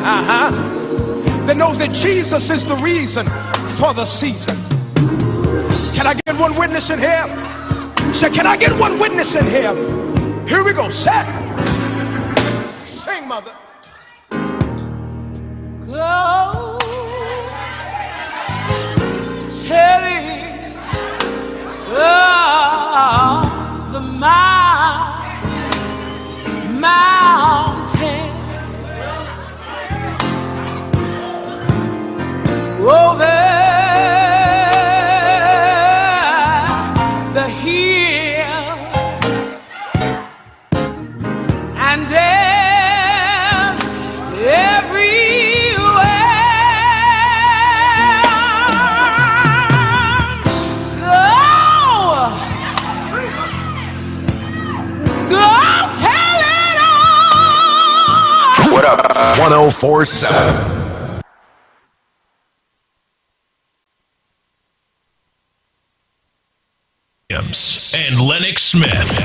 that knows that Jesus is the reason for the season. Can I get one witness in here? Say, can I get one witness in here? Here we go. Set. Sing, mother. Go telling the mountain over the hill and everywhere. Go tell it all. What up? 1047. And Lennox Smith.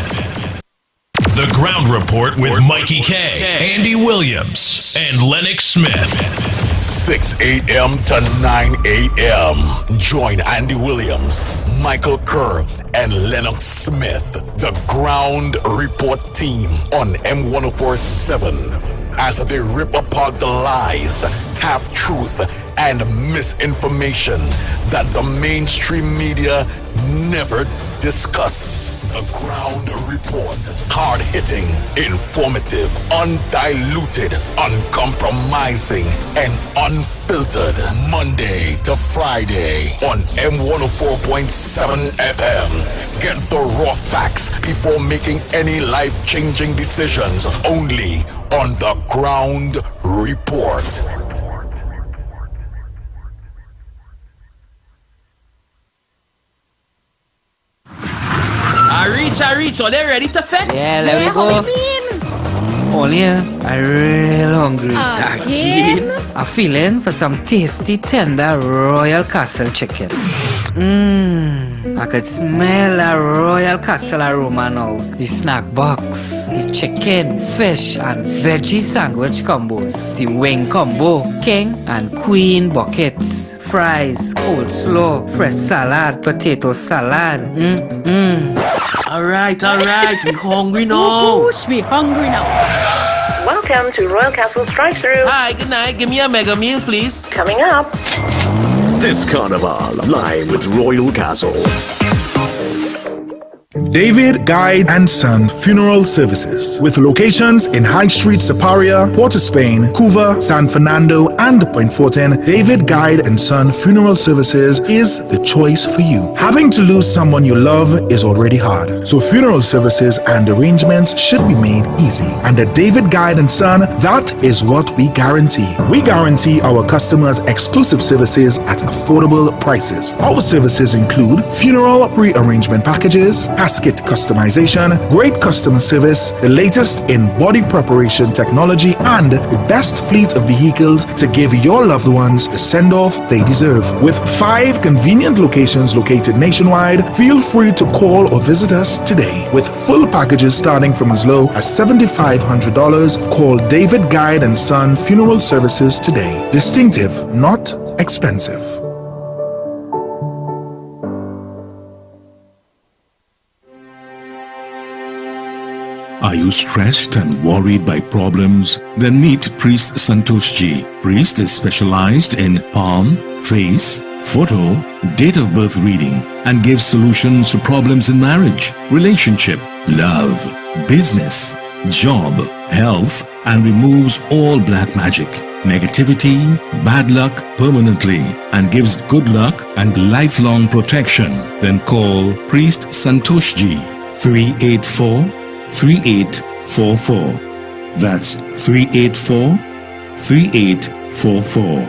The Ground Report with Mikey K, Andy Williams, and Lennox Smith. 6 a.m. to 9 a.m. Join Andy Williams, Michael Kerr, and Lennox Smith, the Ground Report team on M1047 as they rip apart the lies, half-truth, and misinformation that the mainstream media never discuss. The Ground Report. Hard-hitting, informative, undiluted, uncompromising, and unfiltered. Monday to Friday on M104.7 FM. Get the raw facts before making any life-changing decisions. Only on The Ground Report. I reach. Are they ready to fetch? Yeah, let me go. Only I'm real hungry. Again? I'm feeling for some tasty, tender Royal Castle chicken. I could smell a Royal Castle aroma now. The snack box, the chicken, fish, and veggie sandwich combos, the wing combo, king and queen buckets, fries, coleslaw, fresh salad, potato salad. Alright, we hungry now. Whoosh, we hungry now. Welcome to Royal Castle's drive-thru. Hi, good night. Give me a mega meal, please. Coming up. This Carnival, live with Royal Castle. David Guide and Son Funeral Services, with locations in High Street, Siparia, Port of Spain, Couva, San Fernando, and Point Fortin. David Guide and Son Funeral Services is the choice for you. Having to lose someone you love is already hard, so funeral services and arrangements should be made easy. And at David Guide and Son, that is what we guarantee. We guarantee our customers exclusive services at affordable prices. Our services include funeral pre-arrangement packages, casket customization, great customer service, the latest in body preparation technology, and the best fleet of vehicles to give your loved ones the send-off they deserve. With 5 convenient locations located nationwide, feel free to call or visit us today. With full packages starting from as low as $7,500, call David Guide and Son Funeral Services today. Distinctive, not expensive. Are you stressed and worried by problems? Then meet Priest Santosh Ji. Priest is specialized in palm, face, photo, date of birth reading, and gives solutions to problems in marriage, relationship, love, business, job, health, and removes all black magic, negativity, bad luck permanently, and gives good luck and lifelong protection. Then call Priest Santosh Ji, 384-3844. That's 384-3844.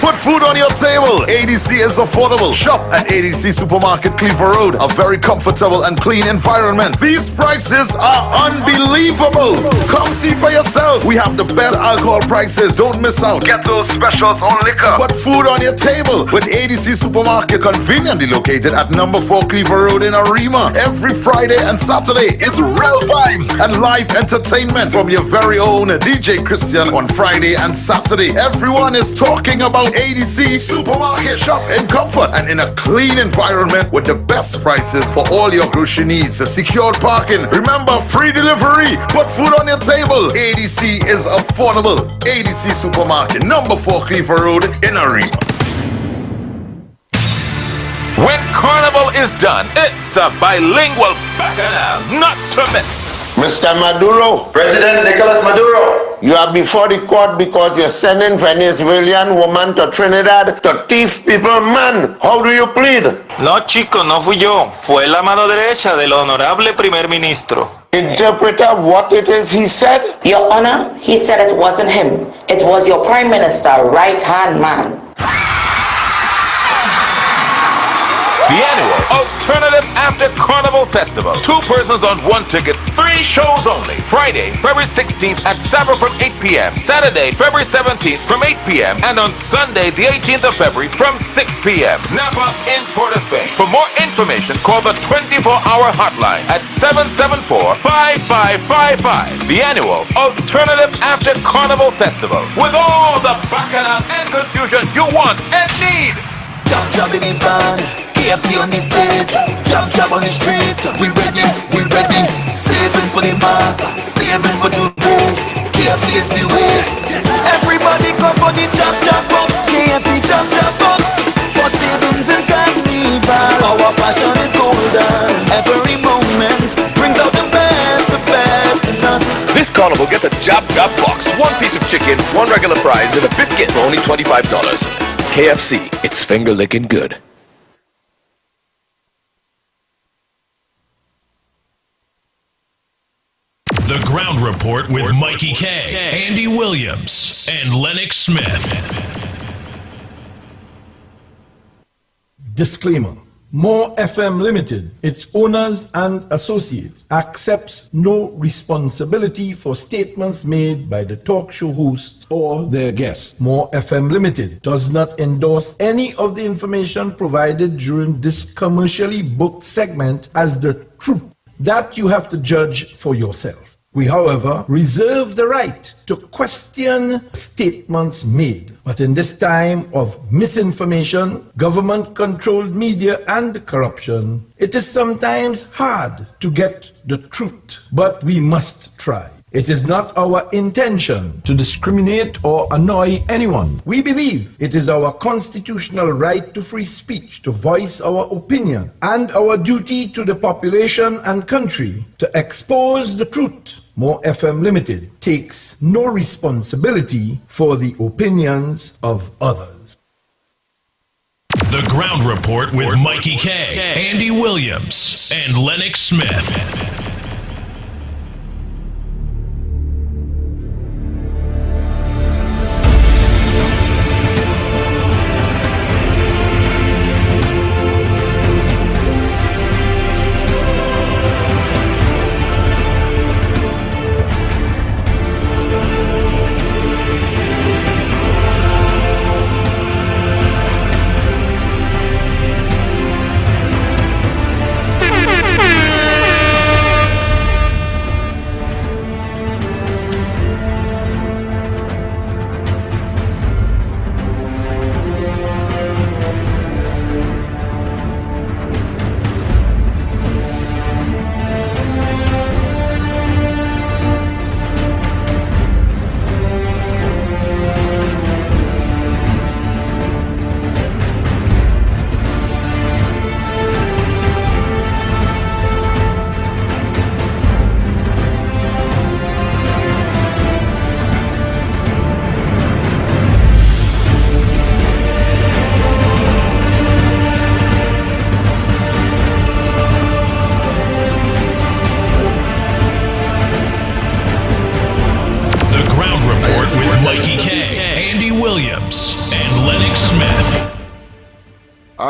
Put food on your table. ADC is affordable. Shop at ADC Supermarket, Cleaver Road. A very comfortable and clean environment. These prices are unbelievable. Come see for yourself. We have the best alcohol prices. Don't miss out. Get those specials on liquor. Put food on your table with ADC Supermarket, conveniently located at number 4 Cleaver Road in Arima. Every Friday and Saturday is real vibes and live entertainment from your very own DJ Christian on Friday and Saturday. Everyone is talking about ADC Supermarket. Shop in comfort and in a clean environment with the best prices for all your grocery needs. Secured parking. Remember, free delivery. Put food on your table. ADC is affordable. ADC Supermarket, number 4 Cleaver Road in Arima. When Carnival is done, it's a bilingual bacchanal not to miss. Mr. Maduro, President Nicolas Maduro, you are before the court because you're sending Venezuelan woman to Trinidad to thief people, man. How do you plead? No, chico, no fui yo. Fue la mano derecha del honorable primer ministro. Interpreter, what it is he said? Your Honor, he said it wasn't him. It was your Prime Minister, right-hand man. The annual Alternative After Carnival Festival. 2 persons on 1 ticket, 3 shows only. Friday, February 16th at Saba from 8 p.m. Saturday, February 17th from 8 p.m. And on Sunday, the 18th of February from 6 p.m. Napa in Port of Spain. For more information, call the 24-hour hotline at 774-5555. The annual Alternative After Carnival Festival. With all the bacchanal and confusion you want and need. Jump, jump in the band, KFC on the stage. Jump, jump on the street. We ready, we ready. Saving for the mass, saving for Jubilee. KFC is the way. Everybody come for the jump, jump box. KFC jump, jump box. For savings and carnival. Our passion is golden. Every moment brings out the best in us. This carnival, get a Jab Jab box. 1 piece of chicken, 1 regular fries, and a biscuit for only $25. KFC, it's finger licking good. The Ground Report with Mikey K, Andy Williams, and Lennox Smith. Disclaimer. More FM Limited, its owners and associates, accepts no responsibility for statements made by the talk show hosts or their guests. More FM Limited does not endorse any of the information provided during this commercially booked segment as the truth. That you have to judge for yourself. We, however, reserve the right to question statements made. But in this time of misinformation, government-controlled media, and corruption, it is sometimes hard to get the truth. But we must try. It is not our intention to discriminate or annoy anyone. We believe it is our constitutional right to free speech, to voice our opinion, and our duty to the population and country to expose the truth. More FM Limited takes no responsibility for the opinions of others. The Ground Report with Mikey K, Andy Williams, and Lennox Smith.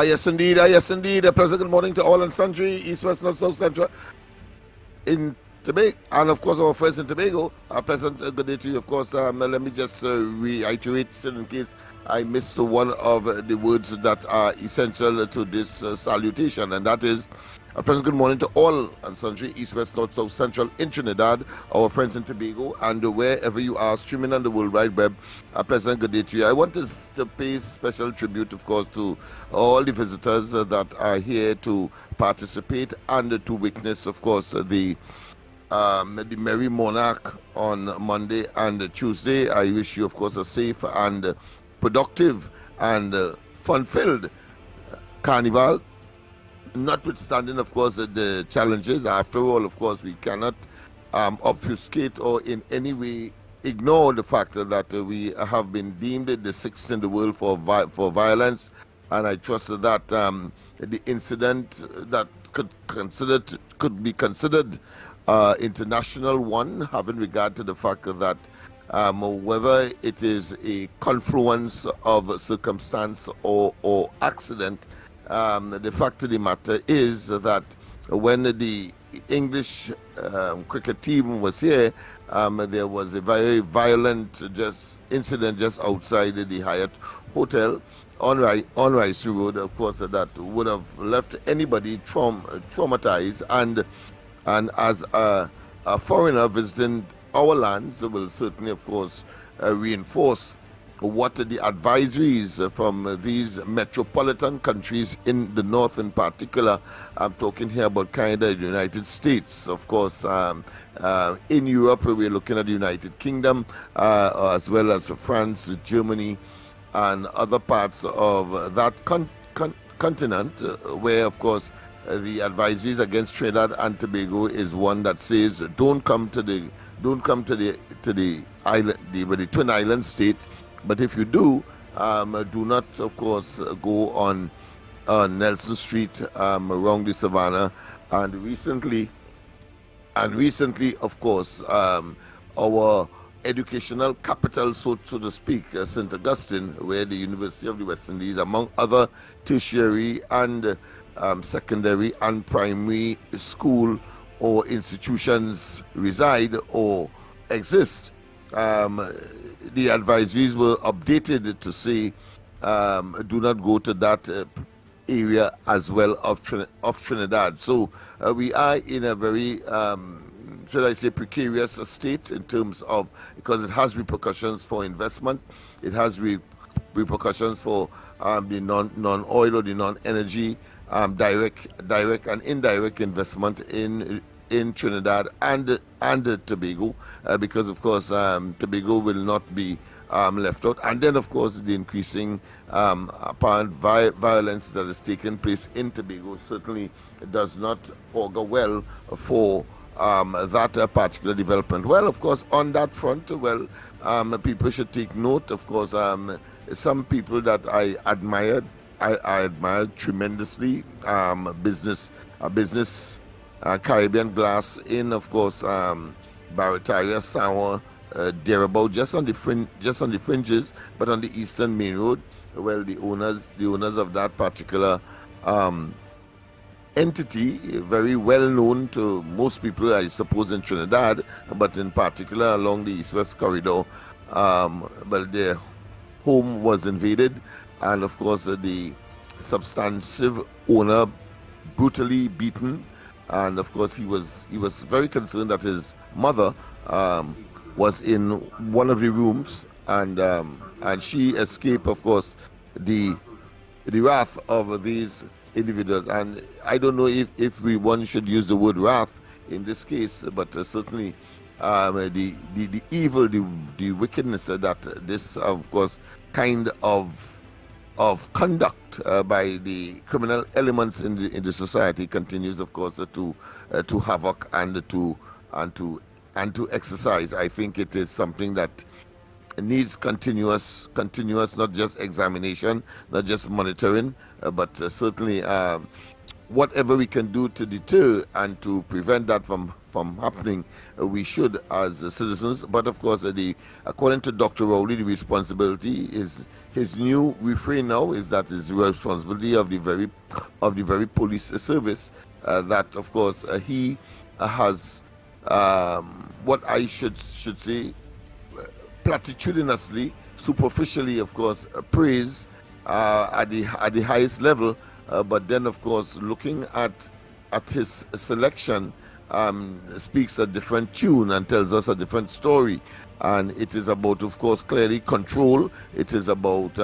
Yes, indeed. Yes, indeed. A pleasant good morning to all and sundry, East, West, North, South, Central, in Tobago, and of course our friends in Tobago. A pleasant good day to you. Of course, let me just reiterate, in case I missed one of the words that are essential to this salutation, and that is a pleasant good morning to all and sundry, East, West, North, South, Central in Trinidad, our friends in Tobago, and wherever you are streaming on the World Wide Web. A pleasant good day to you. I want to pay special tribute, of course, to all the visitors that are here to participate and to witness, of course, the Merry Monarch on Monday and Tuesday. I wish you, of course, a safe and productive and fun-filled carnival, notwithstanding, of course, the challenges. After all, of course, we cannot obfuscate or in any way ignore the fact that we have been deemed the sixth in the world for violence, and I trust that the incident that could be considered international one, having regard to the fact that whether it is a confluence of circumstance or accident, the fact of the matter is that when the English cricket team was here, there was a very violent incident just outside the Hyatt Hotel on Rice Road, of course, that would have left anybody traumatized, and as a foreigner visiting our lands will certainly, of course, reinforce what the advisories from these metropolitan countries in the north in particular. I'm talking here about Canada, the United States, of course. In Europe, we're looking at the United Kingdom, as well as France, Germany, and other parts of that continent, where, of course, the advisories against Trinidad and Tobago is one that says don't come to the island, the Twin Island state. But if you do not, of course, go on Nelson Street around the Savannah. And recently, of course, our educational capital, so to speak, St. Augustine, where the University of the West Indies, among other tertiary and secondary and primary school or institutions reside or exist. The advisories were updated to say do not go to that area as well of Trinidad. So we are in a very, should I say, precarious state in terms of, because it has repercussions for investment, it has repercussions for the non-oil or the non-energy direct and indirect investment in Trinidad and Tobago, because of course Tobago will not be left out. And then of course the increasing apparent violence that is taking place in Tobago certainly does not augur well for that particular development. Well, of course, on that front, people should take note. Of course, some people that I admired tremendously, business Caribbean Glass in, of course, Barataria, Sawa, thereabout, just on the fringes, but on the eastern main road. Well, the owners of that particular entity, very well known to most people, I suppose, in Trinidad, but in particular along the east-west corridor. Well, their home was invaded, and of course the substantive owner brutally beaten, and of course he was very concerned that his mother was in one of the rooms, and she escaped, of course, the wrath of these individuals. And I don't know if one should use the word wrath in this case, but certainly the evil, the wickedness that this, of course, kind of conduct by the criminal elements in the society continues, of course, to havoc and to exercise. I think it is something that needs continuous, not just examination, not just monitoring, but certainly whatever we can do to deter and to prevent that from happening, we should as citizens. But of course, according to Dr. Rowley, the responsibility is his new refrain now is that it's the responsibility of the very police service. That of course he has what I should say platitudinously, superficially, of course, praise at the highest level. But then, of course, looking at his selection speaks a different tune and tells us a different story. And it is about, of course, clearly control. It is about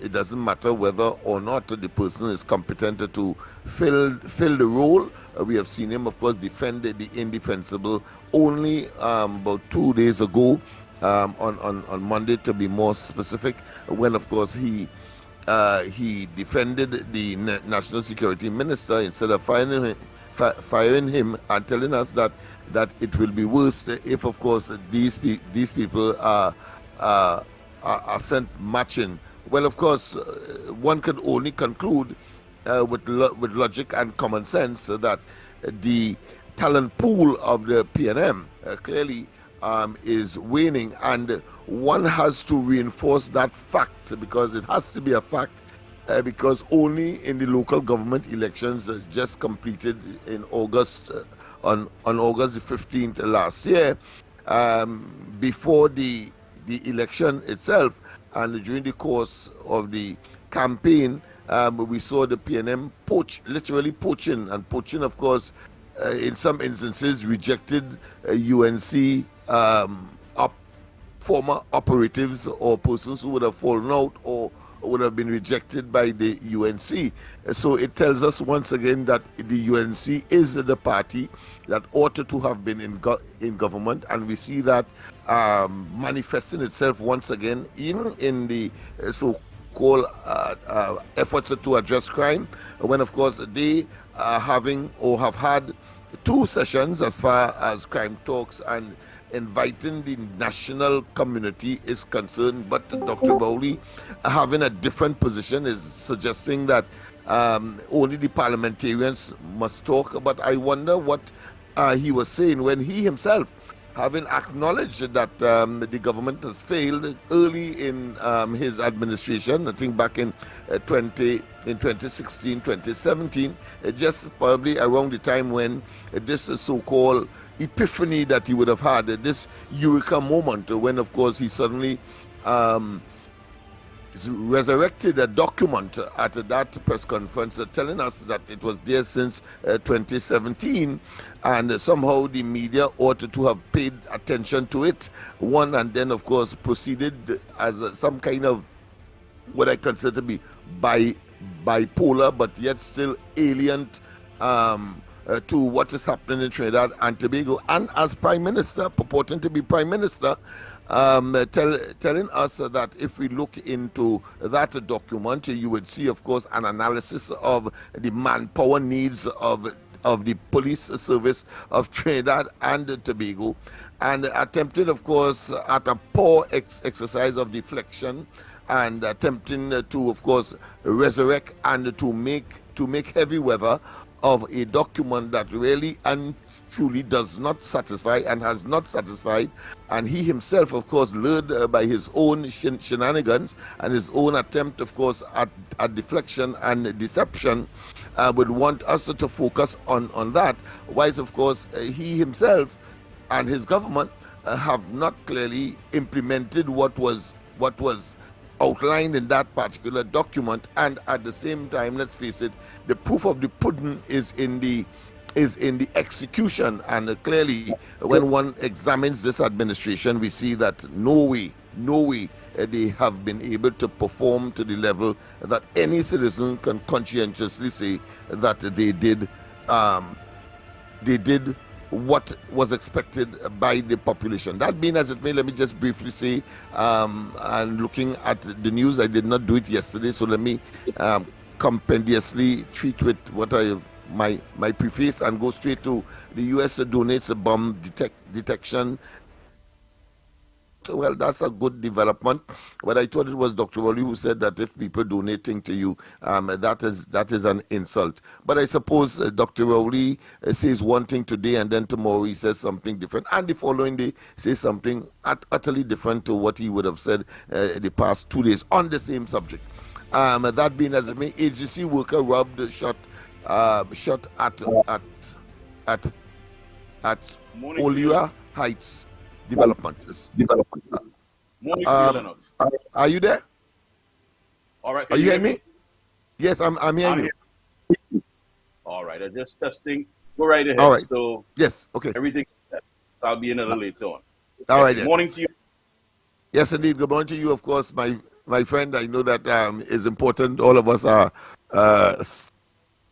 it doesn't matter whether or not the person is competent to fill the role. We have seen him, of course, defend the indefensible only about 2 days ago, on Monday to be more specific, when, of course, he defended the national security minister instead of firing him and telling us that it will be worse if, of course, these people are sent marching. Well, of course, one can only conclude with logic and common sense that the talent pool of the PNM clearly is waning, and one has to reinforce that fact, because it has to be a fact, because only in the local government elections just completed in August, on August the 15th last year, before the election itself and during the course of the campaign, we saw the PNM literally poaching, of course, in some instances rejected UNC former operatives or persons who would have fallen out or would have been rejected by the UNC. So it tells us once again that the UNC is the party that ought to have been in government, and we see that manifesting itself once again even in the so-called efforts to address crime, when of course they are having or have had 2 sessions as far as crime talks and inviting the national community is concerned. But Dr. Bowley, having a different position, is suggesting that only the parliamentarians must talk. But I wonder what he was saying when he himself, having acknowledged that the government has failed early in his administration, I think back in 2016, 2017, just probably around the time when this so-called epiphany that he would have had, this eureka moment, when of course he suddenly resurrected a document at that press conference telling us that it was there since 2017, and somehow the media ought to have paid attention to it, and then of course proceeded as some kind of what I consider to be bipolar but yet still alien to what is happening in Trinidad and Tobago, and as Prime Minister, purporting to be Prime Minister, telling us that if we look into that document, you would see, of course, an analysis of the manpower needs of the police service of Trinidad and Tobago, and attempted, of course, at a poor exercise of deflection, and attempting to, of course, resurrect and to make heavy weather of a document that really and truly does not satisfy and has not satisfied. And he himself, of course, lured by his own shenanigans and his own attempt, of course, at deflection and deception, would want us to focus on that, whilst, of course, he himself and his government have not clearly implemented what was outlined in that particular document. And at the same time, let's face it, the proof of the pudding is in the execution. And clearly, when one examines this administration, we see that no way they have been able to perform to the level that any citizen can conscientiously say that they did what was expected by the population. That being as it may, let me just briefly say, and looking at the news, I did not do it yesterday, so let me compendiously treat with what I have my preface and go straight to the US donates a bomb detection well, that's a good development. But I thought it was Dr. Rowley who said that if people donating to you, that is an insult. But I suppose Dr. Rowley says one thing today and then tomorrow he says something different, and the following day says something utterly different to what he would have said the past 2 days on the same subject. That being as it may, agency worker robbed, shot at Olira Heights Development. Morning to you, Lennox. Are you there? All right. Are you hearing me? Yes, I'm hearing you. All right. I'm just testing. Go right ahead. All right. So yes. Okay. Everything. So I'll be in a little later on. All right. Good morning to you. Yes, indeed. Good morning to you, of course, my friend. I know that is important. All of us are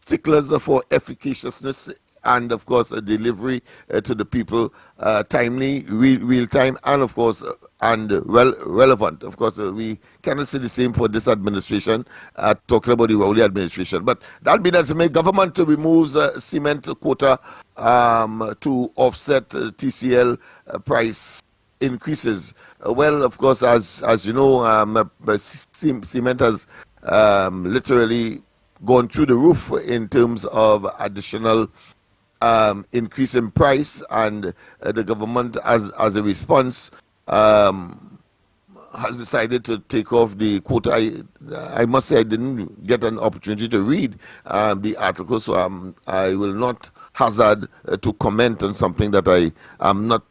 sticklers for efficaciousness and, of course, a delivery to the people, timely, real time, and, of course, relevant. Of course, we cannot say the same for this administration, talking about the Rowley administration. But that being as it may, government removes cement quota to offset TCL price increases. Well, of course, as you know, cement has literally gone through the roof in terms of additional increase in price, and the government, as a response, has decided to take off the quota. I must say I didn't get an opportunity to read the article, so I will not hazard to comment on something that I am not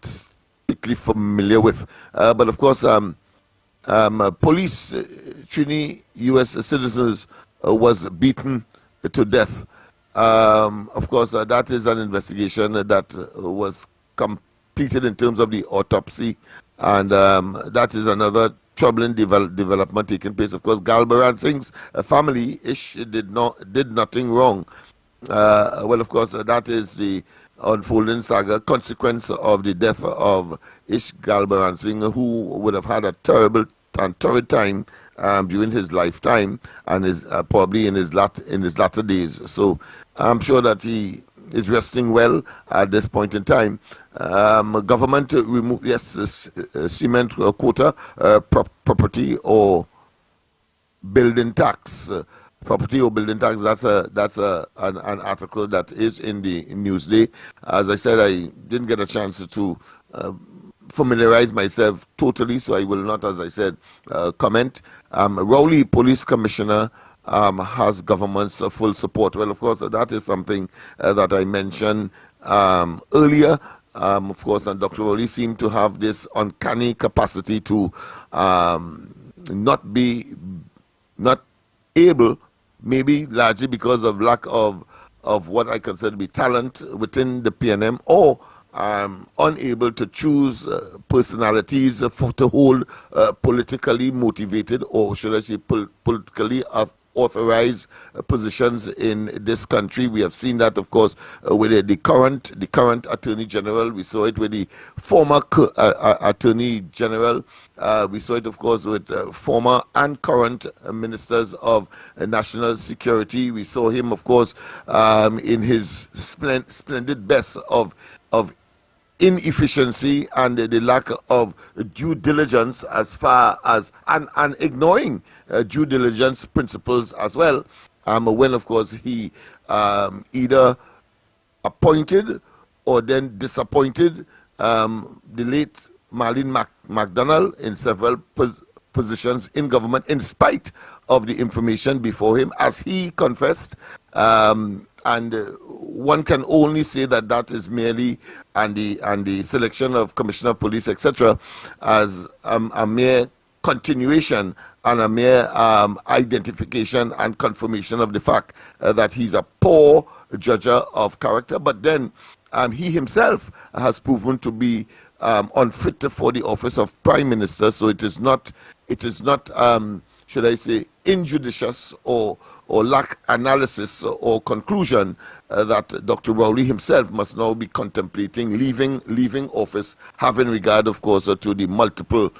particularly familiar with. But of course, police, Trini U.S. citizens was beaten to death. Of course, that is an investigation that was completed in terms of the autopsy, and that is another troubling development taking place. Of course, Galbaran Singh's family did nothing wrong. Well, of course, that is the unfolding saga, consequence of the death of Ish Galbaran Singh, who would have had a terrible and torrid time during his lifetime, and is probably in his latter days. So I'm sure that he is resting well at this point in time. Government remove cement quota, property or building tax. Property or building tax. That's an article that is in the Newsday. As I said, I didn't get a chance to familiarize myself totally, so I will not, as I said, comment. Rowley Police Commissioner has government's full support. Well, of course, that is something that I mentioned earlier. Of course, and Dr. Rowley seemed to have this uncanny capacity to not able, maybe largely because of lack of what I consider to be talent within the PNM, or unable to choose personalities to hold politically motivated, or should I say politically authorized positions in this country. We have seen that, of course, with the current Attorney General. We saw it with the former Attorney General. We saw it, of course, with former and current ministers of national security. We saw him, of course, in his splendid best of inefficiency and the lack of due diligence, as far as and ignoring due diligence principles as well, when of course he either appointed or then disappointed the late Marlene McDonald in several positions in government, in spite of the information before him, as he confessed. And one can only say that that is merely, and the selection of Commissioner of Police, etc., as a mere continuation and a mere identification and confirmation of the fact that he's a poor judger of character. But then he himself has proven to be unfit for the office of Prime Minister. So it is not should I say, injudicious or lack analysis or conclusion that Dr. Rowley himself must now be contemplating leaving office, having regard, of course, to the multiple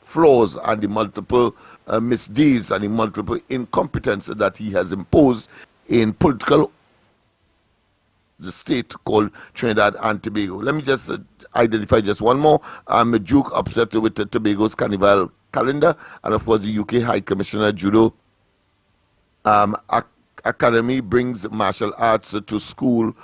flaws and the multiple misdeeds and the multiple incompetence that he has imposed in political the state called Trinidad and Tobago. Let me just identify just one more. Duke upset with Tobago's Carnival calendar, and of course the UK High Commissioner Judo Academy brings martial arts to school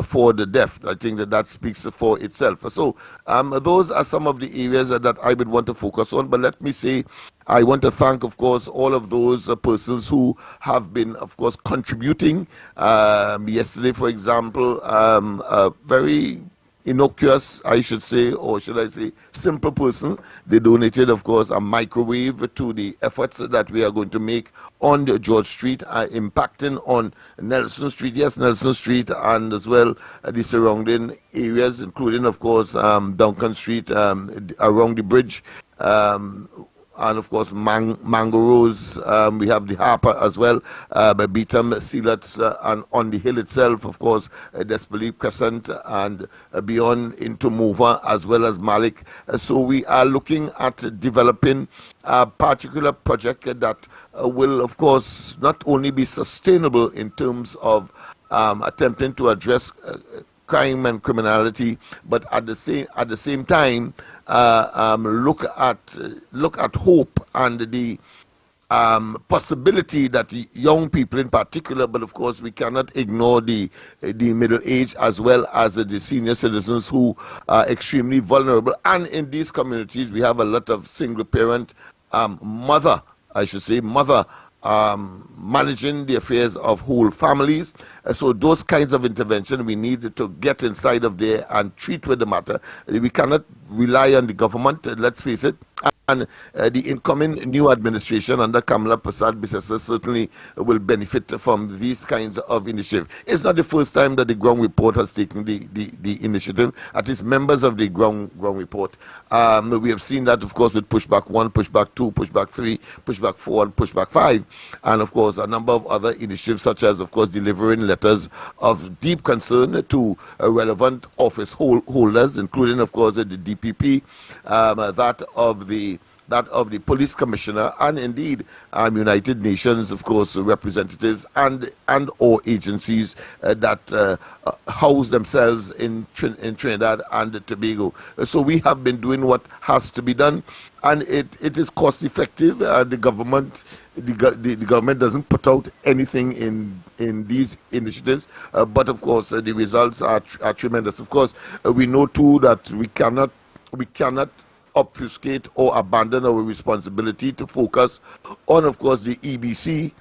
for the deaf. I think that speaks for itself. So those are some of the areas that I would want to focus on. But let me say, I want to thank, of course, all of those persons who have been, of course, contributing. Yesterday, for example, a very innocuous, I should say, or should I say, simple person. They donated, of course, a microwave to the efforts that we are going to make on the George Street, impacting on Nelson Street, yes, Nelson Street, and as well the surrounding areas, including, of course, Duncan Street, around the bridge, and of course Mango Rose. We have the Harper as well, Beetham, Sealats, and on the hill itself, of course, Despelie Crescent, and beyond into Mova as well as Malik. So we are looking at developing a particular project that will, of course, not only be sustainable in terms of attempting to address crime and criminality, but at the same time look at hope and the possibility that young people in particular, but of course we cannot ignore the middle age as well as the senior citizens who are extremely vulnerable. And in these communities we have a lot of single parent mother managing the affairs of whole families. So those kinds of intervention we need to get inside of there and treat with the matter. We cannot rely on the government, let's face it. And the incoming new administration under Kamala Persad-Bissessar certainly will benefit from these kinds of initiatives. It's not the first time that the Ground Report has taken the initiative, at least members of the Ground Report. We have seen that, of course, with Pushback 1, Pushback 2, Pushback 3, Pushback 4, and Pushback 5, and, of course, a number of other initiatives, such as, of course, delivering letters of deep concern to relevant office holders, including, of course, the DPP, that of the police commissioner, and indeed United Nations, of course, representatives and or agencies that house themselves in Trinidad and Tobago. So we have been doing what has to be done, and it is cost effective. The government doesn't put out anything in these initiatives, but of course the results are tremendous. Of course, we know too that we cannot obfuscate or abandon our responsibility to focus on, of course, the EBC,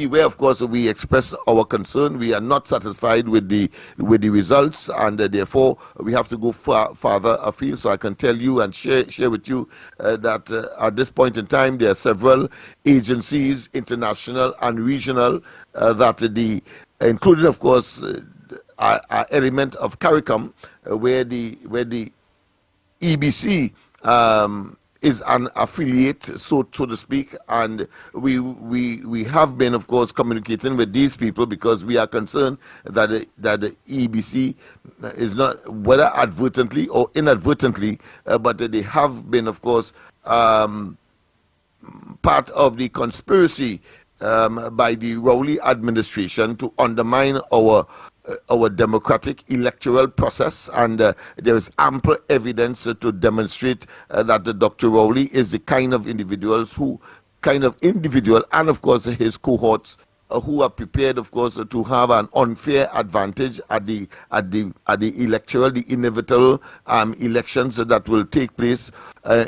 where, of course, we express our concern. We are not satisfied with the results, and therefore we have to go farther afield. So I can tell you and share with you that at this point in time there are several agencies, international and regional, that including, of course, our element of CARICOM, where the EBC is an affiliate, so to speak, and we have been, of course, communicating with these people because we are concerned that the EBC is not, whether advertently or inadvertently, but they have been, of course, part of the conspiracy by the Rowley administration to undermine our democratic electoral process, and there is ample evidence to demonstrate that Dr. Rowley is the kind of individual, and of course his cohorts who are prepared, of course, to have an unfair advantage at the inevitable elections that will take place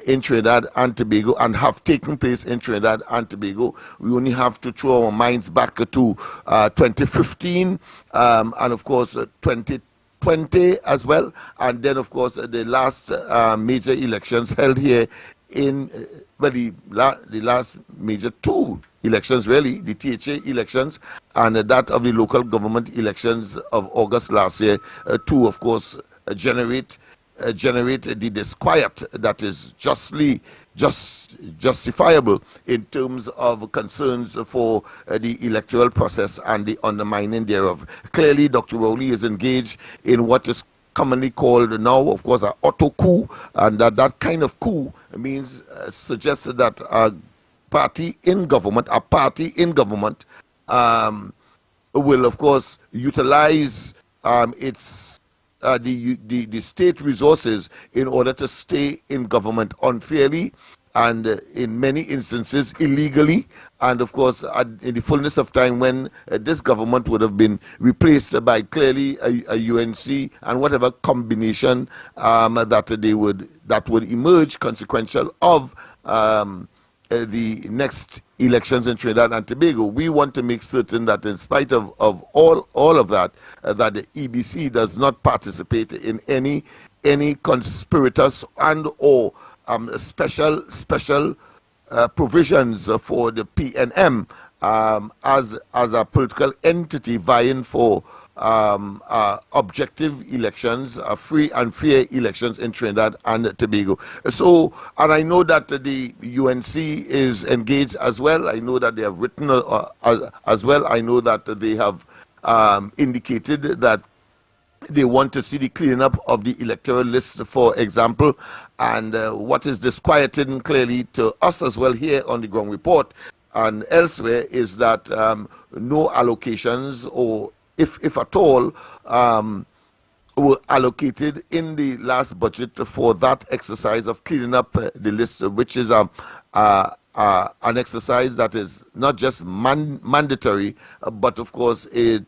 in Trinidad and Tobago and have taken place in Trinidad and Tobago. We only have to throw our minds back to 2015 and, of course, 2020 as well, and then, of course, the last major elections held here in the last major two elections, really, the THA elections and that of the local government elections of August last year, to, of course, generate the disquiet that is justifiable in terms of concerns for the electoral process and the undermining thereof. Clearly, Dr. Rowley is engaged in what is commonly called now, of course, an auto coup, and that kind of coup means suggests that a party in government will, of course, utilize its the state resources in order to stay in government unfairly and in many instances illegally, and of course in the fullness of time when this government would have been replaced by clearly a UNC and whatever combination that would emerge consequential of the next elections in Trinidad and Tobago. We want to make certain that in spite of all of that, that the EBC does not participate in any conspirators and or special provisions for the PNM as a political entity vying for objective elections, free and fair elections in Trinidad and Tobago. So, and I know that the UNC is engaged as well. I know that they have written as well. I know that they have indicated that they want to see the cleaning up of the electoral list, for example. And what is disquieting clearly to us as well here on the ground report and elsewhere is that no allocations, or if at all, were allocated in the last budget for that exercise of cleaning up the list, which is an exercise that is not just mandatory, but of course it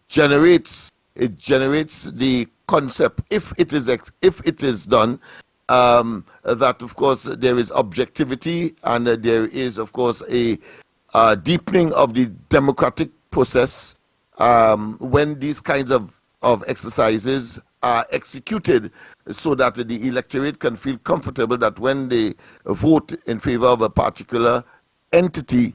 generates the concept, if it is done, that of course there is objectivity and there is of course a deepening of the democratic process when these kinds of exercises are executed, so that the electorate can feel comfortable that when they vote in favor of a particular entity,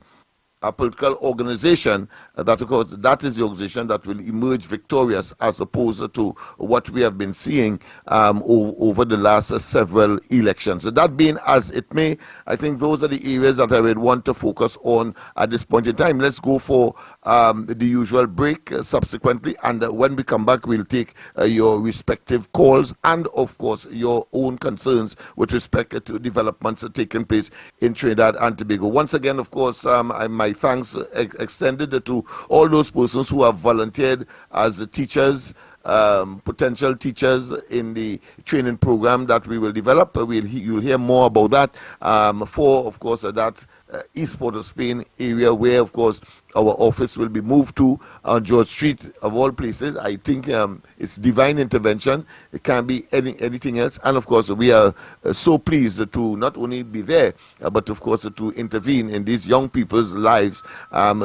a political organization, that of course that is the organization that will emerge victorious, as opposed to what we have been seeing over the last several elections. So that being as it may, I think those are the areas that I would want to focus on at this point in time. Let's go for the usual break subsequently, and when we come back we'll take your respective calls and of course your own concerns with respect to developments taking place in Trinidad and Tobago. Once again, of course, my thanks extended to all those persons who have volunteered as teachers, potential teachers in the training program that we will develop. You'll hear more about that for, of course, that East Port of Spain area, where, of course, our office will be moved to on George Street, of all places. I think it's divine intervention. It can't be anything else. And of course, we are so pleased to not only be there, but of course to intervene in these young people's lives,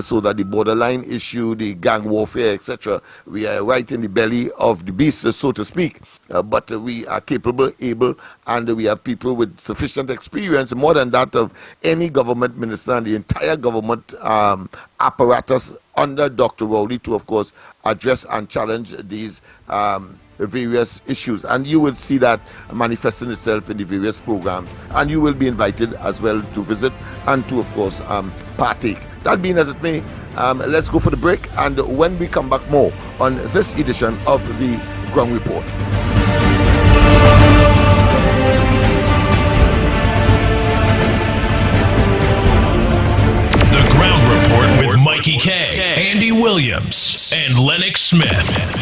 so that the borderline issue, the gang warfare, etc., we are right in the belly of the beast, so to speak. But we are capable, able, and we have people with sufficient experience, more than that of any government minister and the entire government apparatus under Dr. Rowley to, of course, address and challenge these various issues. And you will see that manifesting itself in the various programs. And you will be invited as well to visit and to, of course, partake. That being as it may, let's go for the break. And when we come back, more on this edition of the Ground Report. Mikey K, Andy Williams, and Lennox Smith.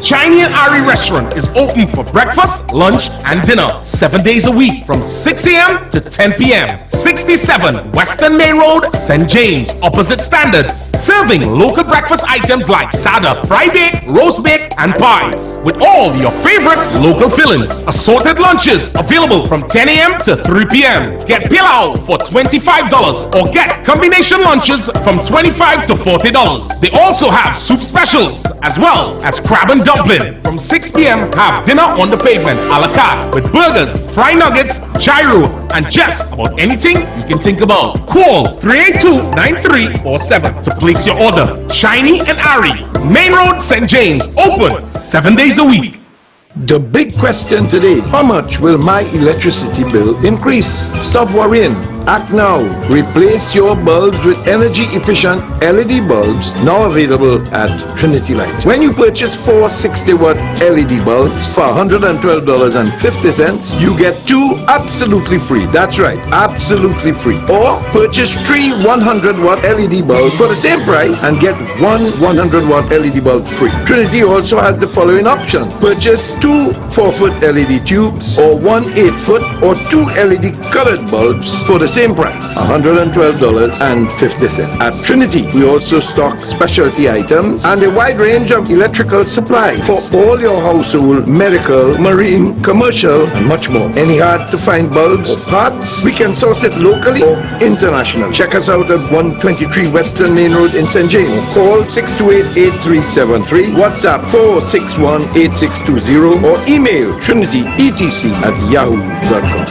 Chinese Ari Restaurant is open for breakfast, lunch, and dinner 7 days a week from 6 a.m. to 10 p.m. 67 Western Main Road, St. James, opposite Standards. Serving local breakfast items like sada, fry bake, roast bake, and pies. With all your favorite local fillings. Assorted lunches available from 10 a.m. to 3 p.m. Get pilau for $25 or get combination lunches from $25 to $40. They also have soup specials as well as crab and dumpling. From 6 p.m. have dinner on the pavement a la carte with burgers, fried nuggets, gyro, and just about anything you can think about. Call 382-9347 to place your order. Shiny and Ari, Main Road, St. James, open 7 days a week. The big question today, how much will my electricity bill increase? Stop worrying. Act now. Replace your bulbs with energy-efficient LED bulbs now available at Trinity Lights. When you purchase 4 60-watt LED bulbs for $112.50, you get 2 absolutely free. That's right, absolutely free. Or purchase 3 100-watt LED bulbs for the same price and get 1 100-watt LED bulb free. Trinity also has the following options. Purchase 2 4-foot LED tubes or 1 8-foot or 2 LED colored bulbs for the same price, $112.50. At Trinity, we also stock specialty items and a wide range of electrical supply for all your household, medical, marine, commercial, and much more. Any hard-to-find bulbs or parts, we can source it locally or internationally. Check us out at 123 Western Main Road in St. James. Call 628-8373, WhatsApp 461-8620, or email trinityetc@yahoo.com.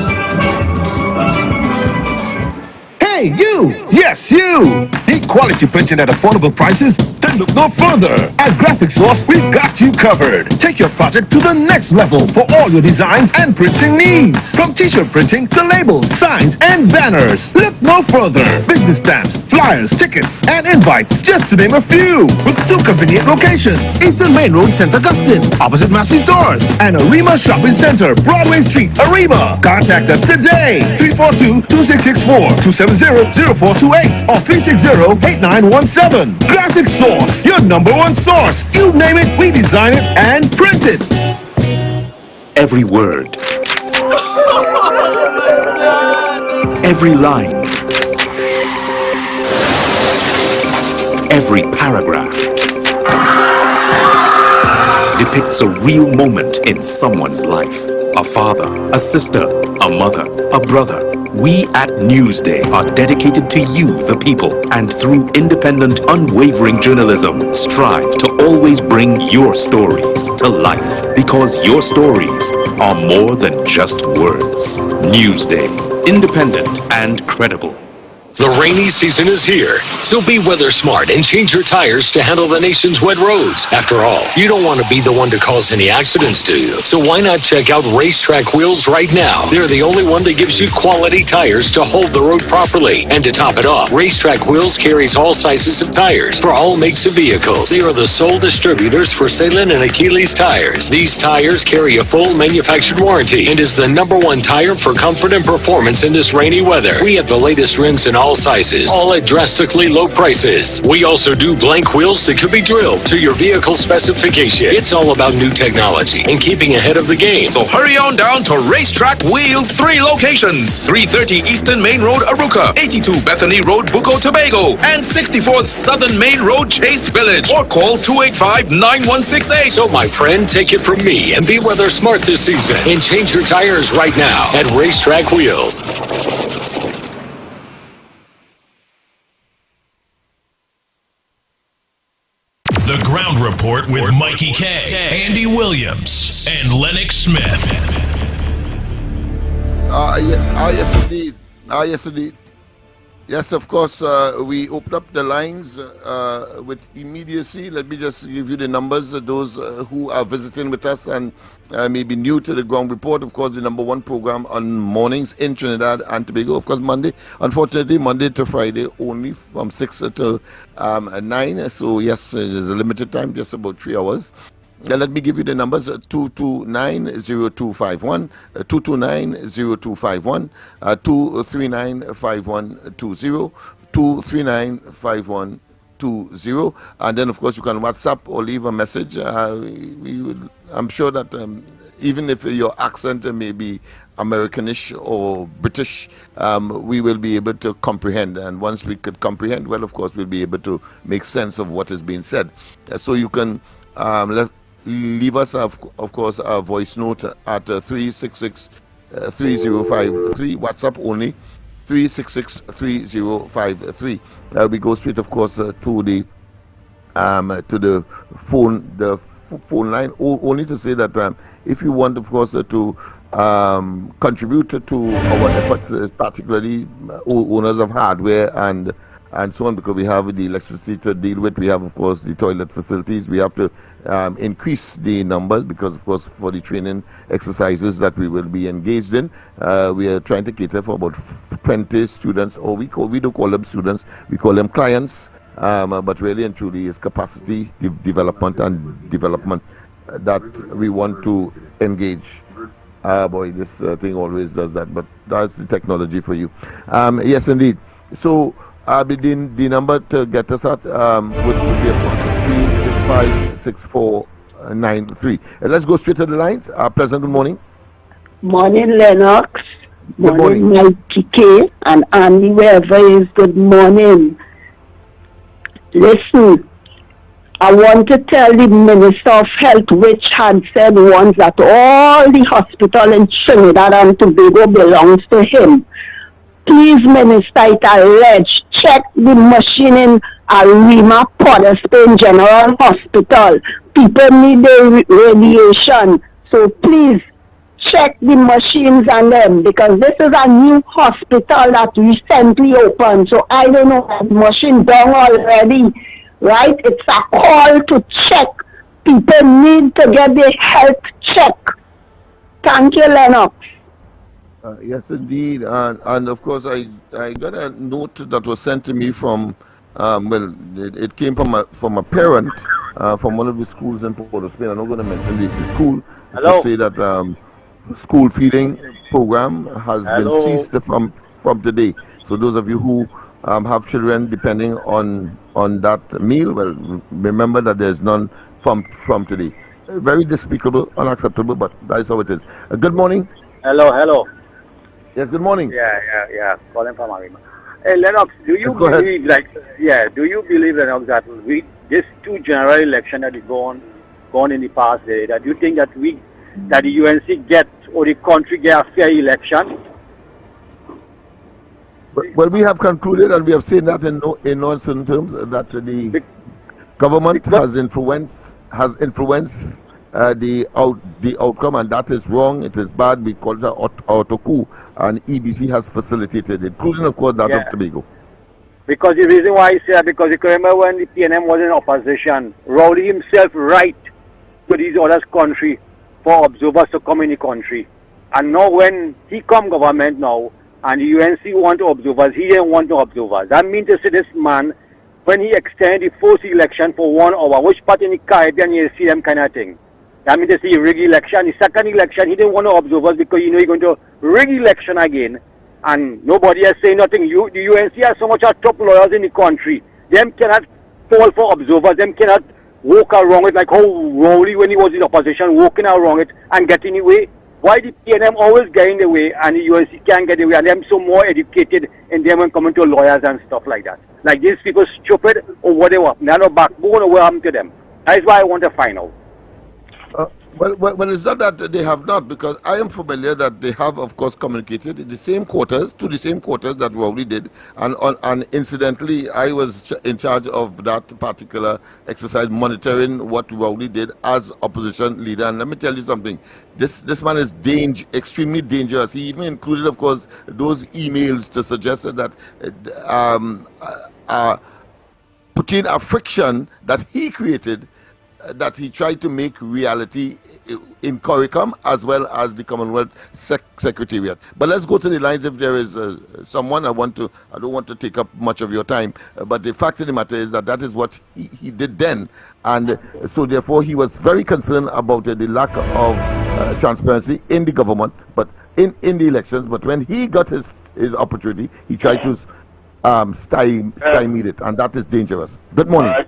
Hey, you! Yes, you! Need quality printing at affordable prices? Then look no further. At Graphic Source, we've got you covered. Take your project to the next level for all your designs and printing needs. From t-shirt printing to labels, signs, and banners. Look no further. Business stamps, flyers, tickets, and invites, just to name a few. With 2 convenient locations. Eastern Main Road, St. Augustine, opposite Massey's Stores, and Arima Shopping Center, Broadway Street, Arima. Contact us today. 342-2664, 270-0428, or 360-8917. Graphic Source, your #1 source. You name it, we design it and print it. Every word, every line, every paragraph depicts a real moment in someone's life. A father, a sister, a mother, a brother. We at Newsday are dedicated to you, the people, and through independent, unwavering journalism, strive to always bring your stories to life, because your stories are more than just words. Newsday, independent and credible. The rainy season is here, so be weather smart and change your tires to handle the nation's wet roads. After all, you don't want to be the one to cause any accidents, do you? So why not check out Racetrack Wheels right now? They're the only one that gives you quality tires to hold the road properly. And to top it off, Racetrack Wheels carries all sizes of tires for all makes of vehicles. They are the sole distributors for Salem and Achilles tires. These tires carry a full manufactured warranty and is the #1 tire for comfort and performance in this rainy weather. We have the latest rims in all sizes, all at drastically low prices. We also do blank wheels that could be drilled to your vehicle specification. It's all about new technology and keeping ahead of the game. So hurry on down to Racetrack Wheels, 3 locations: 330 Eastern Main Road, Aruca, 82 Bethany Road, Bucco, Tobago, and 64th Southern Main Road, Chase Village. Or call 285-9168. So my friend, take it from me and be weather smart this season and change your tires right now at Racetrack Wheels. The Ground Report with Mikey K, Andy Williams, and Lennox Smith. Yes, indeed. Yes, indeed. Yes, of course, we opened up the lines with immediacy. Let me just give you the numbers of those who are visiting with us and may be new to the Ground Report. Of course, the #1 program on mornings in Trinidad and Tobago. Of course, unfortunately, Monday to Friday, only from 6 to 9. So, yes, there's a limited time, just about 3 hours. Let me give you the numbers: 229-0251, 229-0251, 239-5120, 239-5120, and then of course you can WhatsApp or leave a message. I'm sure that even if your accent may be Americanish or British, we will be able to comprehend. And once we could comprehend, well, of course, we'll be able to make sense of what is being said. So you can leave us, of course, a voice note at 366-3053, WhatsApp only, 366-3053. We go straight, of course, to the phone line. Only to say that if you want, of course, to contribute to our efforts, particularly owners of hardware and and so on, because we have the electricity to deal with. We have, of course, the toilet facilities. We have to increase the numbers because, of course, for the training exercises that we will be engaged in, we are trying to cater for about 20 students, or we don't call them students, we call them clients, but really and truly is capacity development that we want to engage. Boy, this thing always does that, but that's the technology for you. Yes, indeed. So, the number to get us at would be, of course, 365-6493. Let's go straight to the lines. Pleasant good morning. Morning, Lennox. Good morning. Mikey K. And Andy, wherever is, good morning. Listen, I want to tell the Minister of Health, which had said once that all the hospital in Trinidad and Tobago belongs to him. Please, Minister, it alleged, check the machine in Arima, Port of Spain General Hospital. People need the radiation. So please, check the machines and them, because this is a new hospital that recently opened. So I don't know if the machine done already. Right? It's a call to check. People need to get their health check. Thank you, Lennox. Yes, indeed. And of course, I got a note that was sent to me from, it came from a parent from one of the schools in Port of Spain. I'm not going to mention the school. Hello. To say that school feeding program has been ceased from today. So those of you who have children depending on that meal, well, remember that there's none from today. Very despicable, unacceptable, but that's how it is. Good morning. Hello. Yes, good morning. Yeah. Calling from Arima. Hey, Lennox, do you believe, Lennox, that this two general election that is gone in the past day, that you think that the UNC get, or the country get a fair election? Well, we have concluded, and we have seen that in no certain terms, that the government has influenced the outcome, and that is wrong. It is bad. We call it autocoup, and EBC has facilitated it, including, of course, that of Tobago. Because the reason why I say that, because you can remember when the PNM was in opposition, Rowley himself write to these other countries for observers to come in the country. And now when he come government now, and the UNC want to observers, he didn't want no observers. That means to say this man, when he extended the first election for 1 hour, which part in the Caribbean you see them kind of thing. That means to say he rig election. The second election, he didn't want no observers because he's going to rig election again. And nobody has said nothing. The UNC has so much top lawyers in the country. Them cannot fall for observers. Them cannot walk around it like how Rowley, when he was in opposition, walking around it and getting away. Why the PNM always getting the way and the UNC can't get away, and them so more educated in them when coming to lawyers and stuff like that? Like these people stupid or whatever. They have no backbone or what happened to them. That's why I want to find out. Well, it's not that they have not, because I am familiar that they have, of course, communicated in the same quarters, to the same quarters that Rowley did, and incidentally, I was in charge of that particular exercise, monitoring what Rowley did as opposition leader. And let me tell you something: this man is extremely dangerous. He even included, of course, those emails to suggest that putting a friction that he created, that he tried to make reality in CORICOM as well as the Commonwealth Secretariat. But let's go to the lines if there is someone. I don't want to take up much of your time, but the fact of the matter is that is what he did then, and so therefore he was very concerned about the lack of transparency in the government, but in the elections. But when he got his opportunity, he tried to stymie it, and that is dangerous. Good morning.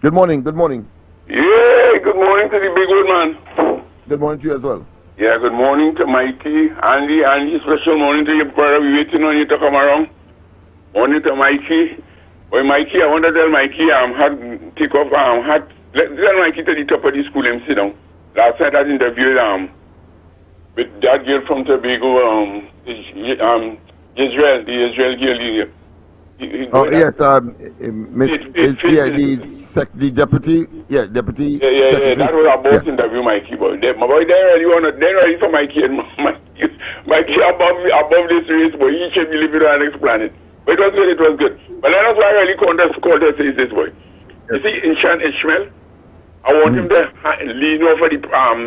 Good morning. Yeah, good morning to the big old man. Good morning to you as well. Yeah, good morning to Mikey, Andy, special morning to your brother. We waiting on you to come around. Morning to Mikey. Well, Mikey, I want to tell Mikey, tell Mikey to the top of the school and sit down. Last night I interviewed with that girl from Tobago, Israel, the Israel girl. Yes, the deputy. Yeah, deputy. Yeah. That was a boss interview, Mikey. But my boy, they're ready for Mikey and Mikey above this race, but he should be living on the next planet. But it was good. But that's why I really called to say this boy. You see, in Shan Ishmael, I want him to lean over the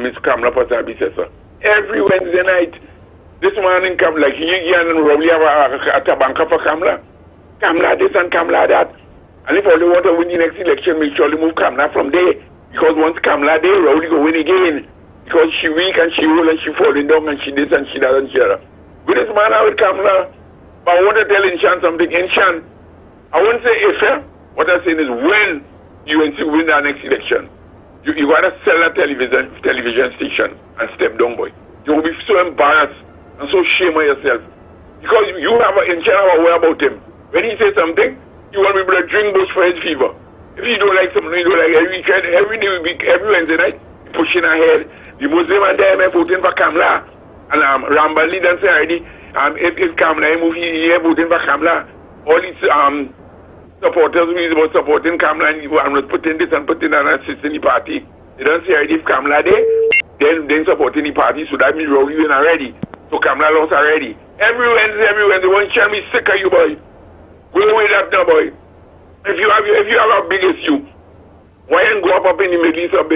Miss Kamla Pasabi Sessa. Every Wednesday night, this man in Kamla, like he and Robbie have a tabanka for Kamla. Kamla this and Kamla that. And if all they want to win the next election, we'll surely move Kamla from there. Because once Kamla there, Robbie go win again. Because she weak and she old and she falling down and she this and she that and she that. With this man out with Kamla, but I want to tell Inshan something. Inshan, I won't say if, what I'm saying is when UNC win the next election, you got to sell that television station and step down, boy. You will be so embarrassed and so shame on yourself. Because you have Inshan have a way about him. When he says something, you want people to drink Bush for his fever. If you don't like something, you don't like every weekend, every week, every Wednesday night, pushing ahead. The Muslim and them are voting for Kamla. And Rambali done say already, if Kamla move, he voting for Kamla. All these supporters who is about supporting Kamla and was putting this and putting that and assisting the party. They don't say already if Kamla there, then supporting the party, so that means Rory win already. So Kamla lost already. Every Wednesday, one chance me sick of you, boy. Go away that now, boy. If you have a big issue, why don't go up in the Middle East of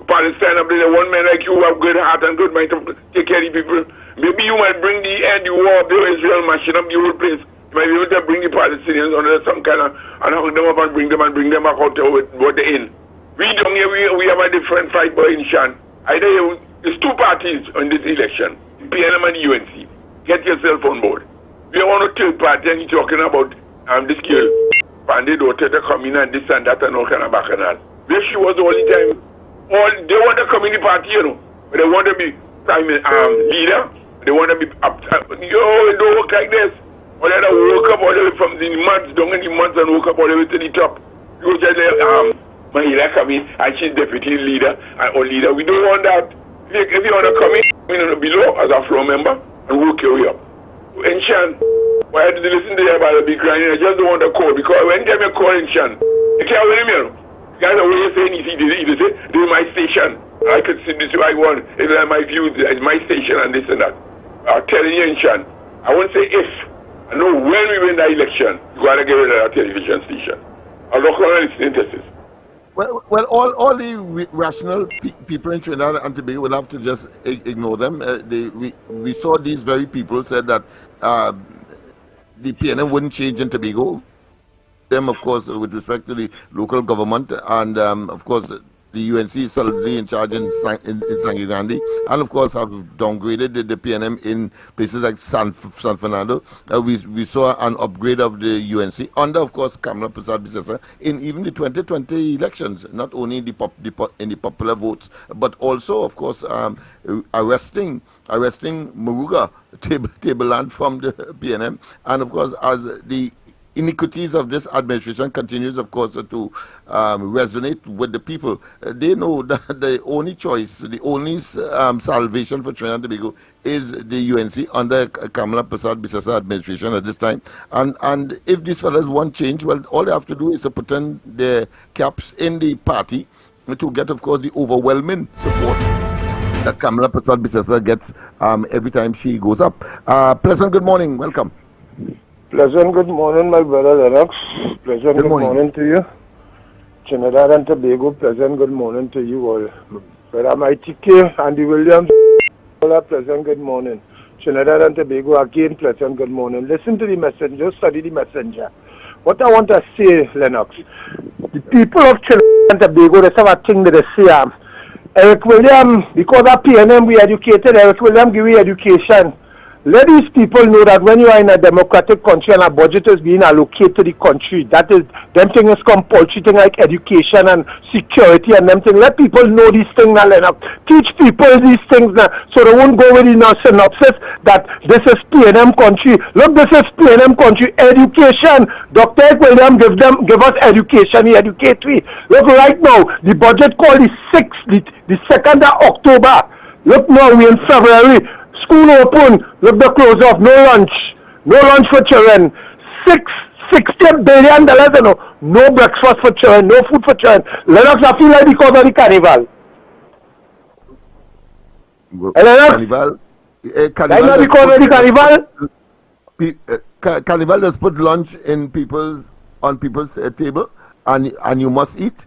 Palestine up there, one man like you who have good heart and good mind to take care of the people. Maybe you might bring the end the war of Israel, mashing up the whole place. You might be able to bring the Palestinians under some kind of and hang them up and bring them back out to what they're in. We down here we have a different fight boy in Shan. Either there's two parties on this election, the PNM and the UNC. Get yourself on board. We don't want a third party and you're talking about this girl, Pandey daughter to come in and this and that and all kind of bacchanal. Where she was all the time. They want to come in the party, you know. But they want to be prime leader. They want to be it don't work like this. Or they woke up all the way from the months, down in the months and woke up all the way to the top. You just Mahila come in and she's deputy leader or leader. We don't want that. If you want to come in below as a floor member and work your way up. And Shan, why did you listen to them about the big crying? I just don't want to call because when they make call in Shan, you can't win him, you know. Guys are always saying, they say, this is my station. I could see this I want. It's like my views, it's my station and this and that. I'm telling you, Inshan, I won't say if. I know when we win the election, you got to get rid of that television station. I'm not going to listen to this. Well, all the rational people in Trinidad and Tobago will have to just ignore them. We saw these very people said that the PNM wouldn't change in Tobago. Them, of course, with respect to the local government, and of course, the UNC is solidly in charge in Sangigandi, and of course, have downgraded the PNM in places like San Fernando. We saw an upgrade of the UNC under, of course, Kamla Persad-Bissessar in even the 2020 elections, not only in the popular votes, but also, of course, arresting Muruga Tableland from the PNM, and of course, as the iniquities of this administration continues, of course, to resonate with the people. They know that the only choice, the only salvation for Trinidad and Tobago is the UNC under Kamla Persad-Bissessar administration at this time. And if these fellas want change, well, all they have to do is to put in their caps in the party to get, of course, the overwhelming support that Kamla Persad-Bissessar gets every time she goes up. Pleasant good morning. Welcome. Pleasant good morning, my brother Lennox. Pleasant good morning to you. Trinidad and Tobago, pleasant good morning to you all. Brother Mighty K, Andy Williams, pleasant good morning. Trinidad and Tobago, again, pleasant good morning. Listen to the messenger, study the messenger. What I want to say, Lennox, the people of Trinidad and Tobago, they have a thing that they say, Eric Williams, because of PNM we educated, Eric Williams give you education. Let these people know that when you are in a democratic country and a budget is being allocated to the country, that is, them things is compulsory, things like education and security and them things. Let people know these things now, Lennox. Teach people these things now, so they won't go with the synopsis that this is PNM country. Look, this is PNM country. Education. Dr. William give us education. He educate we. Look, right now, the budget called the 2nd of October. Look now, we in February. School open, look the close off, no lunch for children. $60 billion, no breakfast for children, no food for children. Let us not feel like because of the carnival. Carnival? Because of the carnival? Carnival does put lunch in on people's table, and you must eat.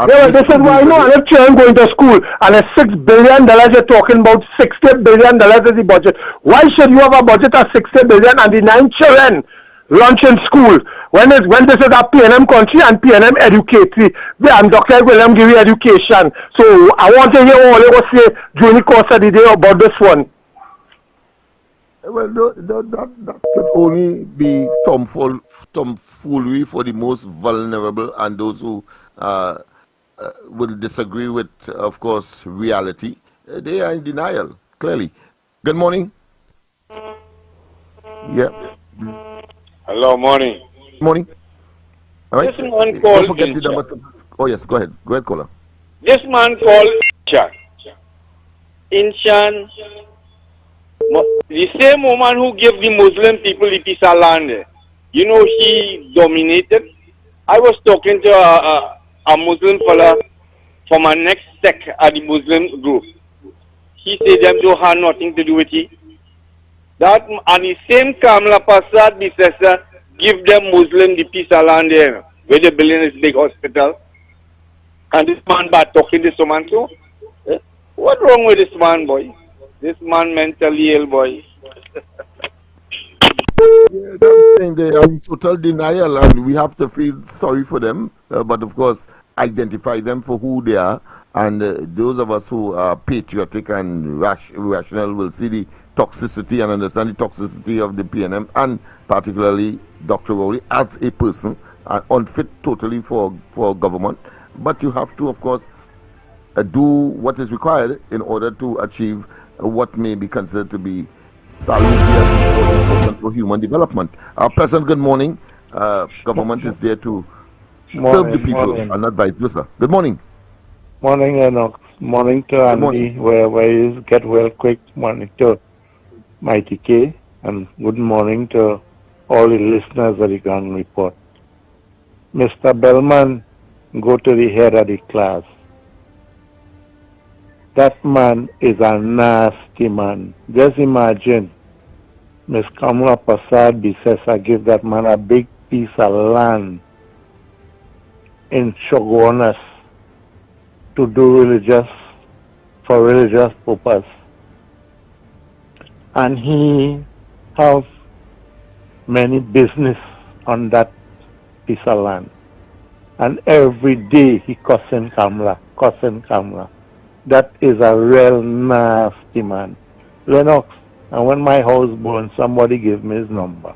Yeah, this is why if children going to school and it's $6 billion you're talking about, $60 billion is the budget. Why should you have a budget of $60 billion and the 9 children lunch in school when this is a PNM country and PNM educatory? Dr. William give you education. So I want to hear all you say during the course of the day about this one. Well, that could only be tomfoolery for the most vulnerable and those who will disagree with, of course, reality. They are in denial, clearly. Good morning. Yeah. Hello, morning. Morning. All right. This man Don't called forget the number. Oh, yes, go ahead. Go ahead, caller. This man called Inshan. The same woman who gave the Muslim people the piece of land, you know, he dominated. I was talking to a Muslim fella from my next sect at the Muslim group. He said them don't have nothing to do with it. That and the same Kamla Prasad Bisesa give them Muslim the piece of land there where they building this big hospital. And this man bad talking to someone too. What wrong with this man, boy? This man mentally ill, boy. Yeah, I'm saying they are in total denial, and we have to feel sorry for them. But of course, identify them for who they are. And those of us who are patriotic and rational will see the toxicity and understand the toxicity of the PNM, and particularly Dr. Rowley as a person, unfit totally for government. But you have to, of course, do what is required in order to achieve what may be considered to be salutary or important for human development. President, good morning. Government is there to serve the people and not vice versa. Good morning. Morning, Enoch. Morning to Andy, where you get well quick. Morning to Mighty K. And good morning to all the listeners of the Ground Report. Mr. Bellman, go to the head of the class. That man is a nasty man. Just imagine, Miss Kamla Prasad Bisesa give that man a big piece of land in Shogunas to do for religious purpose. And he have many business on that piece of land. And every day he cussing Kamla. That is a real nasty man. Lennox, and when my house burned, somebody gave me his number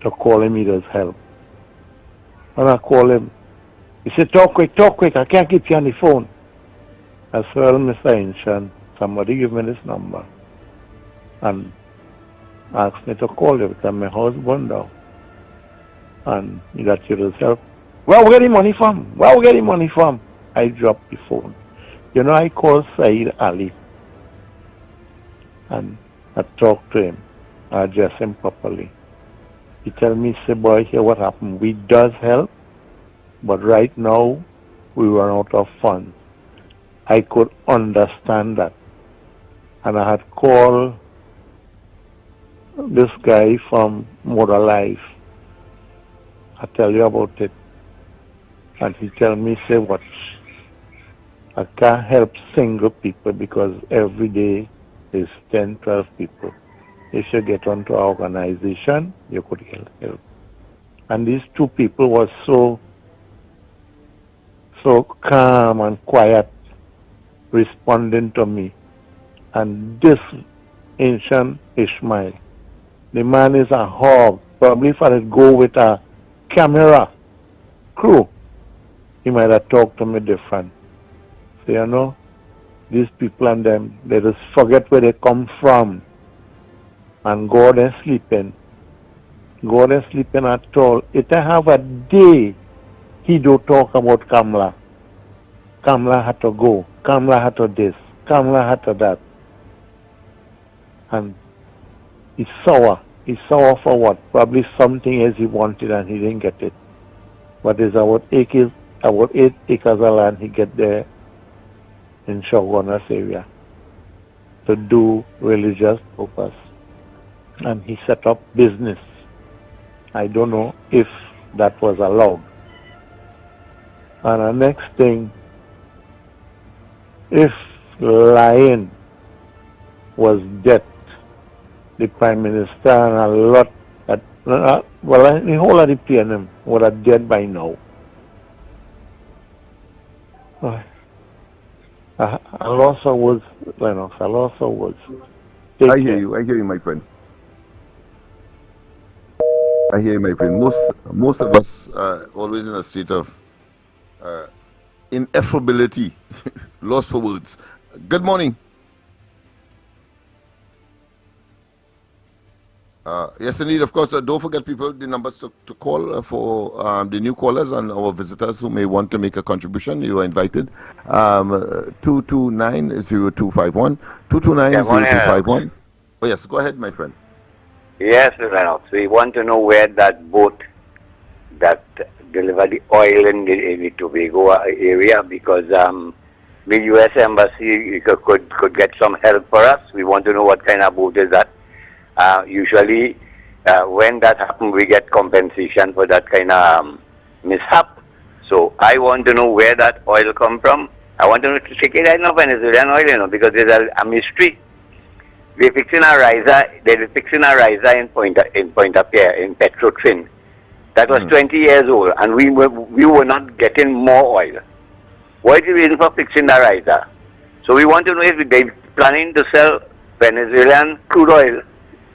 to call him, he does help. When I call him, he said, talk quick, I can't keep you on the phone. I said, well, Mr. Inshan, somebody give me this number and asked me to call you because my house burned down. And he got you to help. Where we getting money from? I dropped the phone. You know, I called Saeed Ali and I talked to him. I addressed him properly. He tell me, say, boy, here what happened. We does help, but right now we run out of funds. I could understand that. And I had called this guy from Motor Life. I tell you about it. And he tell me, say, what? I can't help single people because every day is 10, 12 people. If you get onto our organization, you could help. And these two people was so calm and quiet, responding to me. And this ancient Ishmael, the man is a hog. Probably if I would go with a camera crew, he might have talked to me different. So, you know, these people and them, they just forget where they come from and go there sleeping. Go there sleeping at all. If I have a day, he don't talk about Kamla. Kamla had to go. Kamla had to this. Kamla had to that. And he's sour. He's sour for what? Probably something else he wanted and he didn't get it. But there's about 8 acres of land he get there in Shogunas area to do religious purpose. And he set up business I don't know if that was allowed. And the next thing, if lying was debt, the Prime Minister and a lot, the whole of the PNM would have dead by now. I lost our words, Lennox. I lost our words. I hear you, my friend. I hear you, my friend. Most of us are always in a state of ineffability, lost for words. Good morning. Yes, indeed. Of course, don't forget, people, the numbers to call for the new callers and our visitors who may want to make a contribution. You are invited. 229-0251. 229-0251. Oh, yes. Go ahead, my friend. Yes, Lennox. We want to know where that boat that delivered the oil in the Tobago area, because the U.S. Embassy could get some help for us. We want to know what kind of boat is that. Usually, when that happens, we get compensation for that kind of mishap. So I want to know where that oil come from. I want to know to check it out of Venezuelan oil, because there's a mystery. They're fixing a riser. They're fixing a riser in Pointe-à-Pierre, in Petrotrin. That was 20 years old, and we were not getting more oil. What is the reason for fixing the riser? So we want to know if they're planning to sell Venezuelan crude oil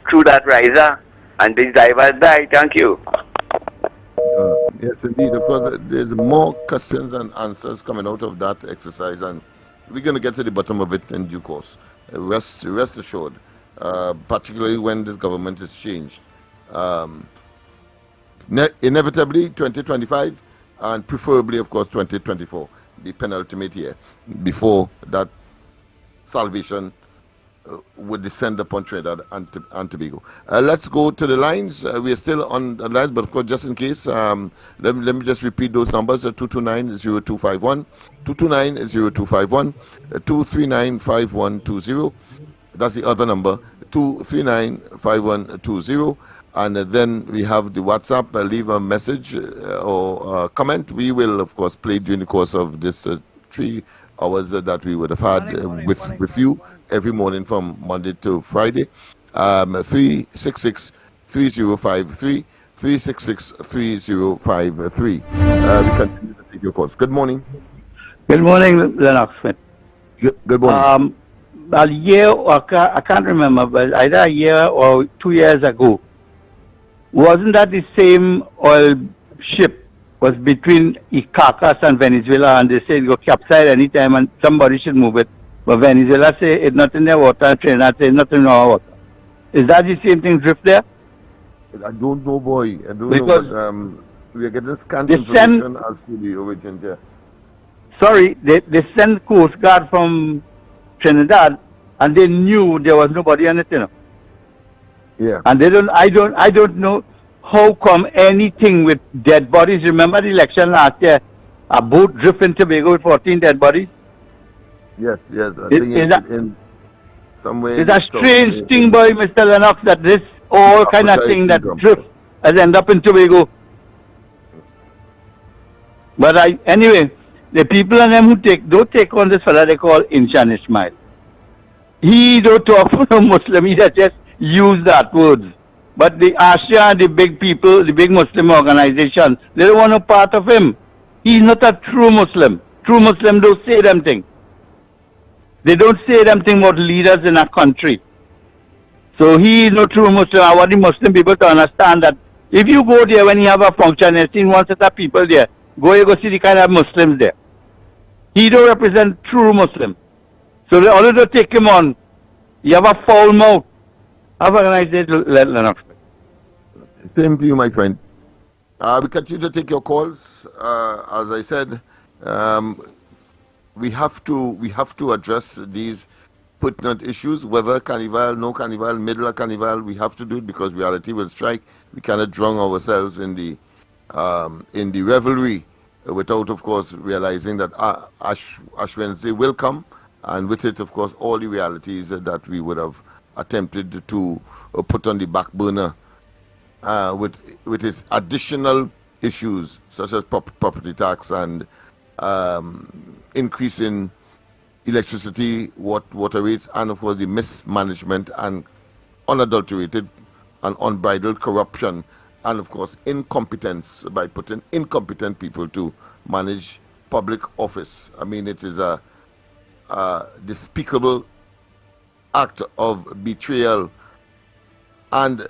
through that riser, and these divers die. Thank you. Yes, indeed. Of course, there's more questions and answers coming out of that exercise, and we're going to get to the bottom of it in due course. Rest assured, particularly when this government is changed. Inevitably, 2025, and preferably, of course, 2024, the penultimate year, before that salvation would descend upon Trinidad and Tobago. Let's go to the lines. We are still on the lines, but of course, just in case, let me just repeat those numbers: 229-0251, 229-0251, 239-5120. That's the other number, 239-5120. And then we have the WhatsApp. Leave a message or comment. We will, of course, play during the course of this 3 hours that we would have had with you every morning from Monday to Friday. 366-3053, 366-3053. We continue to take your calls. Good morning. Good morning, Lennox. Good morning. A year, I can't remember, but either a year or 2 years ago, wasn't that the same oil ship was between Caracas and Venezuela, and they said it will capsize anytime and somebody should move it? But Venezuela say it's not in their water, and Trinidad say it's not in our water. Is that the same thing drift there? I don't know, boy. I don't know, but we are getting scant information as to the origin there. Sorry, they sent Coast Guard from Trinidad, and they knew there was nobody on it, Yeah. And I don't know how come anything with dead bodies. Remember the election last year? A boat drift in Tobago with 14 dead bodies? Yes. I think in some way. It's a strange thing, boy, Mr. Lennox, that this all kind of thing that drift has ended up in Tobago. But anyway, the people and them who don't take on this fella they call Inshan Ismail. He don't talk for no Muslim, he just use that words. But the Asia, the big people, the big Muslim organizations, they don't want no part of him. He's not a true Muslim. True Muslim don't say them thing. They don't say them thing about leaders in a country. So he is no true Muslim. I want the Muslim people to understand that if you go there when you have a function and see one set of people there, you go see the kind of Muslims there. He don't represent true Muslim. So they only don't take him on. You have a foul mouth. Have a nice day, Lennox. Same to you, my friend. We continue to take your calls. As I said, we have to address these pertinent issues, whether carnival, no carnival, middle of carnival. We have to do it because reality will strike. We cannot drown ourselves in the revelry without, of course, realizing that Ash Wednesday will come, and with it, of course, all the realities that we would have attempted to put on the back burner with its additional issues such as property tax and increase in electricity, water rates, and of course the mismanagement and unadulterated and unbridled corruption, and of course incompetence by putting incompetent people to manage public office. I mean, it is a despicable act of betrayal and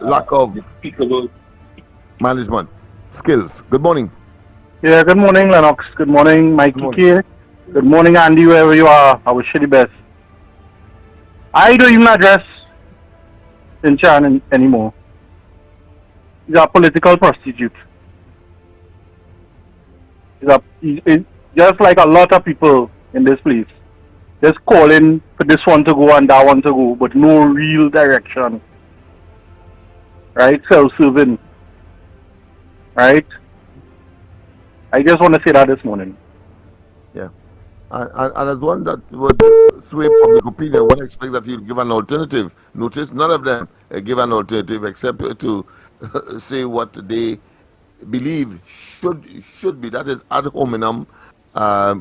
lack of management skills. Good morning. Yeah, good morning, Lennox. Good morning, Mikey K. Good morning, Andy, wherever you are. I wish you the best. I don't even address Inchan anymore. He's a political prostitute. He's just like a lot of people in this place. Just calling for this one to go and that one to go, but no real direction. Right? Self-serving. Right? I just want to say that this morning. Yeah. And as one that would sway public opinion, one expects that he'll give an alternative. Notice none of them give an alternative except to say what they believe should be. That is ad hominem.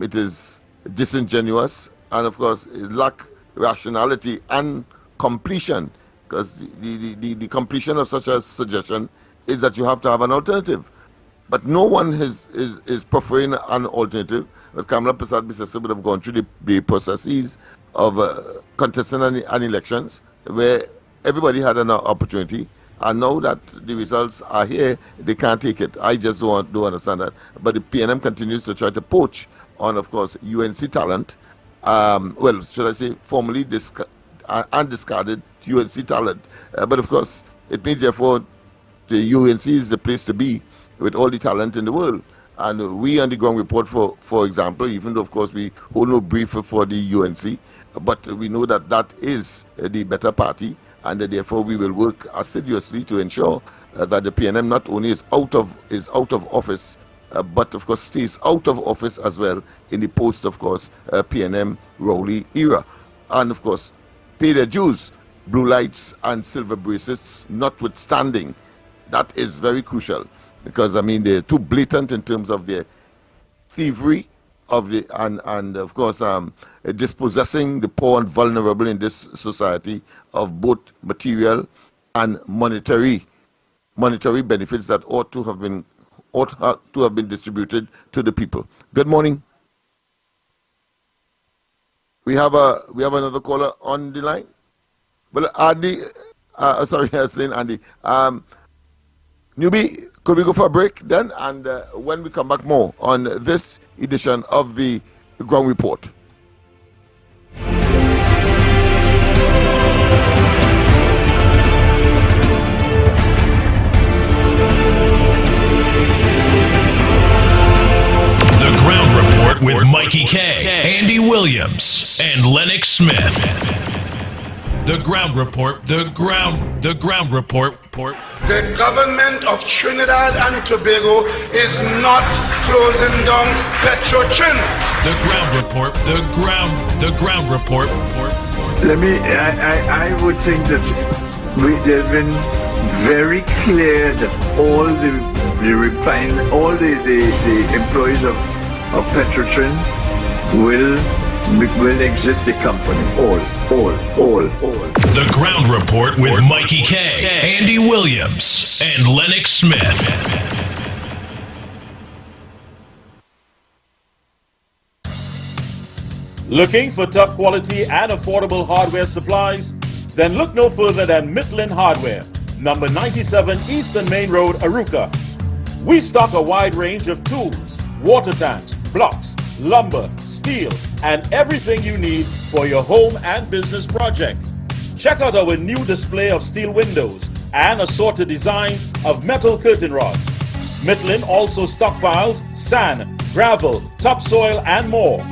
It is disingenuous, and of course it lack rationality and completion, because the completion of such a suggestion is that you have to have an alternative. But no one is preferring an alternative. But Kamla Persad-Bissessar would have gone through the processes of contesting an elections where everybody had an opportunity, and now that the results are here, they can't take it. I just don't understand that. But the PNM continues to try to poach on, of course, UNC talent. Well, should I say, formally undiscarded UNC talent. But of course, it means therefore the UNC is the place to be with all the talent in the world. And we on the ground report, for example, even though of course we hold no brief for the UNC, but we know that that is the better party, and therefore we will work assiduously to ensure that the PNM not only is out of office, but of course stays out of office as well in the post, of course, PNM Rowley era, and of course pay their dues, blue lights and silver bracelets notwithstanding. That is very crucial, because I mean they're too blatant in terms of their thievery of the and of course dispossessing the poor and vulnerable in this society of both material and monetary benefits that ought to have been distributed to the people. Good morning. We have another caller on the line. Well, Andy, sorry, I was saying Andy. Newbie, could we go for a break then? And when we come back, more on this edition of the Ground Report. The Ground Report with Mikey K, Andy Williams, and Lennox Smith. The Ground Report, the Ground Report. The government of Trinidad and Tobago is not closing down Petrotrin. The Ground Report, the Ground Report. I would think that there's been very clear that all the employees of Petrotrin will exit the company. All. The Ground Report with Mikey K, Andy Williams, and Lennox Smith. Looking for top quality and affordable hardware supplies? Then look no further than Mitlin Hardware, number 97 Eastern Main Road, Arouca. We stock a wide range of tools, water tanks, blocks, lumber, steel, and everything you need for your home and business project. Check out our new display of steel windows and assorted designs of metal curtain rods. Mitlin also stockpiles sand, gravel, topsoil, and more.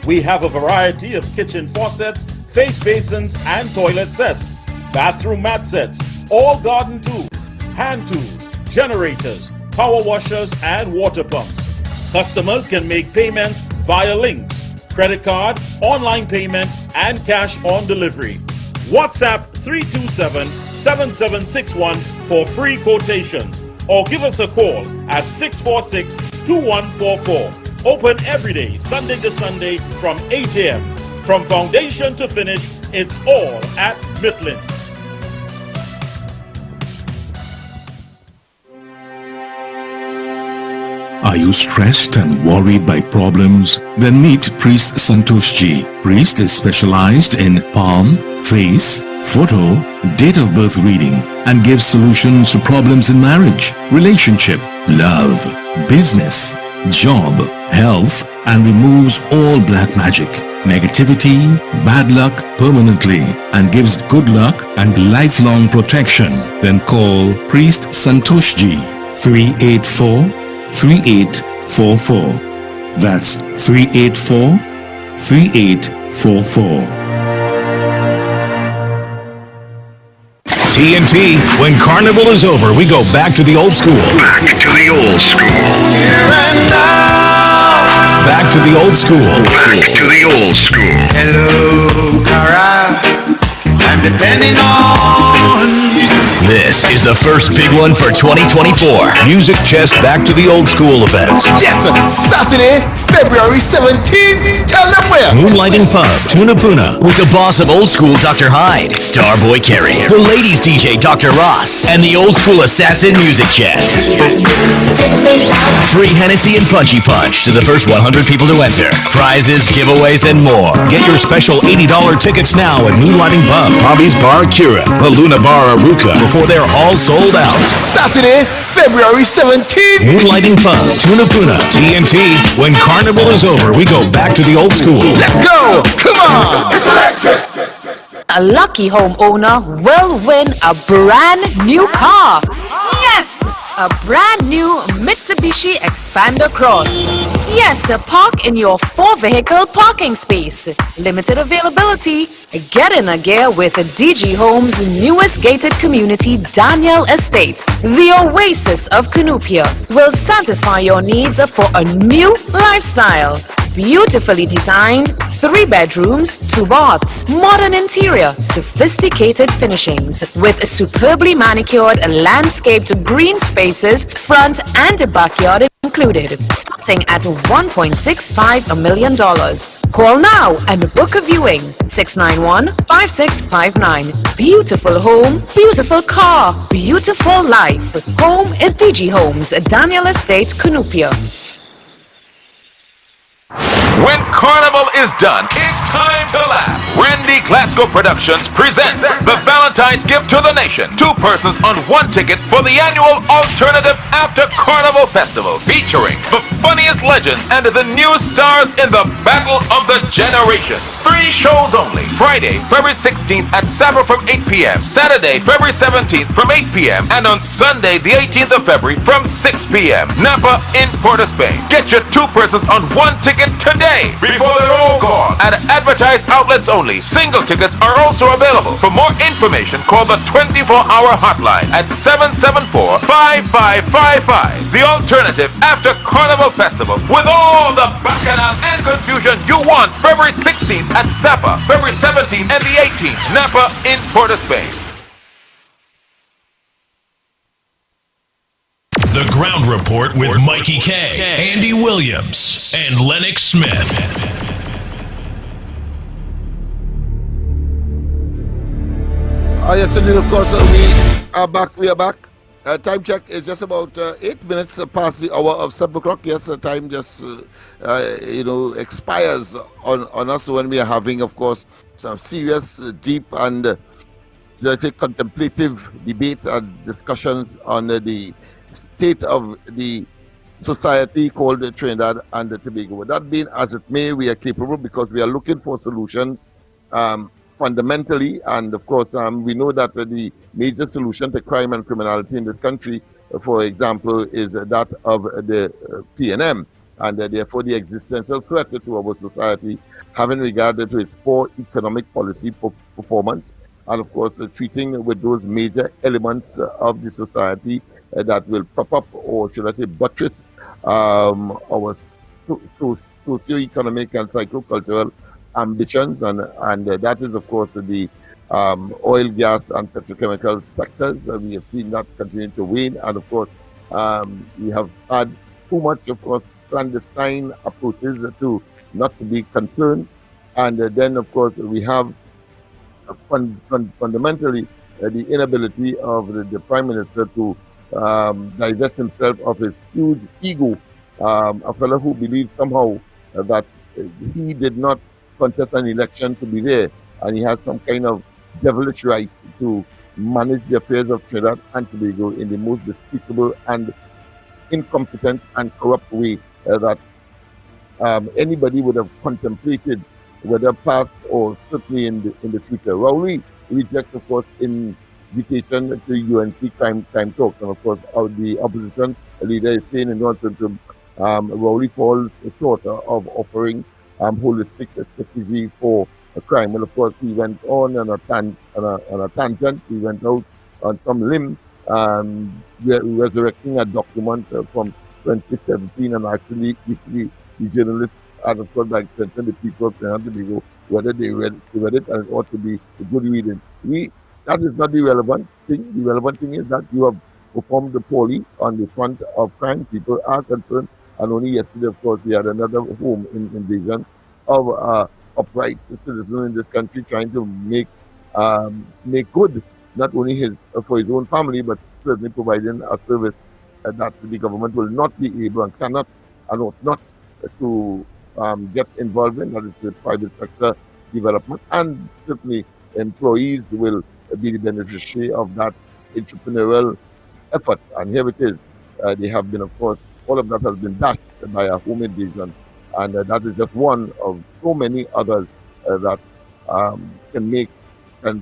We have a variety of kitchen faucets, face basins, and toilet sets, bathroom mat sets, all garden tools, hand tools, generators, power washers, and water pumps. Customers can make payments via links, credit card, online payment, and cash on delivery. WhatsApp 327-7761 for free quotations, or give us a call at 646-2144. Open every day, Sunday to Sunday from 8 a.m. From foundation to finish, it's all at Mitlin. Are you stressed and worried by problems? Then meet Priest Santosh Ji. Priest is specialized in palm, face, photo, date of birth reading, and gives solutions to problems in marriage, relationship, love, business, job, health, and removes all black magic, negativity, bad luck permanently, and gives good luck and lifelong protection. Then call Priest Santosh Ji 384-3844. That's 384-3844. TNT, when Carnival is over, we go back to the old school. Back to the old school. Back to the old school. Back to the old school. Hello, Cara. I'm depending on. This is the first big one for 2024. Music Chest Back to the Old School events. Yes, Saturday, February 17th. Tell them where. Moonlighting Pub, Tunapuna, with the boss of Old School, Dr. Hyde, Starboy Carrier, the ladies DJ, Dr. Ross, and the Old School Assassin Music Chest. Free Hennessy and Punchy Punch to the first 100 people to enter. Prizes, giveaways, and more. Get your special $80 tickets now at Moonlighting Pub, Bobby's Bar Cura, the Luna Bar Aruka, before they're all sold out. Saturday, February 17th. Moonlighting Pub, Tunapuna, TNT. When Carnival is over, we go back to the old school. Let's go! Come on! It's electric! A lucky homeowner will win a brand new car. Yes! A brand new Mitsubishi Xpander Cross. Yes, park in your 4-vehicle parking space. Limited availability. Get in a gear with DG Homes' newest gated community, Daniel Estate. The oasis of Cunupia will satisfy your needs for a new lifestyle. Beautifully designed, 3 bedrooms, 2 baths, modern interior, sophisticated finishings, with superbly manicured landscaped green spaces, front and backyard included, starting at $1.65 million. Call now and book a viewing. 691-5659. Beautiful home, beautiful car, beautiful life. Home is DG Homes, Daniel Estate, Cunupia. When Carnival is done, it's time to laugh. Randy Glasgow Productions present the Valentine's Gift to the Nation. 2 persons on 1 ticket for the annual Alternative After Carnival Festival, featuring the funniest legends and the new stars in the Battle of the Generation. 3 shows only. Friday, February 16th at Saba from 8 p.m. Saturday, February 17th from 8 p.m. And on Sunday, the 18th of February from 6 p.m. Napa in Port of Spain. Get your 2 persons on 1 ticket today before they're all gone. At advertised outlets only. Single tickets are also available. For more information, call the 24-hour hotline at 774-5555. The Alternative After Carnival Festival, with all the bacchanal and confusion you want. February 16th at Sapa, February 17th and the 18th, Napa in Port of Spain. The Ground Report with Mikey K, Andy Williams, and Lennox Smith. Yes, indeed, of course, we are back. Time check is just about 8 minutes past the hour of 7 o'clock. Yes, the time just, expires on us when we are having, of course, some serious, deep, and let's say contemplative debate and discussions on the state of the society called Trinidad and Tobago. That being as it may, we are capable because we are looking for solutions fundamentally, and of course we know that the major solution to crime and criminality in this country, for example, is that of the PNM, and therefore the existential threat to our society having regard to its poor economic policy performance, and of course treating with those major elements of the society that will prop up, or should I say buttress, our socio-economic and psycho-cultural ambitions, and that is of course the oil, gas, and petrochemical sectors. We have seen that continue to wane, and of course, we have had too much, of course, clandestine approaches to not to be concerned, and then, of course, we have fundamentally the inability of the Prime Minister to divest himself of his huge ego, a fellow who believes somehow that he did not contest an election to be there, and he has some kind of devilish right to manage the affairs of Trinidad and Tobago in the most despicable and incompetent and corrupt way that anybody would have contemplated, whether past or certainly in the future. Rowley rejects, of course, invitation to UNC crime talks, and of course, the opposition leader is saying in order to Rowley falls short of offering holistic strategy for a crime. Well, of course, he went on a tangent. He went out on some limb, resurrecting a document from 2017, and actually the journalists and of course, like the people of Trinidad and Tobago, whether they read it, and it ought to be a good reading. That is not the relevant thing. The relevant thing is that you have performed poorly on the front of crime. People are concerned, and only yesterday, of course, we had another home invasion of upright citizens in this country trying to make good not only for his own family, but certainly providing a service that the government will not be able and cannot and ought not to get involved in. That is the private sector development, and certainly employees will be the beneficiary of that entrepreneurial effort. And here it is. They have been, of course, all of that has been dashed by a home invasion. And that is just one of so many others that can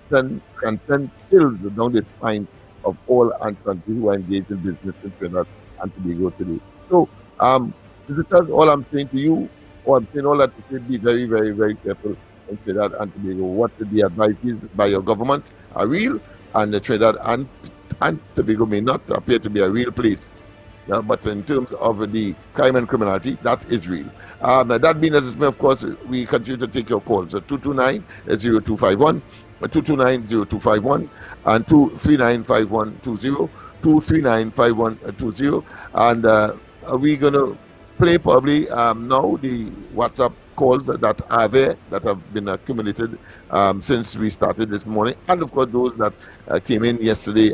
send chills down the spine of all aunties who are engaged in business in Trinidad and Tobago today. So, visitors, all I'm saying to you, or I'm saying all that to say, be very, very, very careful in Trinidad and Tobago. What the advices by your government are real, and the Trinidad and Tobago may not appear to be a real place. But in terms of the crime and criminality, that is real. That being as it may, of course, we continue to take your calls. 229-0251, 229-0251, and 239-5120, 239-5120. And we're going to play probably now the WhatsApp calls that are there, that have been accumulated since we started this morning, and of course those that came in yesterday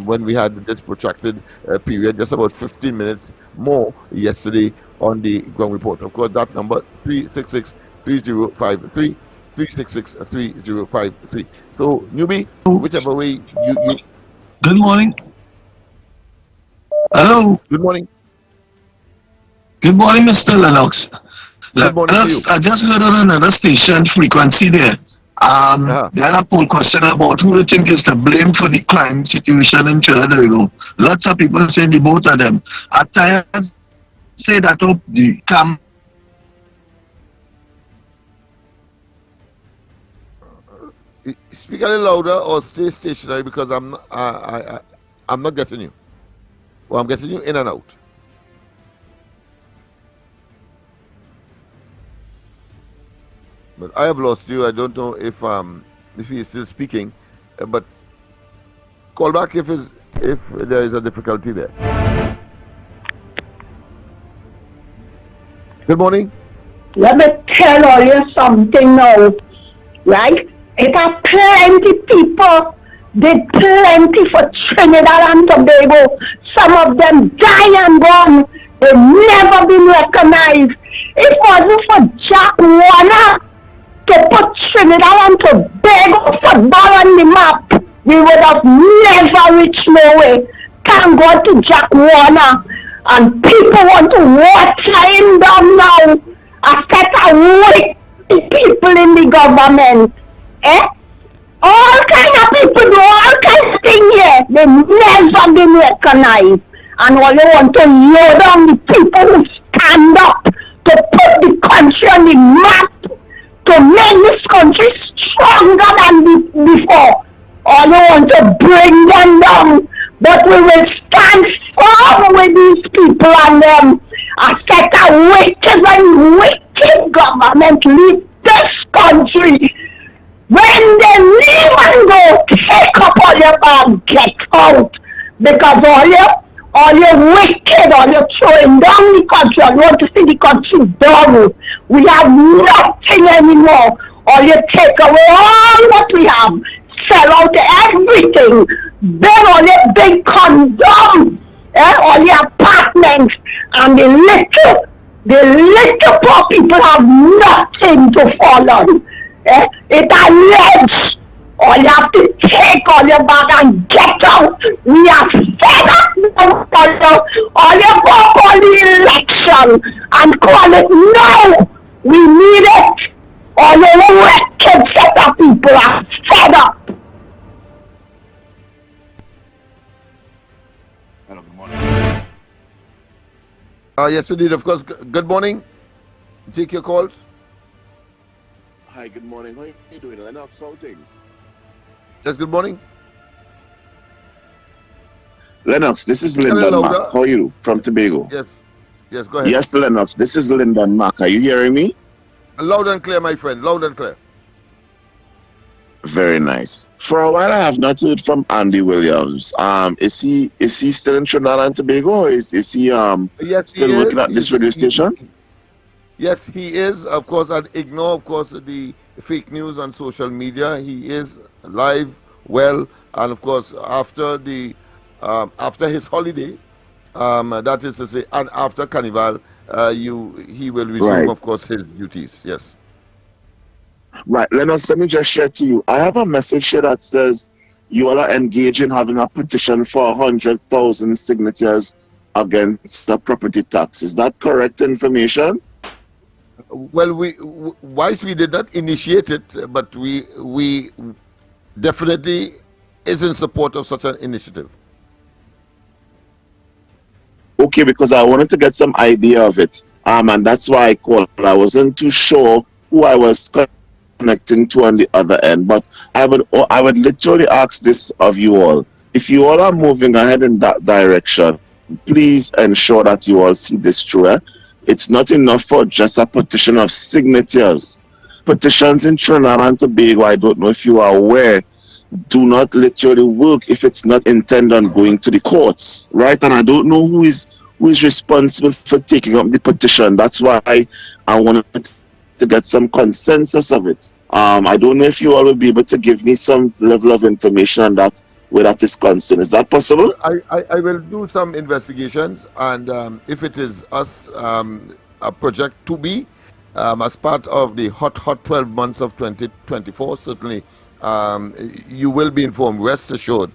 when we had this protracted period, just about 15 minutes more yesterday on the ground report. Of course, that number 366-3053, 366-3053. So, newbie, whichever way you. Good morning. Hello. Good morning. Good morning, Mr. Lennox. Good morning to you. I just heard on another station frequency there. They had a poll question about who they think is to blame for the crime situation in Trinidad and Tobago. Lots of people saying the both of them. At times, say that up the camp. Speak a little louder or stay stationary, because I'm not getting you. Well, I'm getting you in and out. But I have lost you. I don't know if he is still speaking, but call back if there is a difficulty there. Good morning. Let me tell all you something now, right? It are plenty people, did plenty for Trinidad and Tobago. Some of them die and gone. They've never been recognized. It wasn't for Jack Warner to put Trinidad and Tobago football on the map, we would have never reached nowhere. Thank God to Jack Warner. And people want to water him down now. A set of wicked people in the government. All kind of people do all kinds of things here. They've never been recognized. And all you want to load down the people who stand up to put the country on the map, to make this country stronger than before. All you want to bring them down. But we will stand firm with these people and them. A set of wicked and wicked government lead this country. When they leave and go, take up all your bag, get out. Because all your wicked, all your throwing down the country, I want to see the country down. We have nothing anymore. All you take away all what we have, sell out everything, build all your big condoms, all your apartments, and the little poor people have nothing to fall on. It alleged. All you have to take all your bag and get out. We are fed up now. All you go for the election and call it no. We need it. All your wicked set of people are fed up. Hello, good morning. Yes, indeed, of course. Good morning. Take your calls. Hi, good morning. How are you doing? Lennox, how things? Yes, good morning. Lennox, this is Lyndon Mack. How are you? From Tobago. Yes, go ahead. Yes, Lennox, this is Lyndon Mack. Are you hearing me? Loud and clear, my friend. Loud and clear. Very nice. For a while, I have not heard from Andy Williams. Is he still in Trinidad and Tobago? Or is he still working at this radio station? Yes, he is. Of course, I'd ignore, of course, the fake news on social media. He is live, well, and of course, after his holiday, that is to say, and after Carnival, he will resume, of course, his duties. Yes. Right, Lennox, let me just share to you. I have a message here that says you all are engaged in having a petition for 100,000 signatures against the property tax. Is that correct information? Well, whilst we did not initiate it, but we definitely is in support of such an initiative. Okay, because I wanted to get some idea of it, and that's why I called. I wasn't too sure who I was connecting to on the other end, but I would literally ask this of you all. If you all are moving ahead in that direction, please ensure that you all see this through. It's not enough for just a petition of signatures. Petitions in Trinidad and Tobago, I don't know if you are aware, do not literally work if it's not intended on going to the courts, right? And I don't know who is responsible for taking up the petition. That's why I wanted to get some consensus of it. I don't know if you all will be able to give me some level of information on that, where that is concerned. Is that possible? I will do some investigations, and if it is a project to be as part of the hot 12 months of 2024, certainly you will be informed. Rest assured,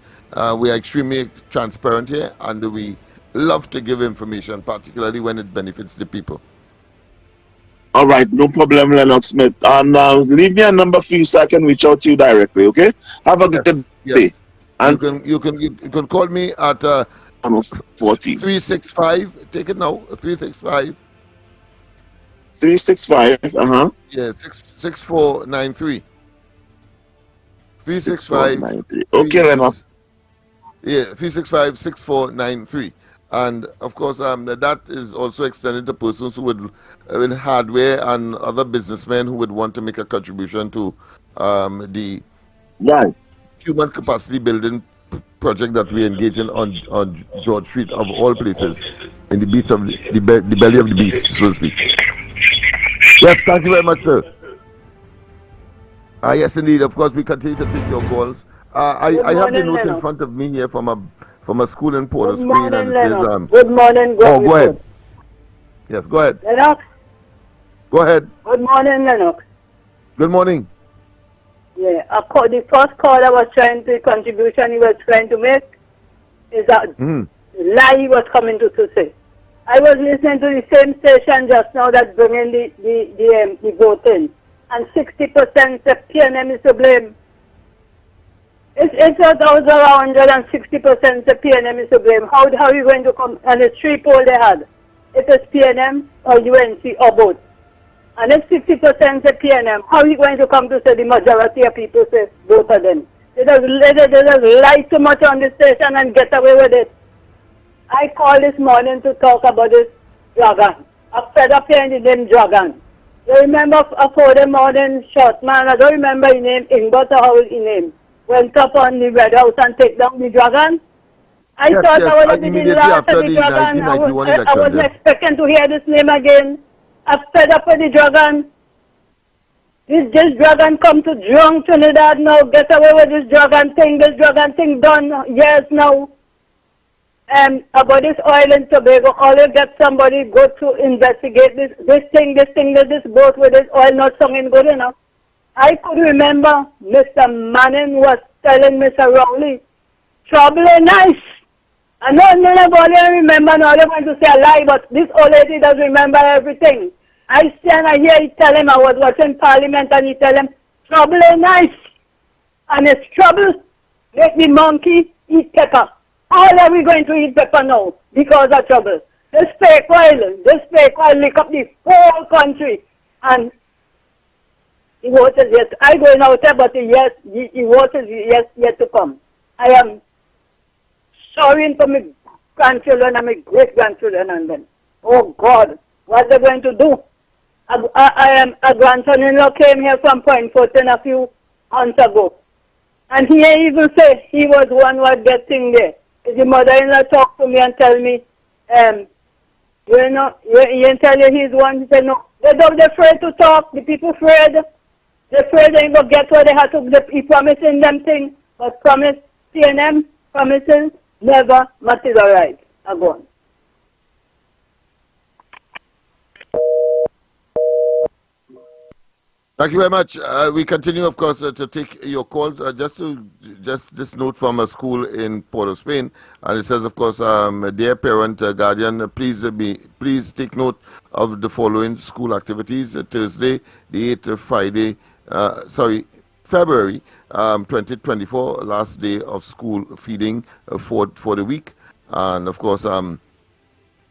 we are extremely transparent here, and we love to give information, particularly when it benefits the people. All right, no problem, Lennox Smith. And leave me a number for you so I can reach out to you directly, okay? Have a good day. And you can call me at 365. Take it now. 365. 365. Yeah, 6493. 365. Okay, Lennox. Yeah, 365-6493. And of course, that is also extended to persons who would with hardware and other businessmen who would want to make a contribution to the human capacity building project that we engage in on George Street, of all places, in the beast of the belly of the beast, so to speak. Yes, thank you very much, sir. Yes, indeed. Of course, we continue to take your calls. I have the note in front of me here from a school in Port of Spain, and it says, good morning. Go ahead. Yes, go ahead. Lennox. Go ahead. Good morning, Lennox. Good morning. Yeah, the first call I was contribution he was trying to make is that lie he was coming to say. I was listening to the same station just now that's bringing the voting, and 60% the PNM is to blame. It's around 160% the PNM is to blame. How are you going to come? And the 3 poll they had, it is PNM or UNC or both. And if 60% say PNM, how are you going to come to say the majority of people say both of them? They just lie too much on the station and get away with it. I called this morning to talk about this dragon. I'm fed up hearing the name dragon. You remember for the modern short man, I don't remember his name, Ingbot or how his name, went up on the Red House and take down the dragon. I thought I would be the last of the dragon. I wasn't expecting to hear this name again. I'm fed up with the dragon. This dragon come to drunk Trinidad now. Get away with this dragon thing. This dragon thing done years now. About this oil in Tobago, all you get somebody go to investigate this boat with this oil not singing good enough. I could remember Mr. Manning was telling Mr. Rowley, trouble is nice. I know nobody remember now, you're going to say a lie, but this old lady does remember everything. I stand and hear he tell him, I was watching Parliament and he tell him, trouble is nice. And it's trouble, make the monkey eat pepper. How are we going to eat pepper now because of trouble? This fake oil lick up the whole country. And the vote is yet. I going out there, but the vote is yet to come. I am sorry for my grandchildren and my great-grandchildren and them. Oh God, what are they going to do? A grandson-in-law came here from Point Fortin a few months ago. And he even said he was one who get thing there. The mother-in-law talked to me and tell me, you tell you he's one. He said, no, they're afraid to talk. The people afraid. They're afraid they ain't going to get what they have to. He promising them things, but promise, CNM promises never materialize. I go on. Thank you very much. We continue, of course, to take your calls. Just this note from a school in Port of Spain, and it says, of course, dear parent, guardian, please take note of the following school activities. Thursday, the 8th, February 2024, last day of school feeding for the week, and of course,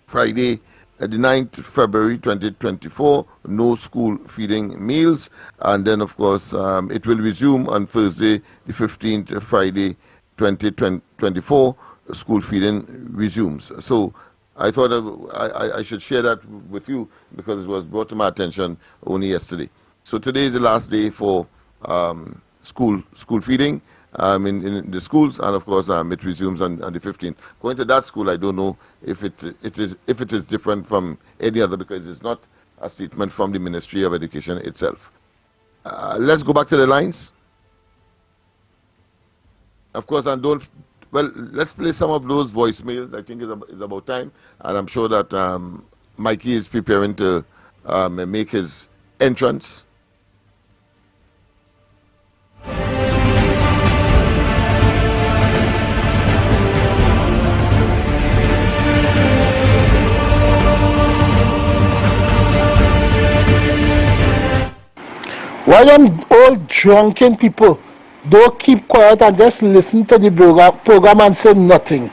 Friday, the 9th February 2024, no school feeding meals, and then of course it will resume on Thursday the 15th Friday 2024, school feeding resumes. So I thought I should share that with you because it was brought to my attention only yesterday. So today is the last day for school feeding in the schools, and of course it resumes on the 15th. Going to that school, I don't know if it is different from any other because it's not a statement from the Ministry of Education itself. Let's go back to the lines. Of course, and let's play some of those voicemails. I think it's about time, and I'm sure that Mikey is preparing to make his entrance. Why them old drunken people don't keep quiet and just listen to the program and say nothing?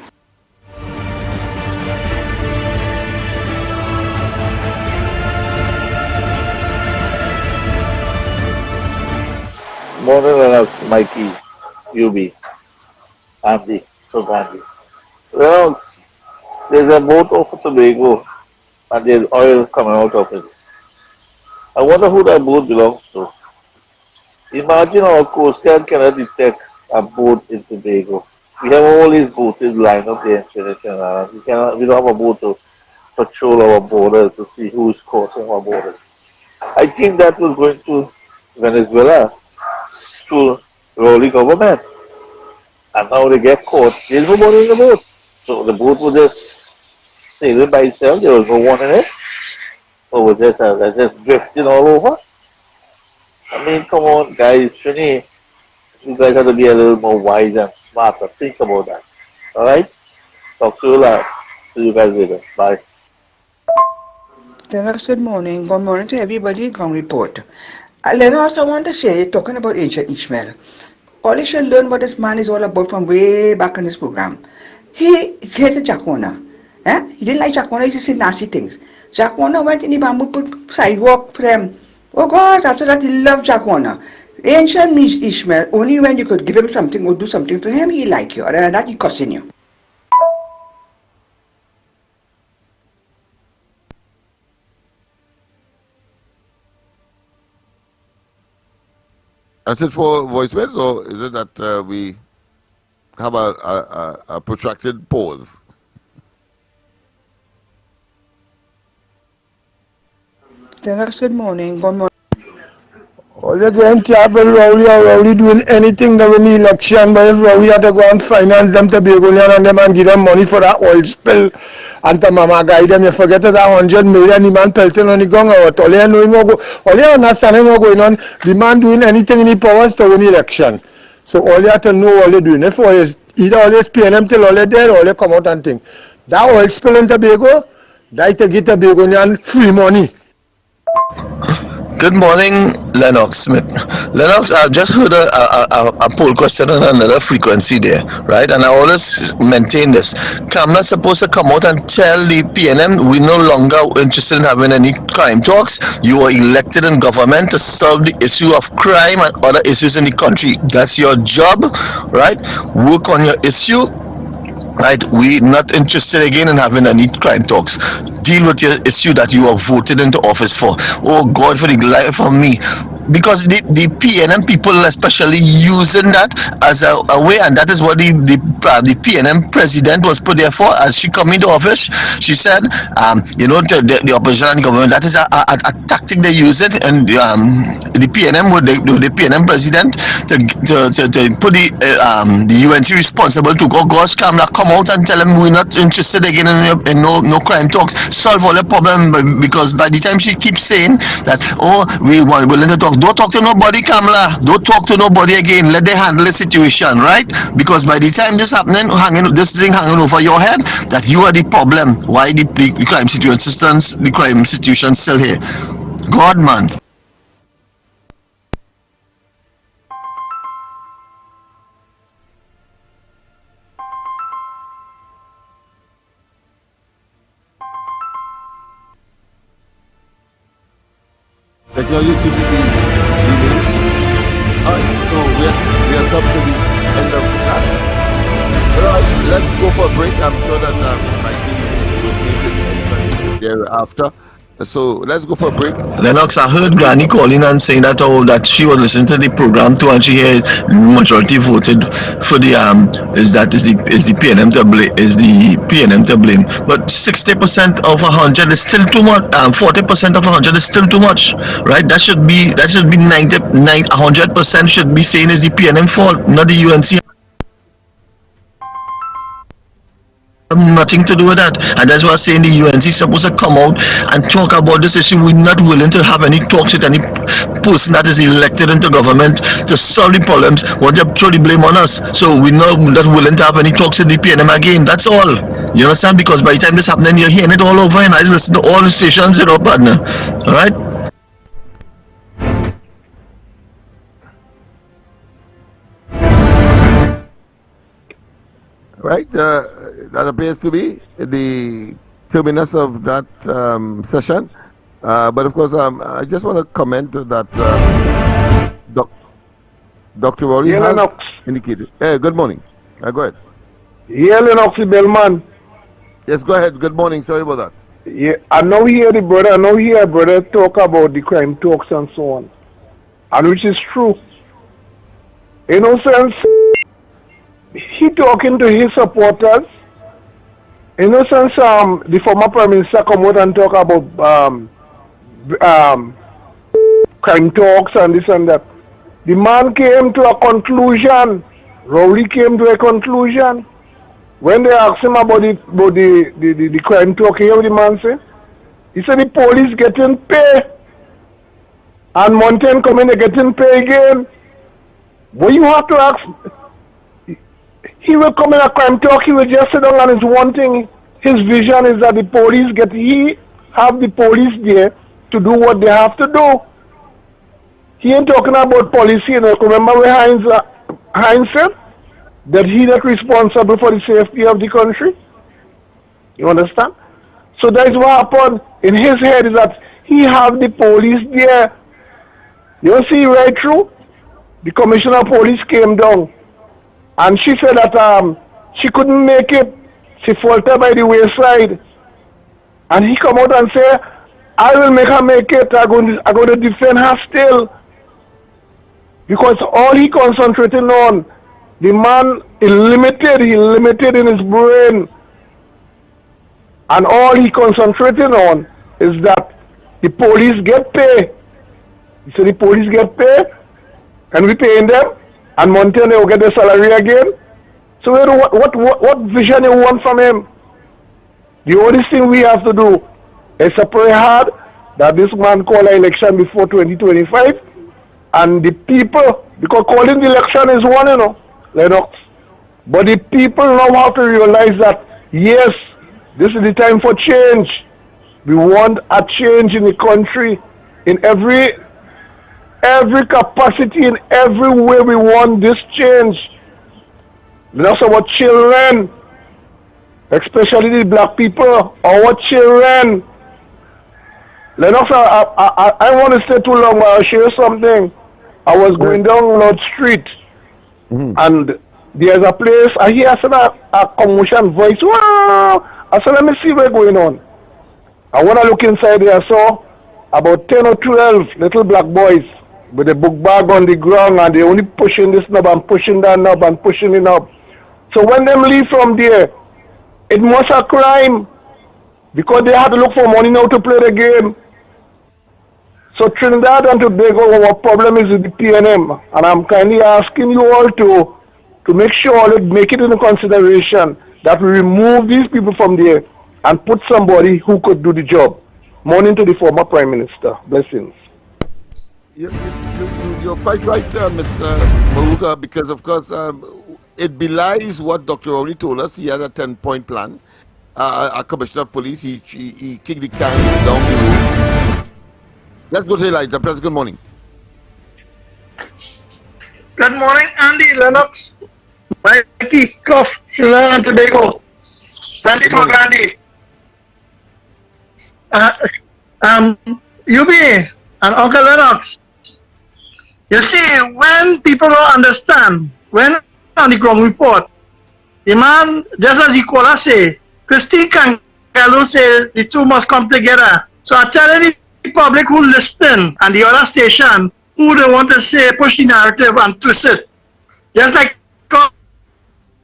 Morning, Mikey, UB, Andy, so Gandhi. Well, there's a boat off of Tobago and there's oil coming out of it. I wonder who that boat belongs to. Imagine our Coast Guard cannot detect a boat in Tobago. We have all these boats lined up there in Trinidad. We don't have a boat to patrol our borders to see who's crossing our borders. I think that was going to Venezuela, to Rowley government. And now they get caught. There's nobody in the boat. So the boat was just sailing by itself. There was no one in it. Or was just drifting all over. I mean, come on, guys, Trini, you guys have to be a little more wise and smarter. Think about that. Alright? Talk to you later. See you guys later. Bye. Lennox, good morning. Good morning to everybody. Ground report. Lennox, I want to say, talking about ancient Ishmael, all you should learn what this man is all about from way back in this program. He hated Jack Warner. He didn't like Jack Warner, he just said nasty things. Jack Warner went in the bamboo, put sidewalk for them. Oh God, after that he loved Jack Warner. Ancient Ishmael, only when you could give him something or do something for him, he like you. Other than that, he cussing you. That's it for voicemails, or is it that we have a protracted pause? Good morning. Good morning. All you can't tap with Rowley doing anything that in the election, but if Rowley had to go and finance them to Begonian and them and give them money for that oil spill and to mama guide them, you forget that 100 million the man pelting on the gun out. All you know him all you understand him going on, the man doing anything in the powers to win the election. So all you have to know all you doing. If all is either always paying them till all you dead or all you come out and think. That oil spill in Tobago, that to get a Begonian free money. Good morning, Lennox Smith. Lennox, I've just heard a poll question on another frequency there, right? And I always maintain this. Kamla's supposed to come out and tell the PNM we're no longer interested in having any crime talks. You are elected in government to solve the issue of crime and other issues in the country. That's your job, right? Work on your issue. Right, we're not interested again in having any crime talks. Deal with your issue that you are voted into office for. Oh God, for the life of me. Because the PNM people especially using that as a way, and that is what the PNM president was put there for. As she come into office, she said, the opposition and the government, that is a tactic they use it, and the PNM with the PNM president to put the UNC responsible to go, gosh, come out and tell them we're not interested again in no crime talks. Solve all the problem, because by the time she keeps saying that, oh, we want willing to talk. Don't talk to nobody, Kamala. Don't talk to nobody again. Let them handle the situation, right? Because by the time this happening, this thing hanging over your head, that you are the problem. Why the crime situation still here? God, man. Technology seems to be delayed. Alright, so we have come to the end of that. Alright, let's go for a break. I'm sure that Mikey will make it thereafter. So let's go for a break. Lennox, I heard Granny calling and saying that that she was listening to the program too, and she heard majority voted for the is the PNM to blame. But 60% of 100 is still too much. 40% of 100 is still too much, right? That should be 100% should be saying is the PNM fault, not the UNC. Nothing to do with that, and that's why I'm saying the UNC is supposed to come out and talk about this issue. We're not willing to have any talks with any person that is elected into government to solve the problems. What they throw the blame on us. So we're not willing to have any talks with the PNM again. That's all. You understand? Because by the time this happening, you're hearing it all over, and I listen to all the stations, partner. All right. Right, that appears to be the terminus of that session. But of course, I just want to comment that Dr. Rory has indicated. Hey, good morning. Go ahead. Yeah, Lennox Bellman. Yes, go ahead. Good morning. Sorry about that. Yeah, I know hear brother talk about the crime talks and so on, and which is true. In no sense, he talking to his supporters. In no sense, the former Prime Minister come out and talk about crime talks and this and that. The man came to a conclusion. Rowley came to a conclusion. When they asked him about the crime talk, you hear what the man say? He said the police getting pay. And Mountain coming and getting pay again. But you have to ask, he will come in a crime talk, he will just sit down and it's one thing. His vision is that the police he have the police there to do what they have to do. He ain't talking about policy, remember where Heinz said? That he not responsible for the safety of the country. You understand? So that is what happened in his head, is that he have the police there. You see right through? The commissioner of police came down and she said that she couldn't make it. She faltered by the wayside. And he come out and say, I will make her make it. I'm going to defend her still. because all he concentrating on, the man is limited in his brain, and all he concentrating on is that the police get paid. He said the police get paid, and we paying them, and Montana will get their salary again. So what vision you want from him? The only thing we have to do is to pray hard that this man call an election before 2025, and the people, because calling the election is one, Lennox, but the people now have to realize that, yes, this is the time for change. We want a change in the country, in every capacity, in every way we want this change. That's our children, especially the black people, our children. Lennox, I want to stay too long, but I'll share something. I was going down Lord Street, and there's a place, I hear a commotion voice. Wow! I said, let me see what's going on. I want to look inside there, I saw about 10 or 12 little black boys with a book bag on the ground, and they only pushing this knob and pushing that knob and pushing it up. So when them leave from there, it must a crime, because they have to look for money now to play the game. So Trinidad and Tobago, our problem is with the PNM, and I'm kindly asking you all to make sure, make it into consideration that we remove these people from there and put somebody who could do the job. Morning to the former Prime Minister. Blessings. You're quite right, Ms. Maruga, because of course it belies what Dr. Rowley told us. He had a 10-point plan. A commissioner of police, he kicked the can down the road. Let's go to Elijah. Press, good morning. Good morning, Andy, Lennox, Mikey, Cuff, Trinidad and Tobago. Thank you for Gandhi. UB and Uncle Lennox. You see, when people don't understand, when on the ground report, the man, just as the caller say, Christine Kangalo say the two must come together. So I tell any public who listen and the other station who they want to say, push the narrative and twist it. Just like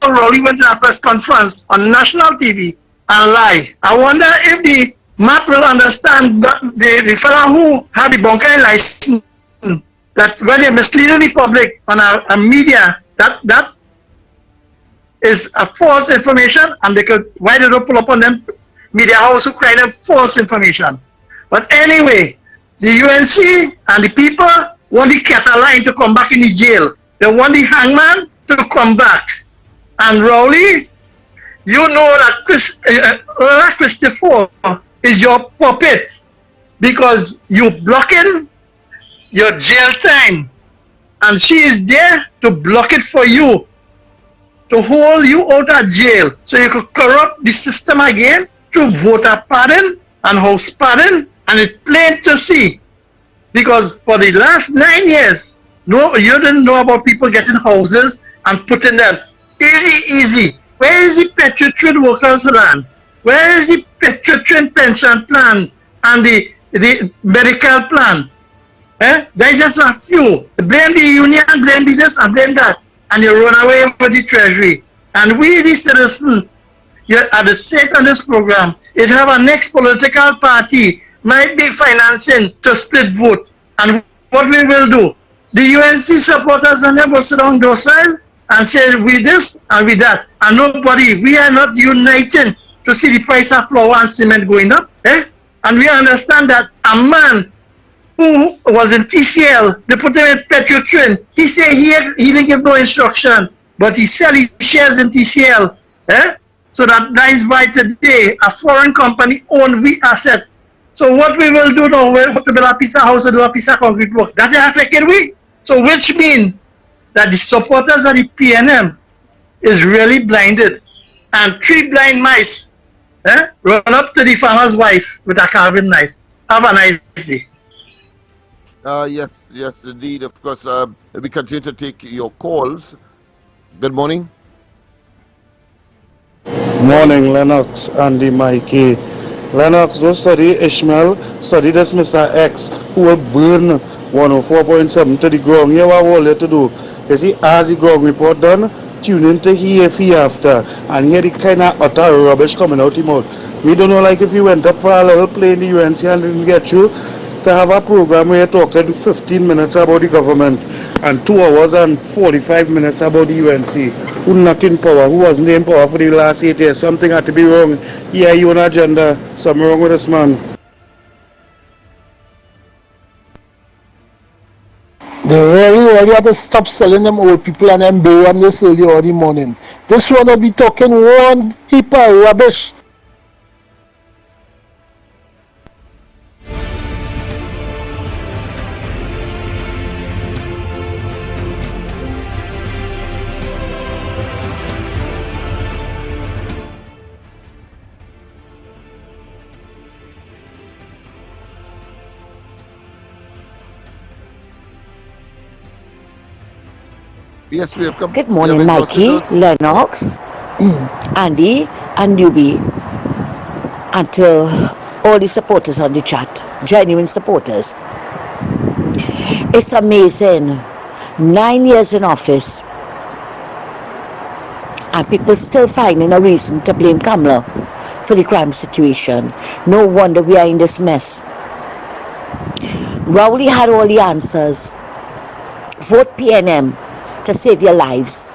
Rowley went to a press conference on national TV and lie. I wonder if the MAP will understand the fellow who had the bunkering license, that when they're misleading the public on a media, that is a false information, and they could, why they don't pull up on them media house who create false information. But anyway, the UNC and the people want the Catalan to come back in the jail. They want the hangman to come back. And Rowley, you know that Christopher is your puppet, because you blocking your jail time, and she is there to block it for you, to hold you out of jail, so you could corrupt the system again through voter pardon and house pardon, and it's plain to see. Because for the last 9 years, no, you didn't know about people getting houses and putting them easy. Where is the Petrotrin workers' land? Where is the Petrotrin pension plan and the medical plan? There's just a few. Blame the union, blame the this, and blame that, and you run away with the treasury. And we, the citizens, at the state of this program, it have a next political party might be financing to split vote. And what we will do, the UNC supporters and them will sit down docile and say we this and we that, and nobody, we are not uniting to see the price of flour and cement going up. And we understand that a man who was in TCL, they put him in Petrotrin, he said he didn't give no instruction, but he sell his shares in TCL. So that is why today a foreign company own we asset. So what we will do now, we'll build a piece of house or do a piece of concrete work. That's affected we. So which means that the supporters of the PNM is really blinded. And 3 blind mice run up to the farmer's wife with a carving knife. Have a nice day. Yes, indeed. Of course, we continue to take your calls. Good morning. Morning, Lennox, Andy, Mikey. Lennox, don't study Ishmael, study this Mr. X, who will burn 104.7 to the ground. Here what I want you to do. You see, as the ground report done, tune into here if he after and hear the kind of utter rubbish coming out his mouth. We don't know, like if you went up for a little play in the UNC and didn't get through, to have a program where you're talking 15 minutes about the government and 2 hours and 45 minutes about the UNC. Who not in power, who wasn't in power for the last 8 years. Something had to be wrong. Yeah, you on agenda. Something wrong with this man. They really have to stop selling them old people and them beer and this early or the morning. This one will be talking one heap of rubbish. Yes, we have come. Good morning, Mikey, Lennox, Andy, and Newbie, and to all the supporters on the chat, genuine supporters. It's amazing. 9 years in office, and people still finding a reason to blame Kamala for the crime situation. No wonder we are in this mess. Rowley had all the answers. Vote PNM to save your lives.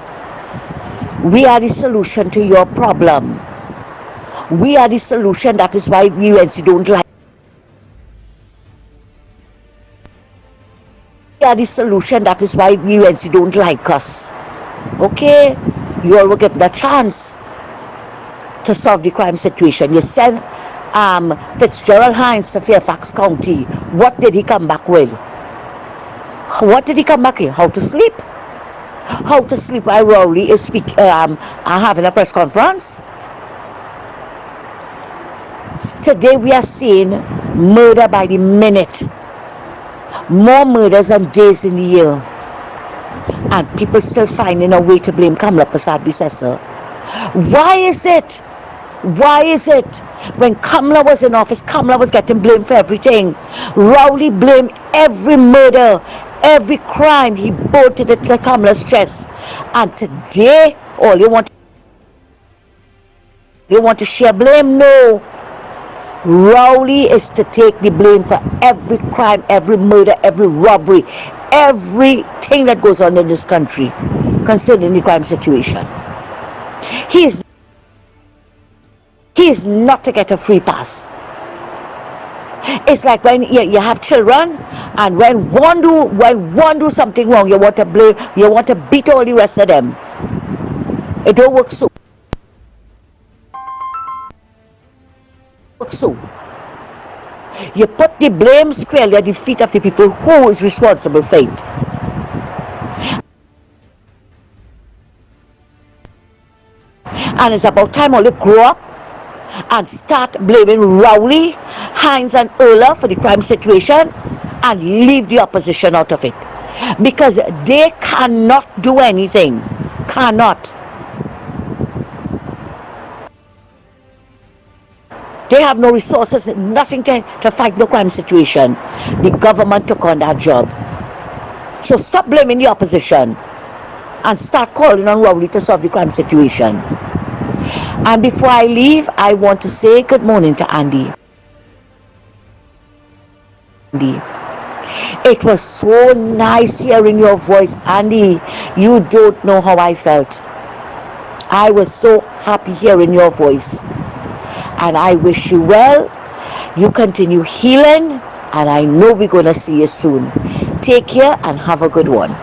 We are the solution to your problem. We are the solution. That is why UNC don't like. We are the solution. That is why UNC don't like us. Okay, you all will get the chance to solve the crime situation. You send Fitzgerald Hines to Fairfax County. What did he come back with? What did he come back with? How to sleep? How to sleep while Rowley is having a press conference. Today we are seeing murder by the minute. More murders than days in the year. And people still finding a way to blame Kamala Persad-Bissessar. Why is it? Why is it? When Kamala was in office, Kamala was getting blamed for everything. Rowley blamed every murder, every crime. He bolted it to Kamala's chest. And today, all you want to share blame? No. Rowley is to take the blame for every crime, every murder, every robbery, everything that goes on in this country concerning the crime situation. He's not to get a free pass. It's like when you have children, and when one do something wrong, you want to blame, you want to beat all the rest of them. It don't work so. You put the blame squarely at the feet of the people who is responsible for it. And it's about time all you grow up and start blaming Rowley, Hines and Ola for the crime situation and leave the opposition out of it. Because they cannot do anything. Cannot. They have no resources, nothing to fight the crime situation. The government took on that job. So stop blaming the opposition and start calling on Rowley to solve the crime situation. And before I leave, I want to say good morning to Andy. It was so nice hearing your voice, Andy. You don't know how I felt. I was so happy hearing your voice. And I wish you well. You continue healing, and I know we're going to see you soon. Take care and have a good one.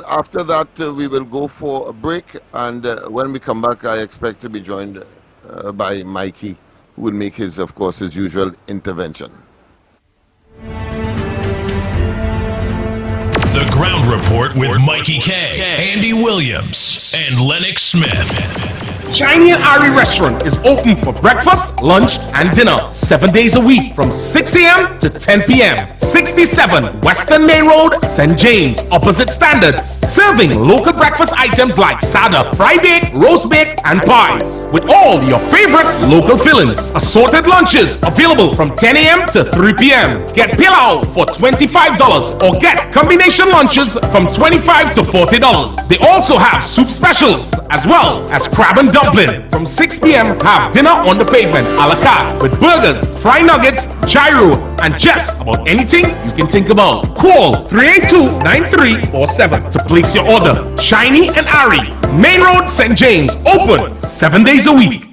After that, we will go for a break, and when we come back, I expect to be joined by Mikey, who will make his, of course, his usual intervention. The Ground Report with Mikey K, Andy Williams, and Lennox Smith. China Ari Restaurant is open for breakfast, lunch, and dinner 7 days a week from 6 a.m. to 10 p.m. 67 Western Main Road, St. James, opposite Standards. Serving local breakfast items like sada, fried bake, roast bake, and pies. With all your favorite local fillings. Assorted lunches available from 10 a.m. to 3 p.m. Get pilau for $25 or get combination lunches from $25 to $40. They also have soup specials as well as crab and dumpling. From 6 p.m. have dinner on the pavement a la carte with burgers, fried nuggets, gyro, and just about anything you can think about. Call 382-9347 to place your order. Shiny and Ari, Main Road, St. James, open 7 days a week.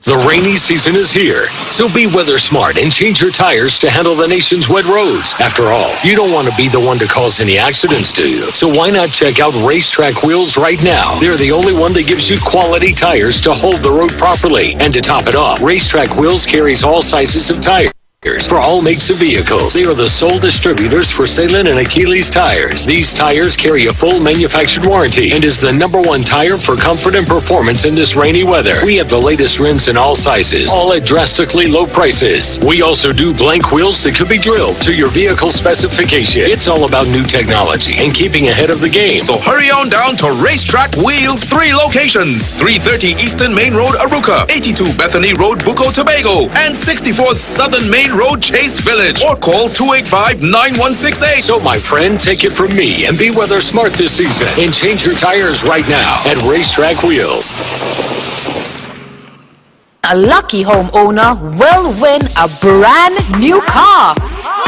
The rainy season is here, so be weather smart and change your tires to handle the nation's wet roads. After all, you don't want to be the one to cause any accidents, do you? So why not check out Racetrack Wheels right now? They're the only one that gives you quality tires to hold the road properly. And to top it off, Racetrack Wheels carries all sizes of tires for all makes of vehicles. They are the sole distributors for Salem and Achilles tires. These tires carry a full manufactured warranty and is the #1 tire for comfort and performance in this rainy weather. We have the latest rims in all sizes, all at drastically low prices. We also do blank wheels that could be drilled to your vehicle specification. It's all about new technology and keeping ahead of the game. So hurry on down to Racetrack Wheels, 3 locations: 330 Eastern Main Road, Aruca, 82 Bethany Road, Bucco, Tobago, and 64th Southern Main Road, Chase Village, or call 285-9168. So my friend, take it from me and be weather smart this season and change your tires right now at Racetrack Wheels. A lucky homeowner will win a brand new car.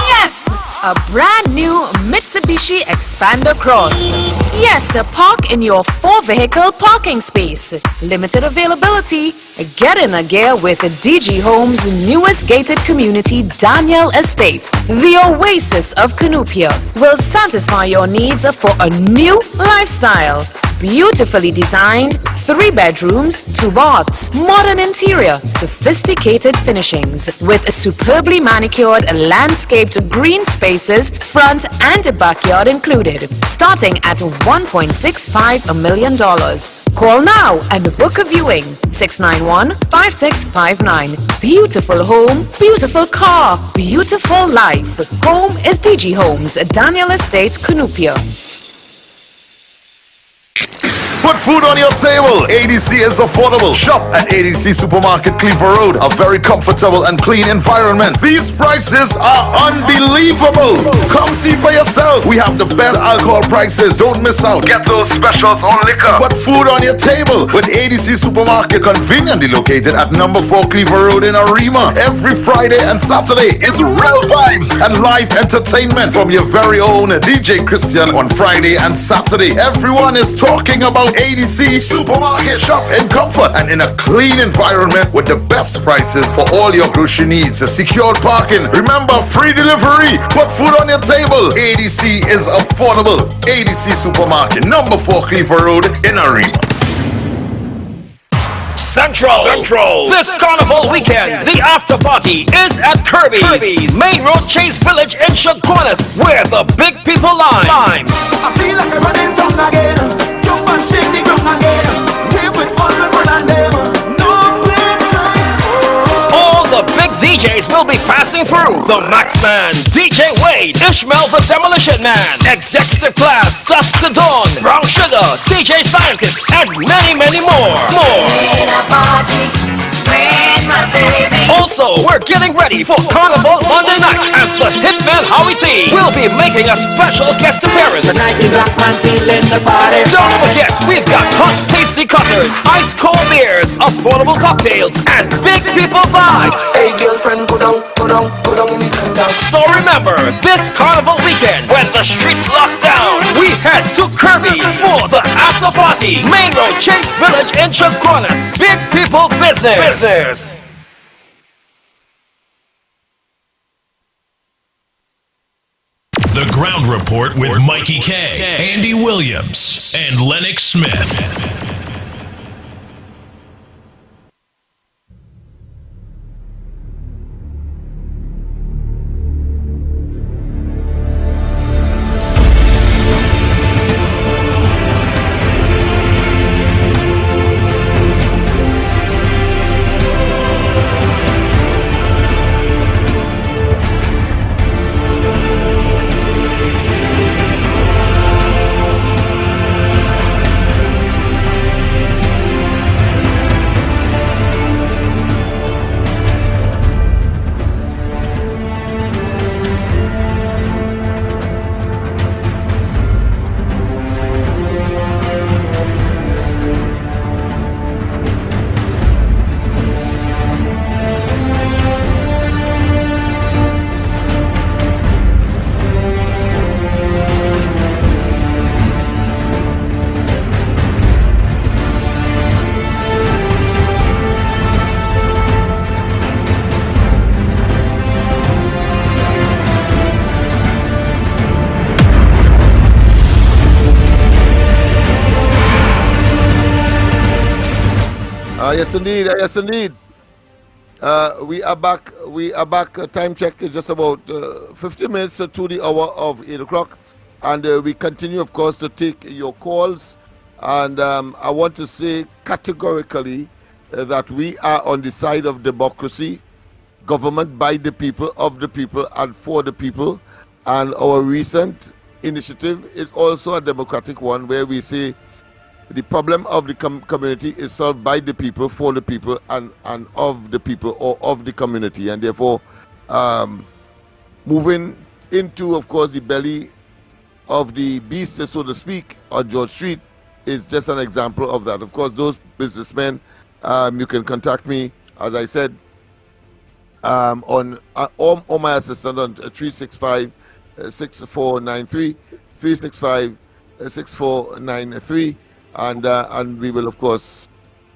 Yes! A brand new Mitsubishi Expander Cross. Yes, park in your 4-vehicle parking space. Limited availability. Get in a gear with DG Homes' newest gated community, Daniel Estate. The oasis of Cunupia will satisfy your needs for a new lifestyle. Beautifully designed, 3 bedrooms, 2 baths, modern interior, sophisticated finishings, with superbly manicured landscaped green spaces, front and backyard included, starting at $1.65 million. Call now and book a viewing. 691-5659. Beautiful home, beautiful car, beautiful life. Home is DG Homes, Daniel Estate, Cunupia. Put food on your table. ADC is affordable. Shop at ADC Supermarket, Cleaver Road. A very comfortable and clean environment. These prices are unbelievable. Come see for yourself. We have the best alcohol prices. Don't miss out. Get those specials on liquor. Put food on your table with ADC Supermarket, conveniently located at number 4 Cleaver Road in Arima. Every Friday and Saturday is real vibes and live entertainment from your very own DJ Christian on Friday and Saturday. Everyone is talking about ADC Supermarket. Shop in comfort and in a clean environment with the best prices for all your grocery needs. Secured parking. Remember, free delivery. Put food on your table. ADC is affordable. ADC Supermarket, number 4 Cleaver Road in Arima. Central. This carnival weekend, the after party is at Kirby's. Main Road, Chase Village in Chaguanas, where the big people line. I feel like I'm running down again. Jump and shake the ground again. Live with all my fun and them. No place like All the big DJs will be passing through. The Max Man, DJ Wade, Ishmael the Demolition Man, Executive Class, Dusk to Dawn, Brown Sugar, DJ Scientist, and many more. Also, we're getting ready for Carnival Monday night as the Hitman Howie T will be making a special guest appearance. Tonight you got man feeling the party. Don't forget, we've got hot, tasty cutters, ice cold beers, affordable cocktails, and big people vibes. Hey girlfriend, go down in the center. So remember, this Carnival weekend, when the streets lock down, we head to Kirby's for the after party. Main Road, Chase Village in Chaguanas. Big people business. The Ground Report with Mikey K, Andy Williams, and Lennox Smith. Yes, indeed. Yes, indeed. We are back. We are back. Time check is just about 50 minutes to the hour of 8 o'clock. And we continue, of course, to take your calls. And I want to say categorically that we are on the side of democracy, government by the people, of the people, and for the people. And our recent initiative is also a democratic one where we say the problem of the community is solved by the people, for the people, and of the people or of the community. And therefore, moving into, of course, the belly of the beast, so to speak, on George Street is just an example of that. Of course, those businessmen, you can contact me, as I said, on or my assistant on 365-6493, 365-6493. And we will, of course,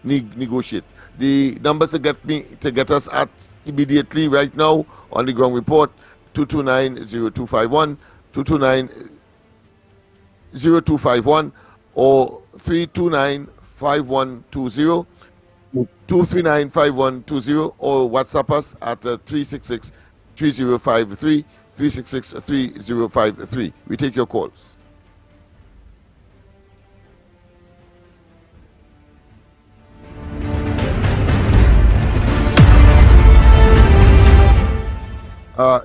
negotiate. The numbers to get us at immediately right now on the ground report: 229-0251, 229-0251, or 329-5120, 239-5120, or WhatsApp us at 366-3053, 366-3053. We take your calls.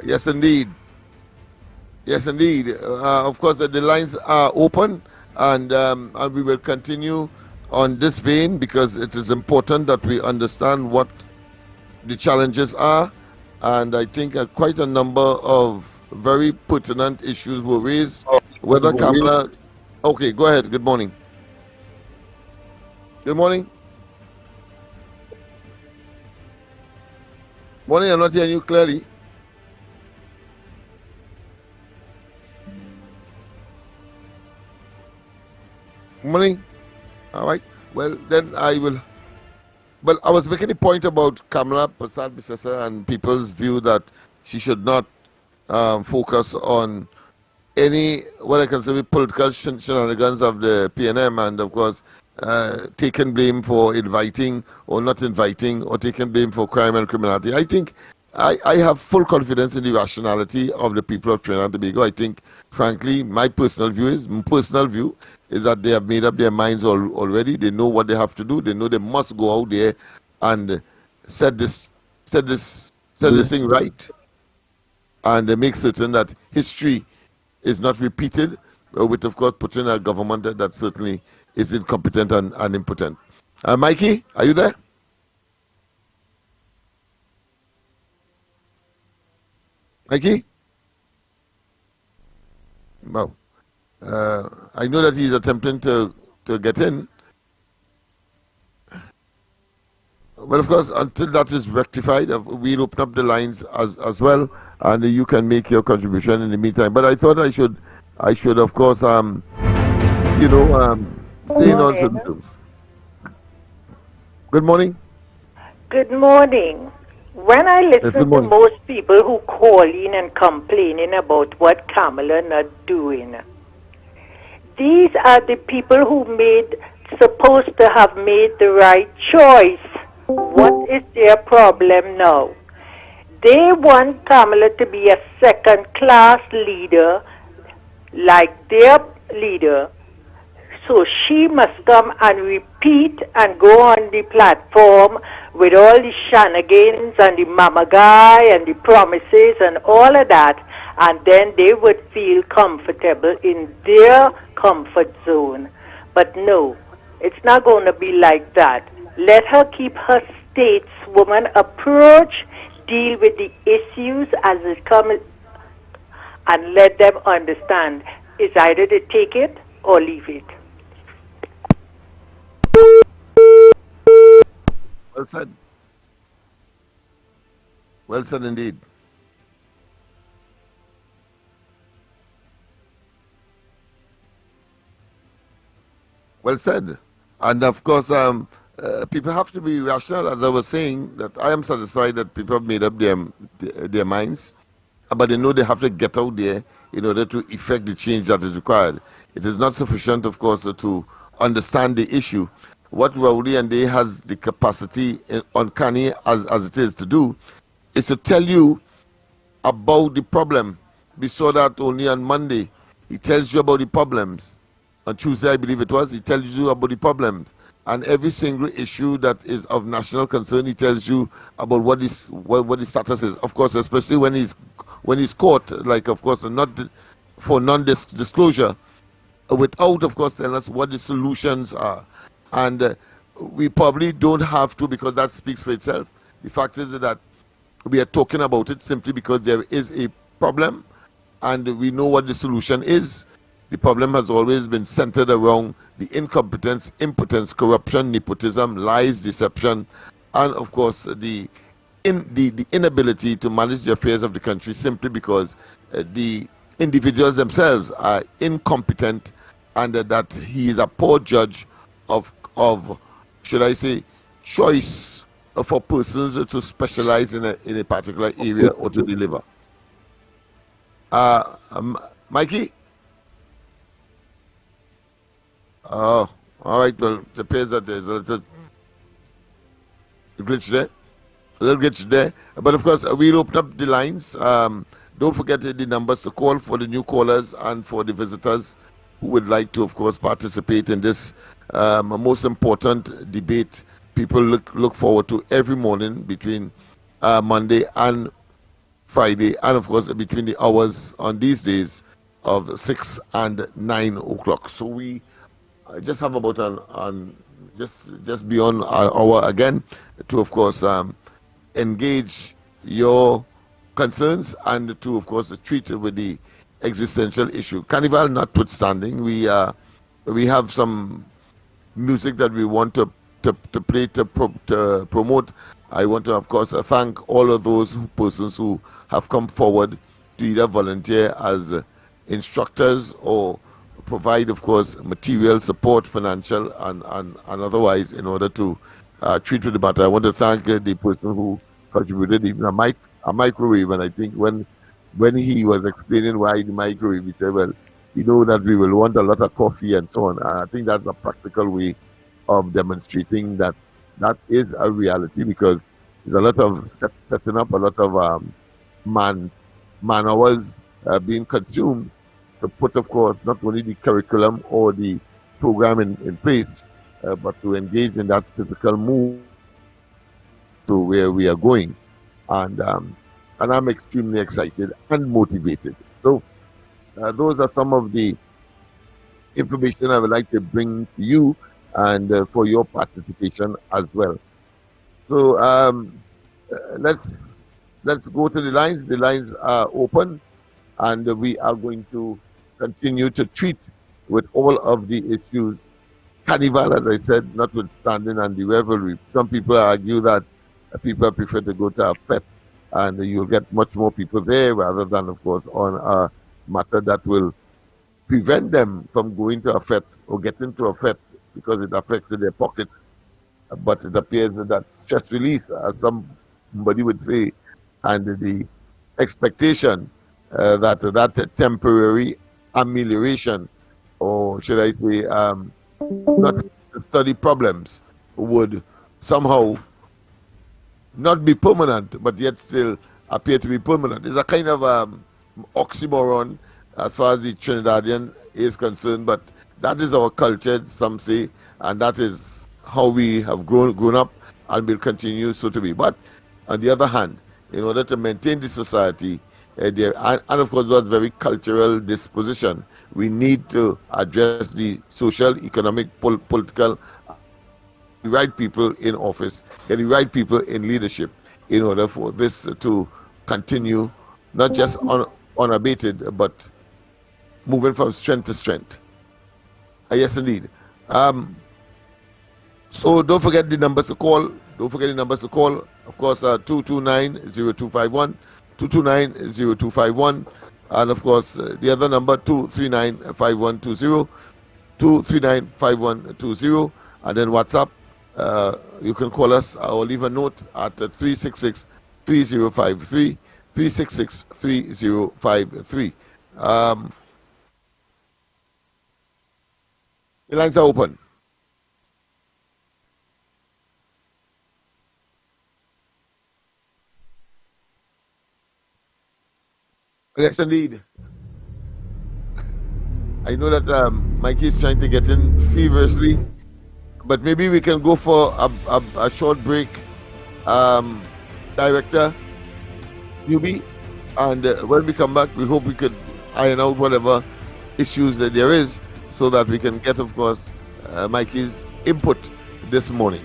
Yes, indeed. Yes, indeed. Of course, the lines are open, and we will continue on this vein because it is important that we understand what the challenges are. And I think quite a number of very pertinent issues were raised. Whether Kamala... Okay, go ahead. Good morning. Good morning. Morning, I'm not hearing you clearly. Morning. All right. Well, then I will. Well, I was making a point about Kamala Persad-Bissessar and people's view that she should not focus on any what I consider political shenanigans of the PNM, and of course, taking blame for inviting or not inviting, or taking blame for crime and criminality. I think I have full confidence in the rationality of the people of Trinidad and Tobago. I think, frankly, my personal view is that they have made up their minds already. They know what they have to do. They know they must go out there and set this thing right, and make certain that history is not repeated, with, of course, putting a government that certainly is incompetent and impotent. Mikey, are you there? Mikey? Well, I know that he's attempting to get in. But of course, until that is rectified, we'll open up the lines as well, and you can make your contribution in the meantime. But I thought I should of course, say on certain terms. Good morning. Good morning. When I listen to most people who call in and complaining about what Kamala not doing, these are the people who supposed to have made the right choice. What is their problem now? They want Kamala to be a second-class leader like their leader. So she must come and repeat and go on the platform with all the shenanigans and the mama guy and the promises and all of that, and then they would feel comfortable in their comfort zone. But no, it's not going to be like that. Let her keep her stateswoman approach, deal with the issues as it comes, and let them understand it's either to take it or leave it. Well said. Well said indeed. Well said. And of course, people have to be rational. As I was saying, that I am satisfied that people have made up their minds, but they know they have to get out there in order to effect the change that is required. It is not sufficient, of course, to understand the issue. what Rowley and they has the capacity, uncanny as it is to do, is to tell you about the problem. We saw that only on Monday. He tells you about the problems. On Tuesday, I believe it was, he tells you about the problems. And every single issue that is of national concern, he tells you about what the status is. Of course, especially when he's caught, like, of course, not for non-disclosure, without, of course, telling us what the solutions are. And we probably don't have to, because that speaks for itself. The fact is that we are talking about it simply because there is a problem and we know what the solution is. The problem has always been centered around the incompetence, impotence, corruption, nepotism, lies, deception, and of course the inability to manage the affairs of the country simply because the individuals themselves are incompetent, and that he is a poor judge of should I say, choice for persons to specialize in a particular area or to deliver. Mikey? Oh, all right. Well, it appears that there's a little glitch there. But of course, we'll open up the lines. Don't forget the numbers to call for the new callers and for the visitors who would like to, of course, participate in this most important debate people look forward to every morning between Monday and Friday, and of course between the hours on these days of 6 and 9 o'clock. So we just have about just beyond an hour again to, of course, engage your concerns and to, of course, treat it with the existential issue. Carnival notwithstanding, we have some music that we want to play to promote. I want to, of course, thank all of those persons who have come forward to either volunteer as instructors or provide, of course, material support, financial and otherwise, in order to treat with the matter. I want to thank the person who contributed even a microwave, and I think when he was explaining why the microwave, he said, well, you know that we will want a lot of coffee and so on. I think that's a practical way of demonstrating that is a reality, because there's a lot of setting up, a lot of man hours being consumed to put, of course, not only the curriculum or the program in place, but to engage in that physical move to where we are going. And I'm extremely excited and motivated. So those are some of the information I would like to bring to you and for your participation as well. So let's go to the lines. The lines are open, and we are going to continue to treat with all of the issues. Carnival, as I said, notwithstanding, and the revelry. Some people argue that people prefer to go to a fete, and you'll get much more people there rather than, of course, on a matter that will prevent them from going to a fete or getting to a fete because it affects their pockets. But it appears that stress release, as somebody would say, and the expectation that temporary amelioration, or should I say, not study problems, would somehow not be permanent, but yet still appear to be permanent. It's a kind of oxymoron as far as the Trinidadian is concerned, but that is our culture, some say, and that is how we have grown up and will continue so to be. But on the other hand, in order to maintain the society, and of course that very cultural disposition, we need to address the social, economic, political, the right people in office, and the right people in leadership, in order for this to continue, not just unabated, but moving from strength to strength. Yes, indeed. So don't forget the numbers to call. Of course, 229-0251, 229-0251, and of course the other number 239-5120, 239-5120, and then WhatsApp. You can call us or leave a note at 366-3053, 366-3053. The lines are open. Yes, indeed. I know that Mikey is trying to get in feverishly, but maybe we can go for a short break. Director Newbie, and when we come back, we hope we could iron out whatever issues that there is so that we can get, of course, Mikey's input this morning.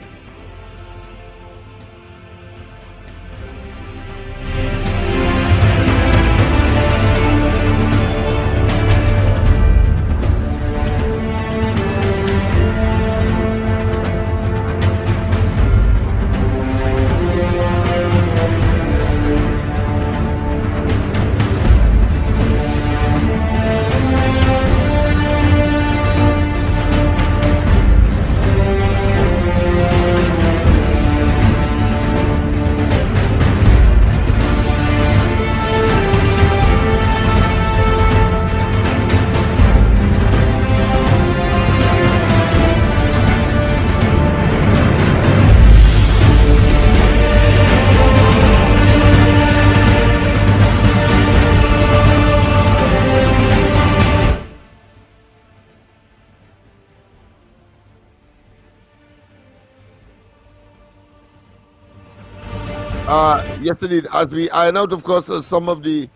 Yes, indeed. As we iron out, of course, some of the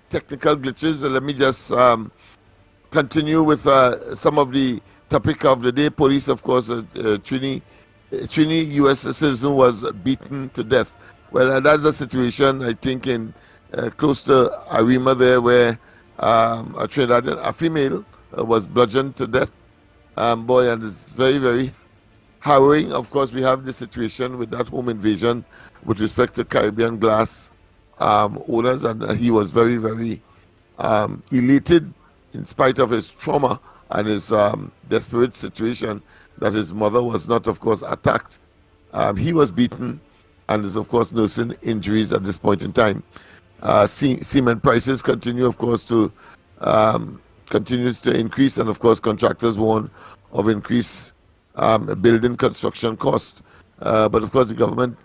technical glitches, let me just continue with some of the topic of the day. Police, of course, Trini, U.S. citizen was beaten to death. Well, that's a situation, I think, in close to Arima there, where a Trinidadian, a female, was bludgeoned to death. Boy, and it's very, very harrowing. Of course, we have the situation with that home invasion with respect to Caribbean Glass owners, and he was very, very elated in spite of his trauma and his desperate situation that his mother was not, of course, attacked. He was beaten and is, of course, nursing injuries at this point in time. Cement prices continue, of course, continues to increase, and, of course, contractors warn of increased building construction cost. But, of course, the government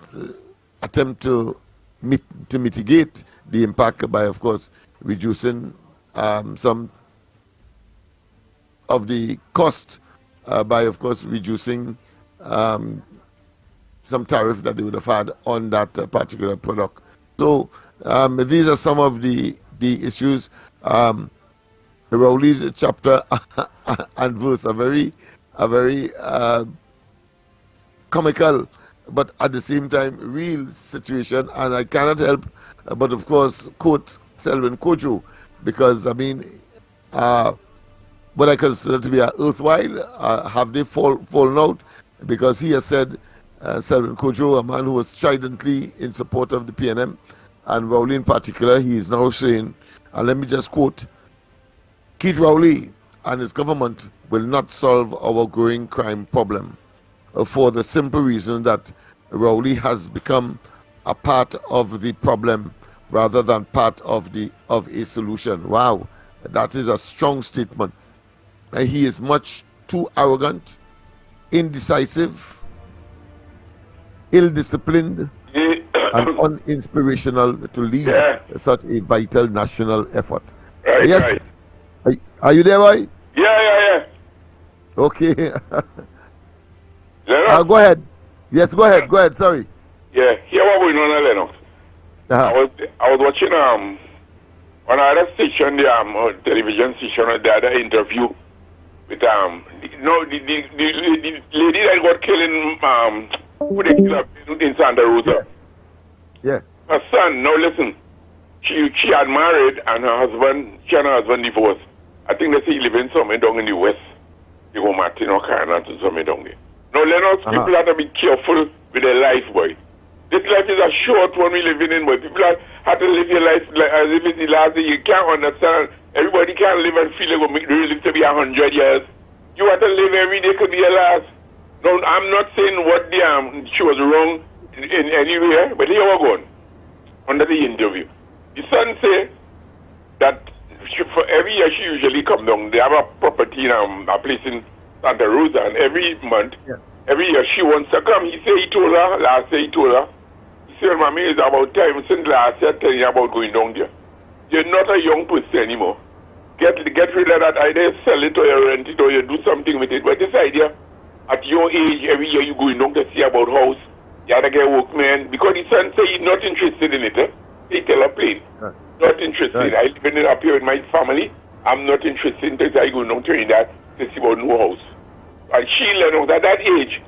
attempt to mitigate the impact by, of course, reducing some of the cost by, of course, reducing some tariff that they would have had on that particular product. So these are some of the issues. Rowley's chapter and verse are very comical, but at the same time real situation, and I cannot help but, of course, quote Selwyn Kojo, because I mean what I consider to be a worthwhile, have they fallen out? Because he has said, Selwyn Kojo, a man who was stridently in support of the PNM and Rowley in particular, he is now saying, and let me just quote, Keith Rowley and his government will not solve our growing crime problem for the simple reason that Rowley has become a part of the problem rather than part of a solution. Wow, that is a strong statement. He is much too arrogant, indecisive, ill-disciplined, and uninspirational to lead such a vital national effort. Right, yes. Right. Are you there, boy? Yeah. Okay. Go ahead. Yes, go ahead. Sorry. Yeah, here what going on, Lennox. I was watching on another station, the television station, the other interview with the lady that got killed in Santa Rosa. Yeah. Her son. Now listen, she had married and she and her husband divorced. I think they say he living somewhere down in the west. They go Martin or Carolina to somewhere down there. Now Lennox, people have to be careful with their life, boy. This life is a short one we living in, boy. People have to live your life like as if it's the last day. You can't understand. Everybody can't live and feel like we live to be 100 years. You have to live every day could be your last. No, I'm not saying what she was wrong in anywhere, but here we're going. Under the interview, the son say that for every year she usually come down. They have a property in a place in Santa Rosa, and every month, every year she wants to come. He told her, He said, Mommy, it's about time since last year telling you about going down there. you're not a young person anymore. Get rid of that idea, sell it or you rent it or you do something with it. But this idea, at your age, every year you going down to see about house, you have to get workman, because the son say he's not interested in it. He tell a plain. Right. Not interested. Right. I live in up here with my family. I'm not interested in this. I go down to Trinidad to see about no house. And she learned at that age,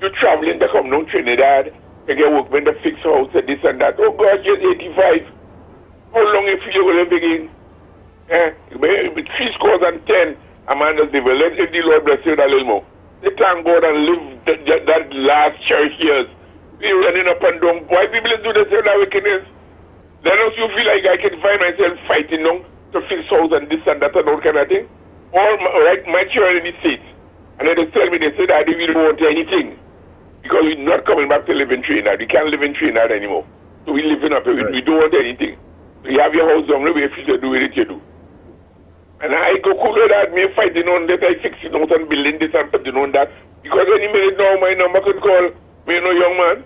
you're traveling to come down to Trinidad, to get workmen to fix house and this and that. Oh God, you're 85. How long if you will begin? 310, a man has developed. Let the Lord bless you a little more. They thank God and live that last church years. We're running up and down. Why people do the same wickedness? Then also you feel like I can find myself fighting now to fix house and this and that and all kind of thing. All my children in the States. And then they tell me, they say that we don't want anything. Because we're not coming back to live in Trinidad. We can't live in Trinidad anymore. So we're living up here. We don't want anything. So you have your house down the way, if you do it, you do. And I go cool with that, me fighting on that, I fixing out and building this and putting on that. Because any minute now, my number could call me, no young man.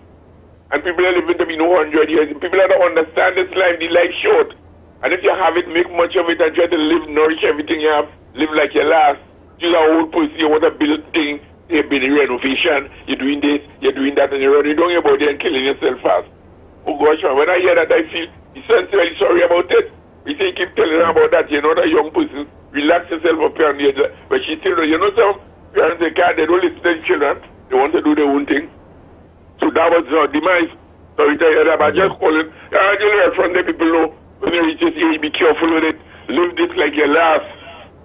And people are living to be no 100 years. And people don't understand this life, the life short. And if you have it, make much of it and try to live, nourish everything you have, live like your last. You're an old person, you want to build things, you're building renovation, you're doing this, you're doing that, and you're running down your body and killing yourself fast. Oh gosh, man, when I hear that, I feel essentially sorry about it. We say keep telling her about that, you're not a young person. Relax yourself up here on the edge. But she still, you know, some parents, they don't listen to their children. They want to do their own thing. So that was demise. Sorry to hear that, but just calling. I just heard from the people know when you reach this age, be careful with it. Live this like your last.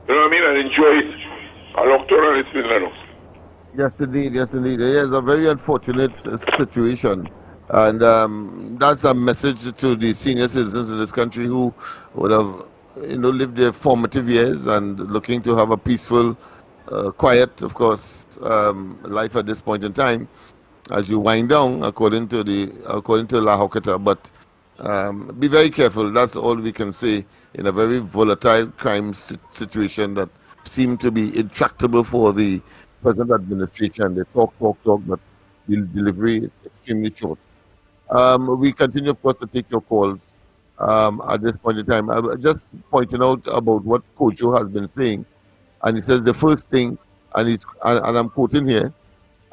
You know what I mean? And enjoy it. Yes, indeed. Yes, indeed. It is a very unfortunate situation. And that's a message to the senior citizens in this country who would have, lived their formative years and looking to have a peaceful, quiet, of course, life at this point in time, as you wind down, according to La Hokata. But be very careful. That's all we can say in a very volatile crime situation that seemed to be intractable for the present administration. They talk, but the delivery is extremely short. We continue, of course, to take your calls at this point in time. I'm just pointing out about what Kojo has been saying. And he says the first thing, and I'm quoting here,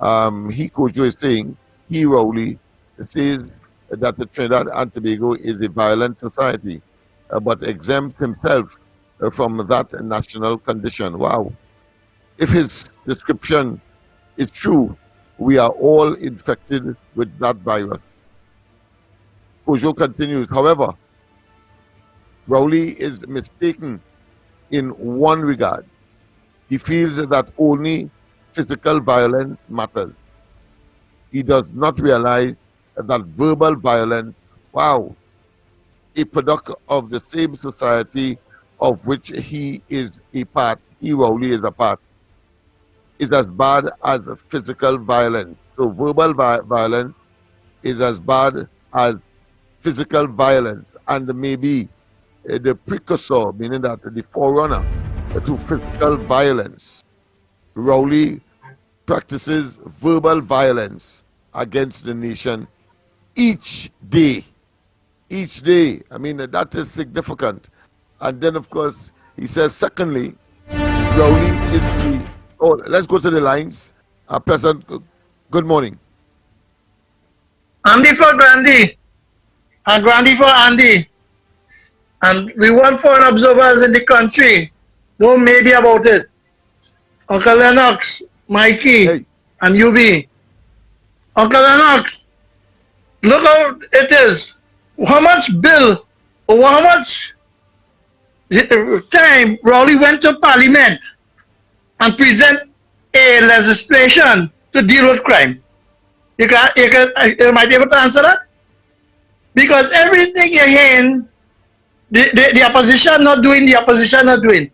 Kojo is saying, Rowley says that the Trinidad and Tobago is a violent society, but exempts himself from that national condition. Wow. If his description is true, we are all infected with that virus. Kojo continues, however, Rowley is mistaken in one regard. He feels that only physical violence matters. He does not realize that verbal violence, a product of the same society of which he is a part, Rowley is a part, is as bad as physical violence. So verbal violence is as bad as physical violence, and maybe the precursor, meaning that the forerunner to physical violence. Rowley practices verbal violence against the nation each day. Each day. I mean, that is significant. And then, of course, he says, secondly, Rowley is the... Oh, let's go to the lines. President, good morning. Andy for Grandy. And Grandy for Andy. And we want foreign observers in the country. No maybe about it. Uncle Lennox, Mikey, and UB. Uncle Lennox, look how it is. How much bill, or how much time Rowley went to Parliament and present a legislation to deal with crime? You might be able to answer that? Because everything you're hearing, the opposition not doing, the opposition not doing.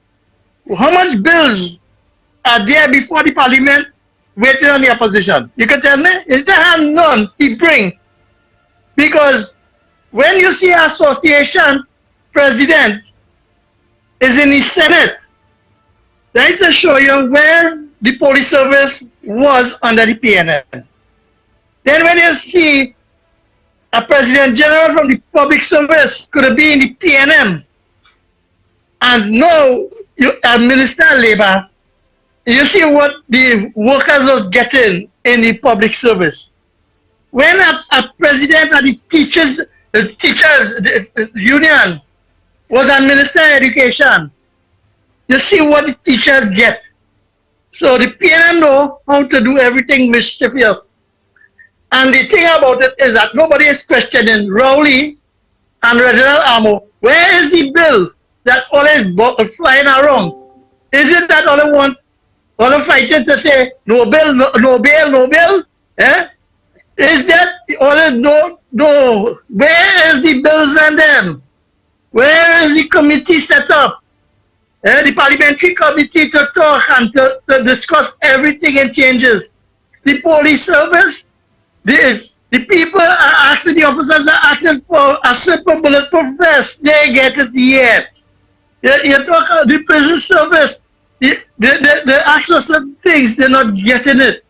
How much bills are there before the Parliament waiting on the opposition? You can tell me? If they have none, he bring. Because when you see association president is in the Senate, that is to show you where the police service was under the PNM. Then when you see a president general from the public service could be in the PNM, And now you Minister of Labor, you see what the workers was getting in the public service. When a president of the teachers union was a minister of education, you see what the teachers get. So the PNM know how to do everything mischievous. And the thing about it is that nobody is questioning Rowley and Reginald Amo. Where is the bill that always flying around? Is it that all they fighting to say no bill, no bail, no bill? Eh? Is that all no? Where is the bills and them? Where is the committee set up? The parliamentary committee to talk and to discuss everything and changes. The police service, the people are asking, the officers are asking for a simple bulletproof vest. They get it yet. You talk about the prison service, they ask for certain things, they're not getting it.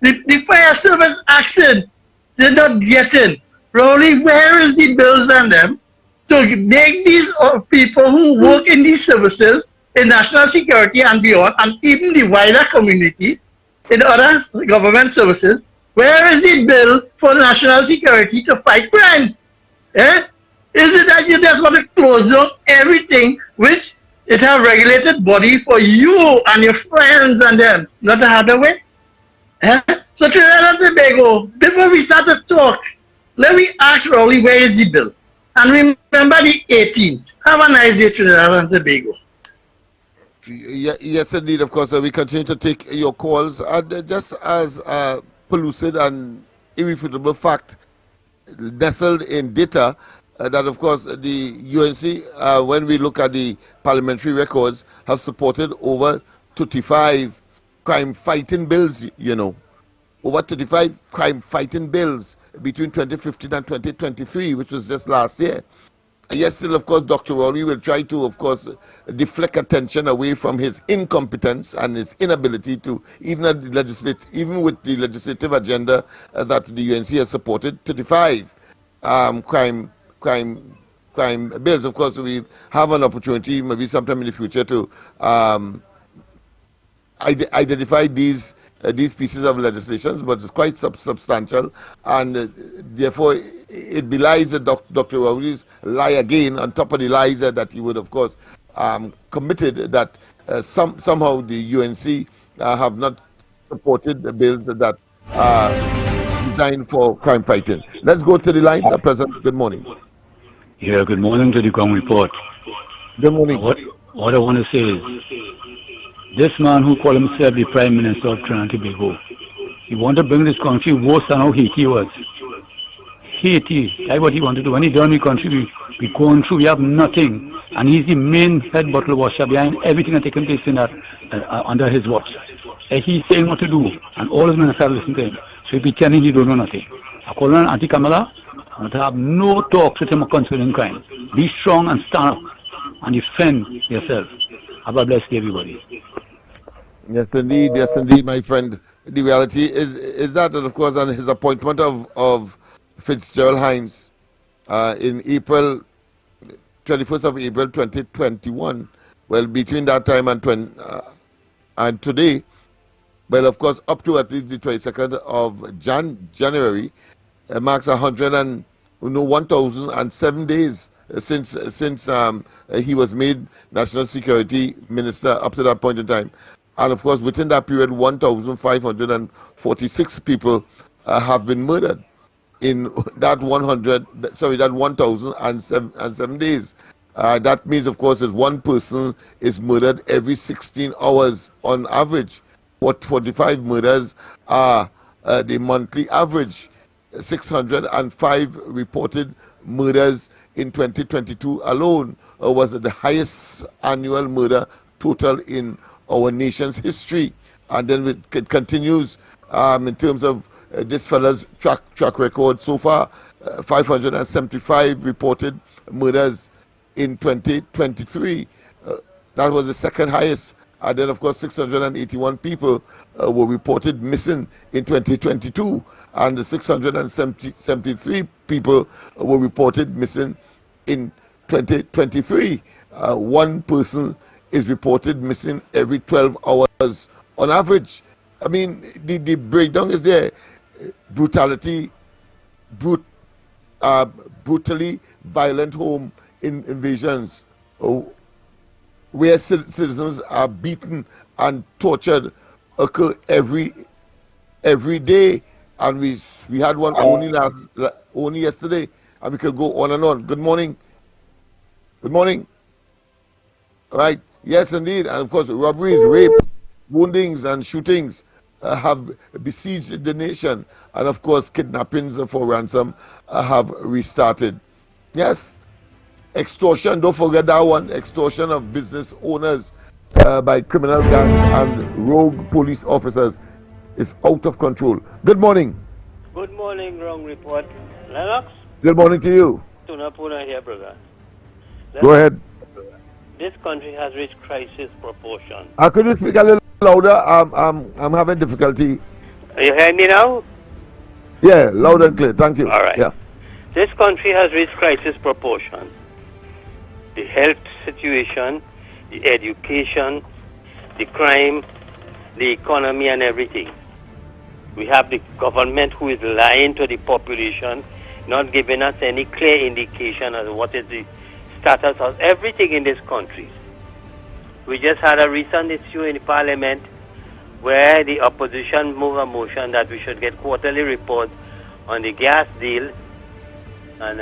The fire service action, they're not getting. Rowley, where is the bills on them to make these people who work in these services, in national security and beyond, and even the wider community, in other government services, where is the bill for national security to fight crime? Eh? Is it that you just want to close down everything which it have regulated body for you and your friends and them, not the other way? Eh? So Trinidad and Tobago, before we start to talk, let me ask Rowley, where is the bill? And remember the 18th. Have a nice day, Trinidad and Tobago. Yes, indeed. Of course, we continue to take your calls. And just as pellucid and irrefutable fact nestled in data, that of course the UNC, when we look at the parliamentary records, have supported over 35 crime fighting bills, over 35 crime fighting bills between 2015 and 2023, which was just last year. Yes, still, of course, Dr. Rowley will try to, of course, deflect attention away from his incompetence and his inability to, even with the legislative agenda that the UNC has supported, 35 crime bills. Of course, we have an opportunity, maybe sometime in the future, to identify these pieces of legislation, but it's quite substantial, and therefore it belies Dr. Rowley's lie again on top of the lies that he would, of course, committed that somehow the UNC have not supported the bills that are designed for crime fighting. Let's go to the lines. President, good morning. Yeah, good morning to the Ground Report. Good morning. What I want to say is, this man who called himself the Prime Minister of Trinidad and Tobago, he wanted to bring this country worse than how Haiti was. Haiti, that's what he wanted to do. When he done the country, we going through, we have nothing. And he's the main head bottle washer behind everything that taking place in that, under his watch. And he's saying what to do, and all his ministers listen to him. So he's pretending he don't know nothing. I call on Auntie Kamala, and to have no talks with him concerning crime. Be strong and stand up and defend yourself. Have a blessed day, everybody. Yes, indeed, my friend. The reality is that, and of course, on his appointment of Fitzgerald Hines in April, 21st of April 2021, well, between that time and today, well, of course, up to at least the 22nd of January, marks 1,007 days since he was made National Security Minister up to that point in time. And of course, within that period, 1,546 people have been murdered in that 1,007 days. That means, of course, that one person is murdered every 16 hours on average. 45 murders are the monthly average. 605 reported murders in 2022 alone was the highest annual murder total in our nation's history. And then it continues in terms of this fella's track record so far. 575 reported murders in 2023. That was the second highest. And then, of course, 681 people were reported missing in 2022. And 673 people were reported missing in 2023. one person is reported missing every 12 hours on average. I mean, the breakdown is there. Brutality, brutally violent home invasions, where citizens are beaten and tortured, occur every day, and we had one only yesterday, and we could go on and on. Good morning. Good morning. All right. Yes, indeed, and of course, robberies, rape, woundings, and shootings have besieged the nation, and of course, kidnappings for ransom have restarted. Yes, extortion. Don't forget that one. Extortion of business owners by criminal gangs and rogue police officers is out of control. Good morning. Good morning, Ground Report. Lennox? Good morning to you. Tunapuna here, brother. Go ahead. This country has reached crisis proportion. Could you speak a little louder? I'm having difficulty. You hear me now? Yeah, loud and clear. Thank you. All right. Yeah. This country has reached crisis proportion. The health situation, the education, the crime, the economy, and everything. We have the government who is lying to the population, not giving us any clear indication of what is the status of everything in this country. We just had a recent issue in the parliament where the opposition moved a motion that we should get quarterly reports on the gas deal, and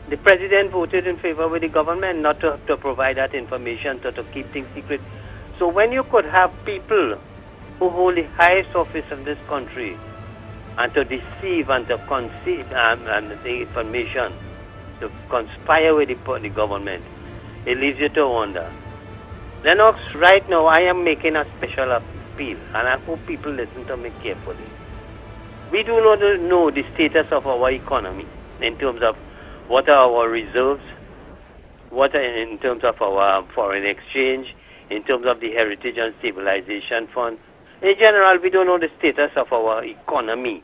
the president voted in favor with the government not to provide that information, to keep things secret. So when you could have people who hold the highest office in this country and to deceive and to concede the information, to conspire with the government, it leaves you to wonder. Lennox, right now I am making a special appeal, and I hope people listen to me carefully. We do not know the status of our economy in terms of what are our reserves, what are in terms of our foreign exchange, in terms of the Heritage and Stabilization Fund. In general, we don't know the status of our economy,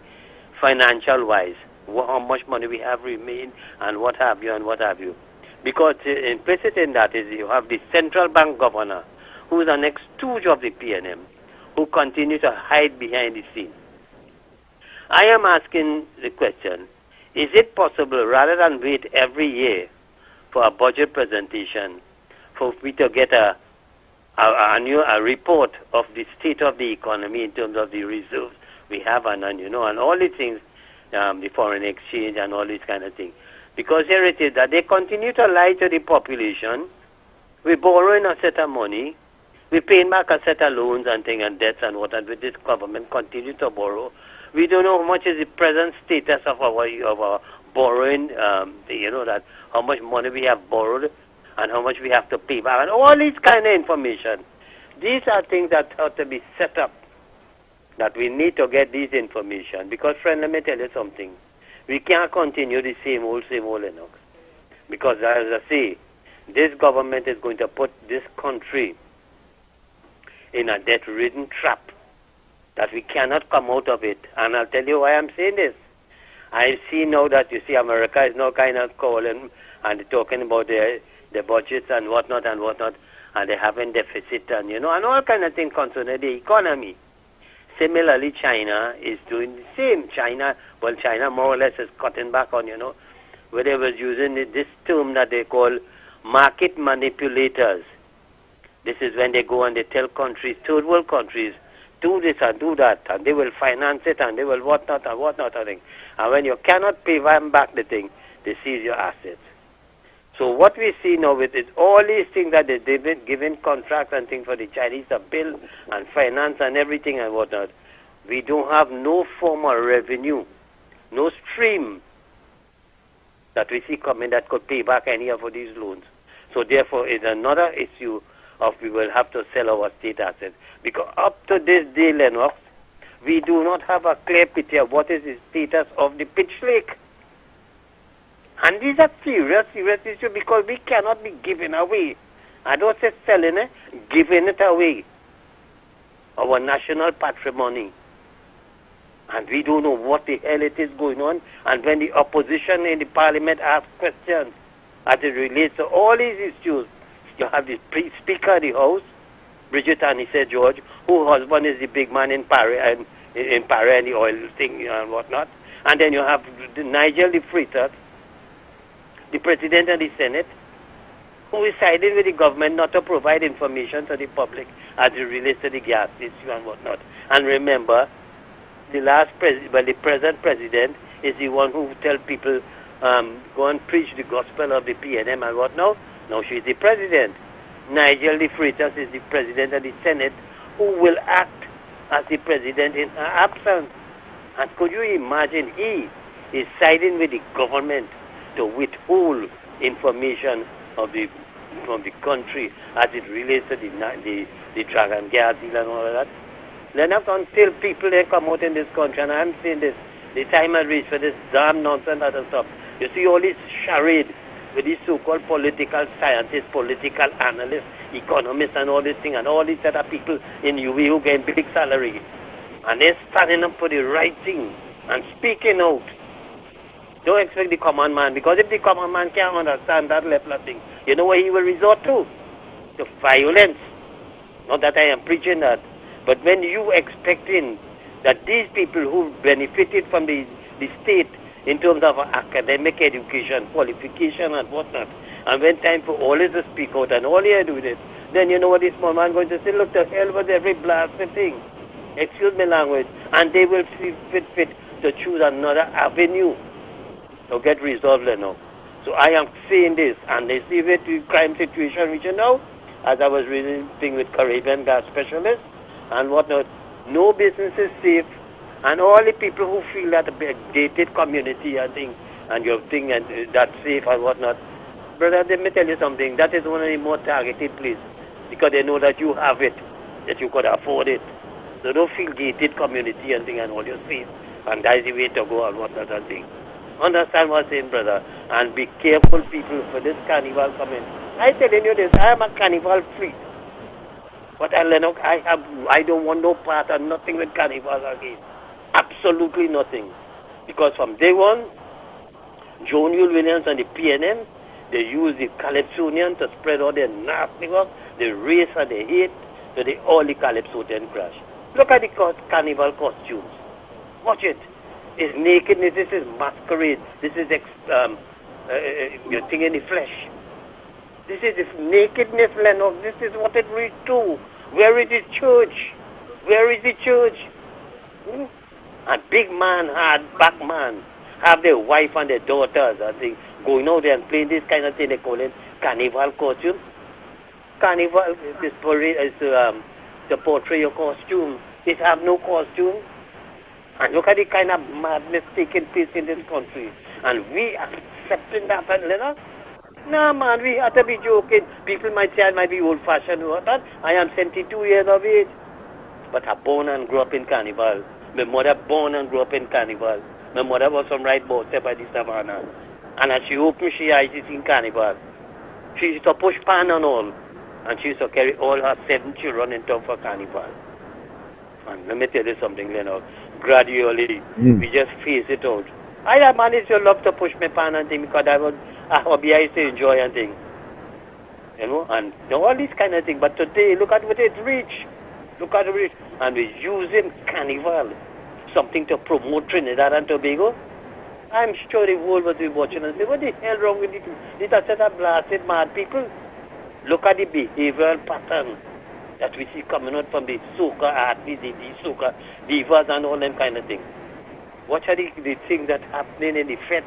financial-wise, how much money we have remained, and what have you. Because implicit in that is you have the central bank governor, who is an ex-stooge of the PNM, who continue to hide behind the scene. I am asking the question, is it possible, rather than wait every year for a budget presentation, for we to get a report of the state of the economy in terms of the reserves we have, and all these things, the foreign exchange and all these kind of things. Because here it is that they continue to lie to the population. We're borrowing a set of money, we're paying back a set of loans and things and debts and what, and with this government continue to borrow. We don't know how much is the present status of our borrowing, that how much money we have borrowed and how much we have to pay back, and all these kind of information. These are things that have to be set up, that we need to get this information. Because, friend, let me tell you something. We can't continue the same old Lennox. Because, as I say, this government is going to put this country in a debt-ridden trap that we cannot come out of it. And I'll tell you why I'm saying this. I see now that, America is now kind of calling and talking about the budgets and whatnot, and they having deficit and, and all kind of things concerning the economy. Similarly, China is doing the same. China more or less is cutting back on, where they was using this term that they call market manipulators. This is when they go and they tell countries, third world countries, do this and do that, and they will finance it, and they will whatnot, I think. And when you cannot pay them back the thing, they seize your assets. So what we see now with it, all these things that they've been giving contracts and things for the Chinese to build and finance and everything and whatnot, we don't have no form of revenue, no stream that we see coming that could pay back any of these loans. So therefore, it's another issue of we will have to sell our state assets. Because up to this day, Lennox, we do not have a clear picture of what is the status of the Pitch Lake. And these are serious issues because we cannot be giving away. I don't say selling it, giving it away. Our national patrimony. And we don't know what the hell it is going on. And when the opposition in the parliament asks questions, as it relates to all these issues. You have the Speaker of the House, Bridget Anise George, whose husband is the big man in Paris and the oil thing and whatnot. And then you have Nigel de Freitas, the President of the Senate, who is siding with the government not to provide information to the public as it relates to the gas issue and whatnot. And remember, the present president is the one who tells people, go and preach the gospel of the PNM and whatnot. Now she's the president. Nigel de Freitas is the president of the Senate, who will act as the president in her absence. And could you imagine he is siding with the government to withhold information from the country as it relates to the Dragon gas deal and all of that? Then until people they come out in this country, and I'm saying this, the time has reached for this damn nonsense and stuff. You see all this charade with these so-called political scientists, political analysts, economists and all this thing, and all these other people in UV who get big salary. And they're standing up for the right thing and speaking out. Don't expect the common man, because if the common man can't understand that level of thing, you know what he will resort to? To violence. Not that I am preaching that, but when you expecting that these people who benefited from the state in terms of academic education, qualification and whatnot, and when time for all is to speak out and all you do with it, then you know what this small man going to say, look, the hell with every blasted thing. Excuse me language. And they will see fit to choose another avenue to get resolved now. So I am saying this, and they see with the crime situation which you know, as I was reading thing with Caribbean gas specialists and whatnot, no business is safe. And all the people who feel that a gated community and thing, and your thing and that's safe and whatnot, brother, let me tell you something. That is one of the more targeted places because they know that you have it, that you could afford it. So don't feel gated community and thing and all your safe, and that's the way to go and whatnot and thing. Understand what I'm saying, brother, and be careful, people, for this carnival coming. I telling you this, I am a carnival freak. But I don't want no part of nothing with carnival again. Absolutely nothing. Because from day one, Joan Yule Williams and the PNM, they use the Calypsonian to spread all their nasty work, the race and the hate, so they all the Calypsonian crash. Look at the carnival costumes. Watch it. It's nakedness, this is masquerade, this is your thing in the flesh. This is this nakedness, Lennox, this is what it reached to. Where is the church? Where is the church? A big man, hard-back man, have their wife and their daughters, I think, going out there and playing this kind of thing, they call it carnival costume. Carnival is to portray your costume. It have no costume. And look at the kind of madness taking place in this country. And we accepting that, Leonard? No, man, we have to be joking. People might say I might be old-fashioned or that. I am 72 years of age. But I born and grew up in carnival. My mother born and grew up in carnival. My mother was from right border by the savannah. And as she opened she eyes, she's in carnival. She used to push pan and all. And she used to carry all her 7 children in town for carnival. And let me tell you something, Leonard. Gradually, we just phase it out. I managed to love to push my pan and thing because I was a hobby I used to enjoy and thing. You know, and all these kind of things. But today, look at what it reached. Look at it. And we're using carnival, something to promote Trinidad and Tobago. I'm sure the world will be watching and say, what the hell wrong with it? These are such a blasted mad people. Look at the behavioral pattern that we see coming out from the soca athletes, the soca divas and all them kind of things. What are the things that happening in the feds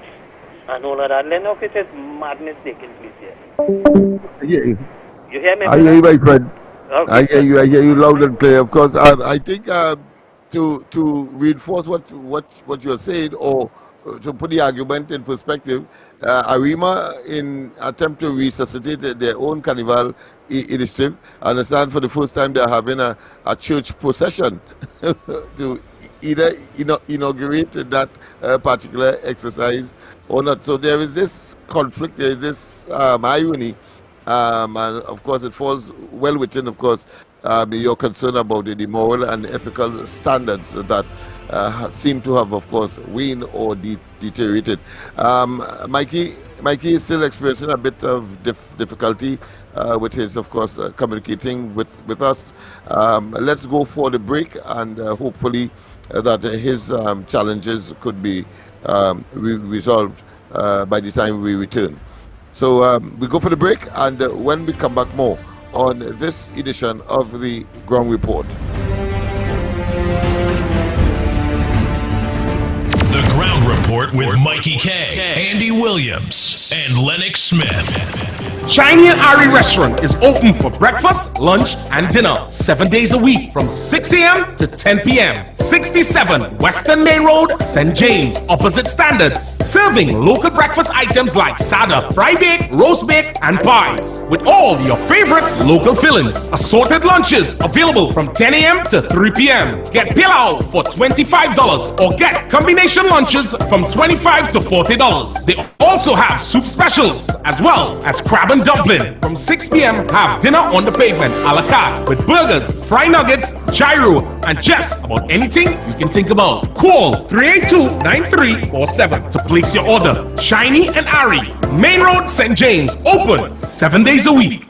and all of that? Lennox, it is madness taking place here. Yeah. You hear me? I hear you, my friend. Okay. I hear you loud and clear. Of course, I think to reinforce what you're saying or to put the argument in perspective, Arima, in attempt to resuscitate their own carnival initiative, I understand for the first time they're having a church procession to either inaugurate that particular exercise or not. So there is this conflict, there is this irony, and of course it falls well within, of course, your concern about the moral and ethical standards that seem to have, of course, waned or deteriorated. Mikey, Mikey is still experiencing a bit of difficulty with his, of course, communicating with us. Let's go for the break, and hopefully that his challenges could be resolved by the time we return. So we go for the break, and when we come back, more on this edition of the Ground Report. The Ground Report with Mikey K, Andy Williams, and Lennox Smith. Chinese and Ari Restaurant is open for breakfast, lunch, and dinner 7 days a week from 6 a.m. to 10 p.m. 67 Western Main Road, St. James, opposite Standards. Serving local breakfast items like sada, fry bake, roast bake, and pies. With all your favorite local fillings. Assorted lunches available from 10 a.m. to 3 p.m. Get pilau for $25 or get combination lunches from $25 to $40. They also have soup specials as well as crab and dumpling. From 6 p.m. have dinner on the pavement a la carte with burgers, fry nuggets, gyro, and just about anything you can think about. Call 382-9347 to place your order. Shiny and Ari, Main Road, St. James, open 7 days a week.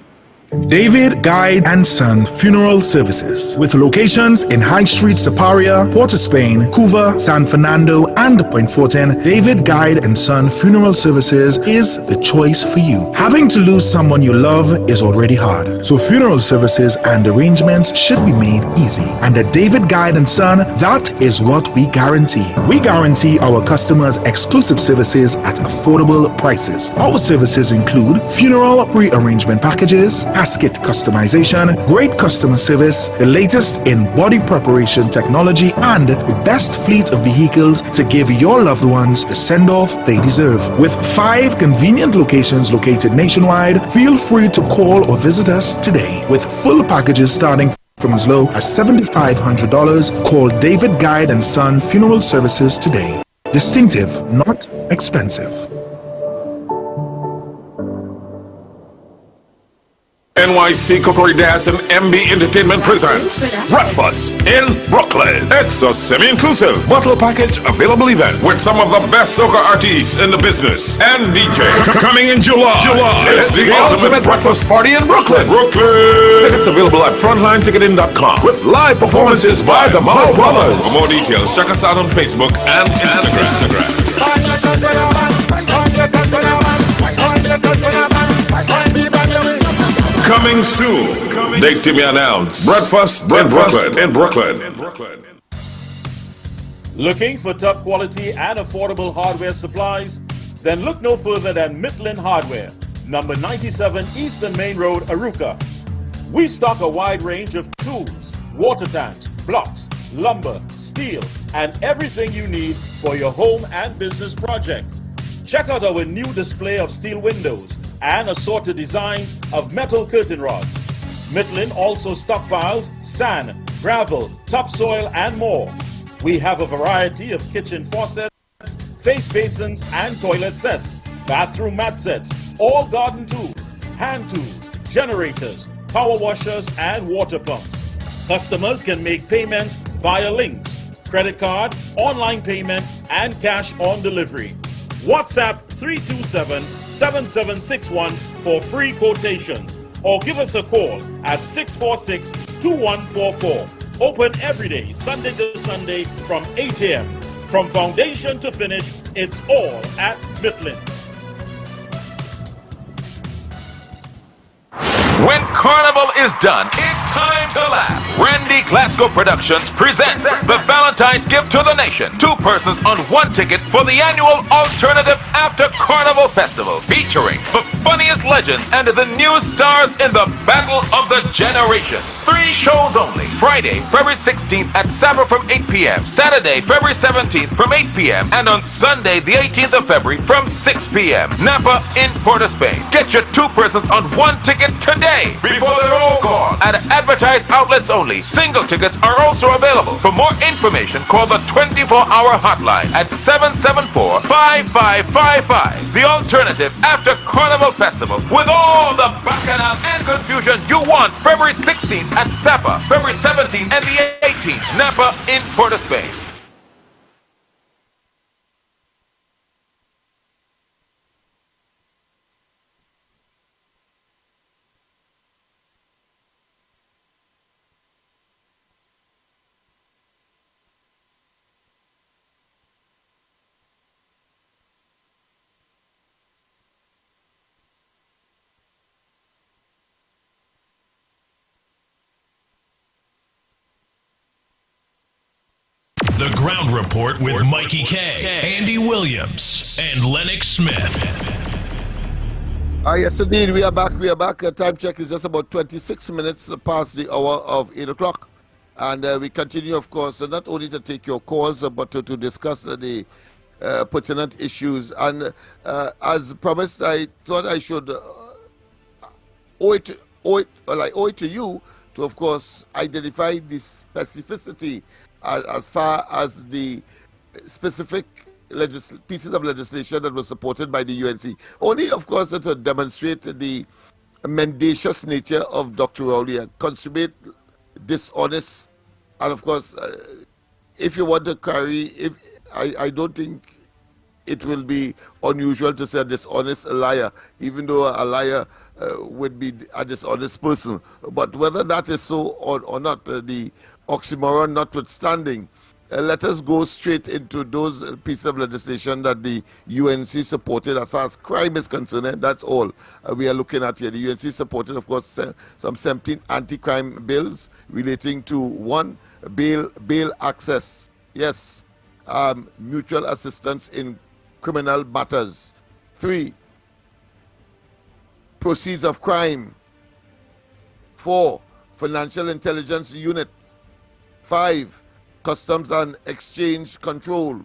David Guide and Son Funeral Services, with locations in High Street, Siparia, Port of Spain, Couva, San Fernando, and Point Fortin. David Guide and Son Funeral Services is the choice for you. Having to lose someone you love is already hard, so funeral services and arrangements should be made easy. And at David Guide and Son, that is what we guarantee. We guarantee our customers exclusive services at affordable prices. Our services include funeral pre-arrangement packages, casket customization, great customer service, the latest in body preparation technology, and the best fleet of vehicles to give your loved ones the send-off they deserve. With 5 convenient locations located nationwide, feel free to call or visit us today. With full packages starting from as low as $7,500, call David Guide and Son Funeral Services today. Distinctive, not expensive. NYC Cookery Dance and MB Entertainment presents Breakfast in Brooklyn. It's a semi-inclusive bottle package available event with some of the best soca artists in the business and DJ. Coming in July. It's the ultimate breakfast party in Brooklyn. Tickets available at frontlineticketing.com with live performances by the Mao Brothers. For more details, check us out on Facebook and Instagram. Coming soon. Date to be announced. Breakfast in Brooklyn. Looking for top quality and affordable hardware supplies? Then look no further than Mitlin Hardware, number 97 Eastern Main Road, Aruka. We stock a wide range of tools, water tanks, blocks, lumber, steel, and everything you need for your home and business project. Check out our new display of steel windows and assorted designs of metal curtain rods. Mitlin also stockpiles sand, gravel, topsoil, and more. We have a variety of kitchen faucets, face basins, and toilet sets, bathroom mat sets, all garden tools, hand tools, generators, power washers, and water pumps. Customers can make payments via links, credit card, online payment, and cash on delivery. WhatsApp 327-7761 for free quotations, or give us a call at 646-2144. Open every day, Sunday to Sunday from 8 a.m. From foundation to finish, it's all at Mitlin. When Carnival is done, it's time to laugh. Randy Glasgow Productions present the Valentine's Gift to the Nation. 2 persons on 1 ticket for the annual Alternative After Carnival Festival, featuring the funniest legends and the new stars in the Battle of the Generation. 3 shows only. Friday, February 16th at Saba from 8 p.m. Saturday, February 17th from 8 p.m. And on Sunday, the 18th of February from 6 p.m. Napa in Port of Spain. Get your 2 persons on 1 ticket today before they're all gone. At advertised outlets only. Single tickets are also available. For more information, call the 24-hour hotline at 774-5555. The Alternative After Carnival Festival with all the bacchanal and confusion you want. February 16th at Sapa, February 17th and the 18th, Napa in Port of Spain. The Ground Report with Mikey K, Andy Williams, and Lennox Smith. Yes, indeed. We are back. Time check is just about 26 minutes past the hour of 8 o'clock. And we continue, of course, not only to take your calls, but to discuss the pertinent issues. And as promised, I thought I should owe it to you to, of course, identify the specificity as far as the specific pieces of legislation that were supported by the UNC. Only, of course, to demonstrate the mendacious nature of Dr. Rowley, a consummate, dishonest, and of course, if you want to carry, I don't think it will be unusual to say a dishonest liar, even though a liar would be a dishonest person. But whether that is so or not, the oxymoron notwithstanding, let us go straight into those pieces of legislation that the UNC supported as far as crime is concerned. And that's all we are looking at here. The UNC supported, of course, some 17 anti-crime bills relating to 1, bail access. Yes, mutual assistance in criminal matters. 3, proceeds of crime. 4, financial intelligence unit. 5, Customs and Exchange Control.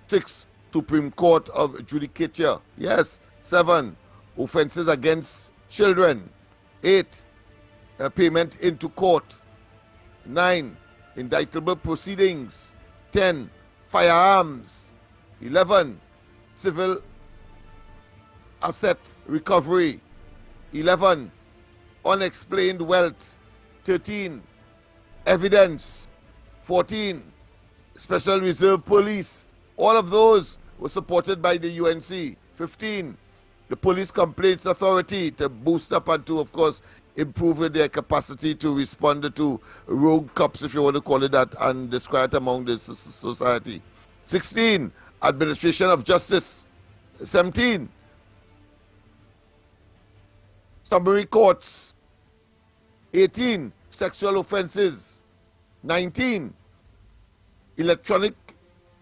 6, Supreme Court of Judicature. Yes. 7, offenses against children. 8, payment into court. 9, indictable proceedings. 10, firearms. 11, civil asset recovery. 11, unexplained wealth. 13, evidence. 14, Special Reserve Police. All of those were supported by the UNC. 15, the Police Complaints Authority, to boost up and to, of course, improve their capacity to respond to rogue cops, if you want to call it that, and disquiet among the society. 16, Administration of Justice. 17, summary courts. 18, sexual offenses. 19, electronic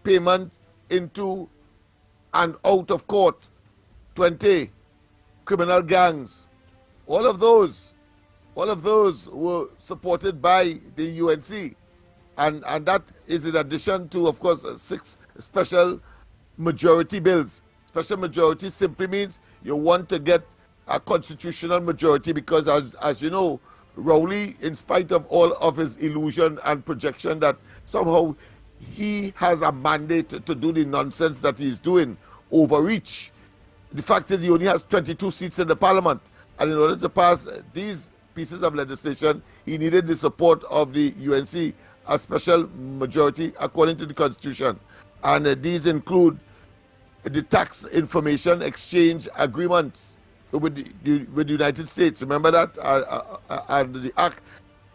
payment into and out of court. 20, criminal gangs. All of those were supported by the UNC. And that is in addition to, of course, 6 special majority bills. Special majority simply means you want to get a constitutional majority because, as you know, Rowley, in spite of all of his illusion and projection that somehow he has a mandate to do the nonsense that he's doing, overreach. The fact is he only has 22 seats in the parliament, and in order to pass these pieces of legislation, he needed the support of the UNC, a special majority according to the constitution. And these include the tax information exchange agreements with the United States. Remember that? And the Act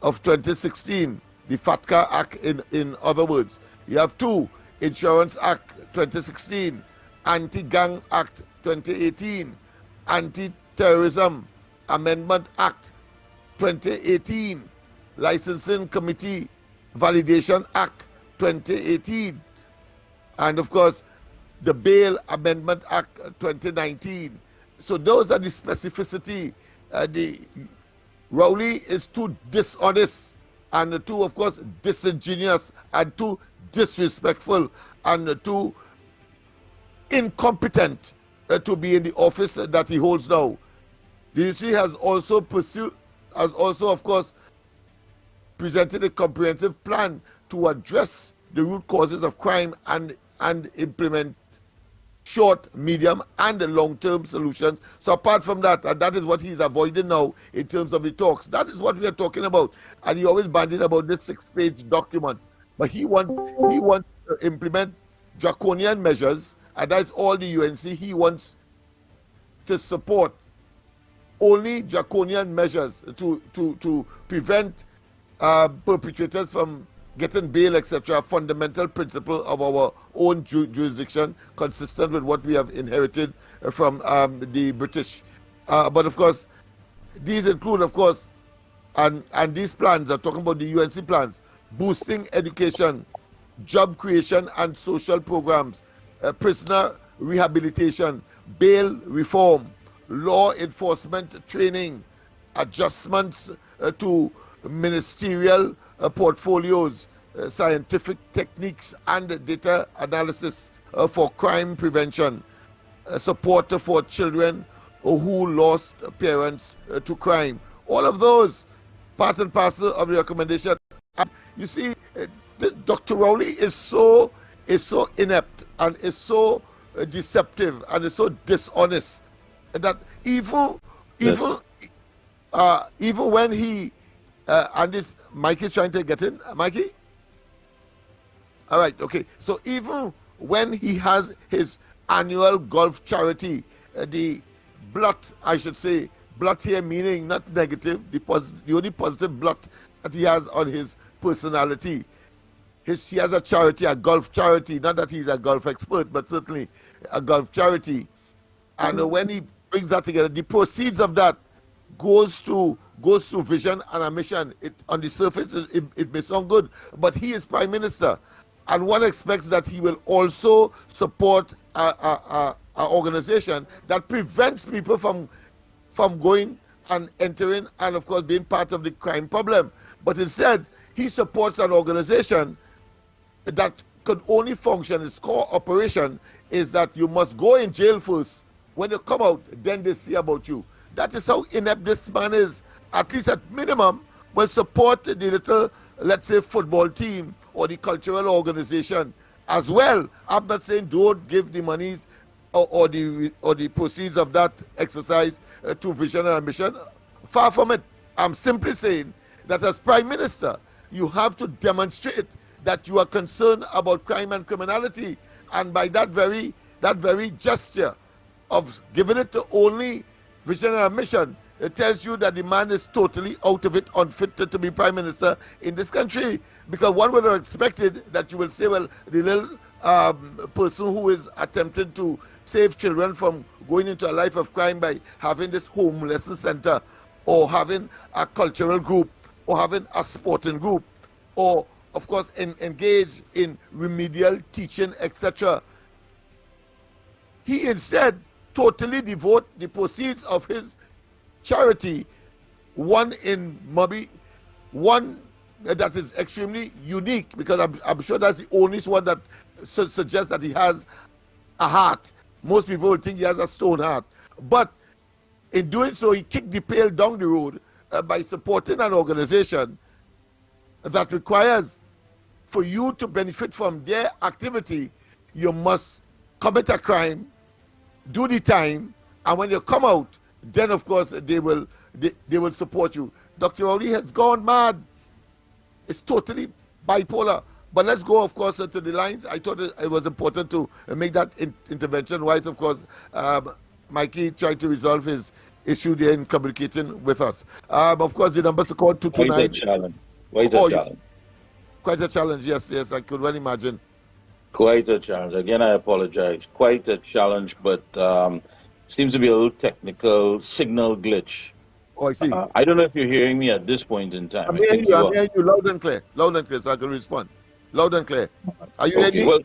of 2016, the FATCA Act in other words. You have 2, Insurance Act 2016, Anti-Gang Act 2018, Anti-Terrorism Amendment Act 2018, Licensing Committee Validation Act 2018, and of course the Bail Amendment Act 2019. So those are the specificity. The Rowley is too dishonest and too, of course, disingenuous and too disrespectful and too incompetent to be in the office that he holds now. The UNC has also, of course, presented a comprehensive plan to address the root causes of crime and implement short, medium, and long-term solutions. So apart from that, and that is what he's avoiding now in terms of the talks. That is what we are talking about. And he always bandied about this 6-page document. But he wants to implement draconian measures, and that's all the UNC. He wants to support only draconian measures to prevent perpetrators from getting bail, etc., fundamental principle of our own jurisdiction, consistent with what we have inherited from the British. But of course, these include, of course, and these plans are talking about the UNC plans, boosting education, job creation and social programs, prisoner rehabilitation, bail reform, law enforcement training, adjustments to ministerial portfolios, scientific techniques and data analysis for crime prevention, support for children who lost parents to crime. All of those part and parcel of the recommendation. You see, Dr. Rowley is so inept and is so deceptive and is so dishonest that even when he and this Mikey is trying to get in, Mikey. All right, okay. So even when he has his annual golf charity, the blot, I should say, blot here meaning not negative, the only positive blot that he has on his personality. He has a charity, a golf charity, not that he's a golf expert, but certainly a golf charity. And when he brings that together, the proceeds of that goes to vision and a mission. On the surface, it may sound good, but he is Prime Minister. And one expects that he will also support an organization that prevents people from going and entering and, of course, being part of the crime problem. But instead, he supports an organization that could only function, its core operation is that you must go in jail first. When you come out, then they see about you. That is how inept this man is. At least at minimum, will support the little, let's say, football team or the cultural organization as well. I'm not saying don't give the monies or the proceeds of that exercise to vision and mission. Far from it. I'm simply saying that as Prime Minister, you have to demonstrate that you are concerned about crime and criminality, and by that very gesture of giving it to only vision and mission, it tells you that the man is totally out of it, unfit to be Prime Minister in this country. Because one would have expected that you will say, well, the little person who is attempting to save children from going into a life of crime by having this homeless center, or having a cultural group, or having a sporting group, or, of course, engage in remedial teaching, etc. He instead totally devote the proceeds of his charity, one in Mobby, one that is extremely unique, because I'm sure that's the only one that suggests that he has a heart. Most people would think he has a stone heart. But in doing so, he kicked the pail down the road by supporting an organization that requires for you to benefit from their activity, you must commit a crime, do the time, and when you come out, then of course they will support you. Dr. Rowley has gone mad. It's totally bipolar. But let's go, of course, to the lines. I thought it was important to make that intervention. Whilst, of course, Mikey tried to resolve his issue there in communicating with us. Of course, the numbers are called 229. Quite a challenge. Quite a challenge. Quite a challenge, yes, I could well imagine. Quite a challenge. Again, I apologize. Quite a challenge, but seems to be a little technical signal glitch. Oh, I see. I don't know if you're hearing me at this point in time. I'm hearing you loud and clear, so I can respond. Loud and clear. Are you ready? Well,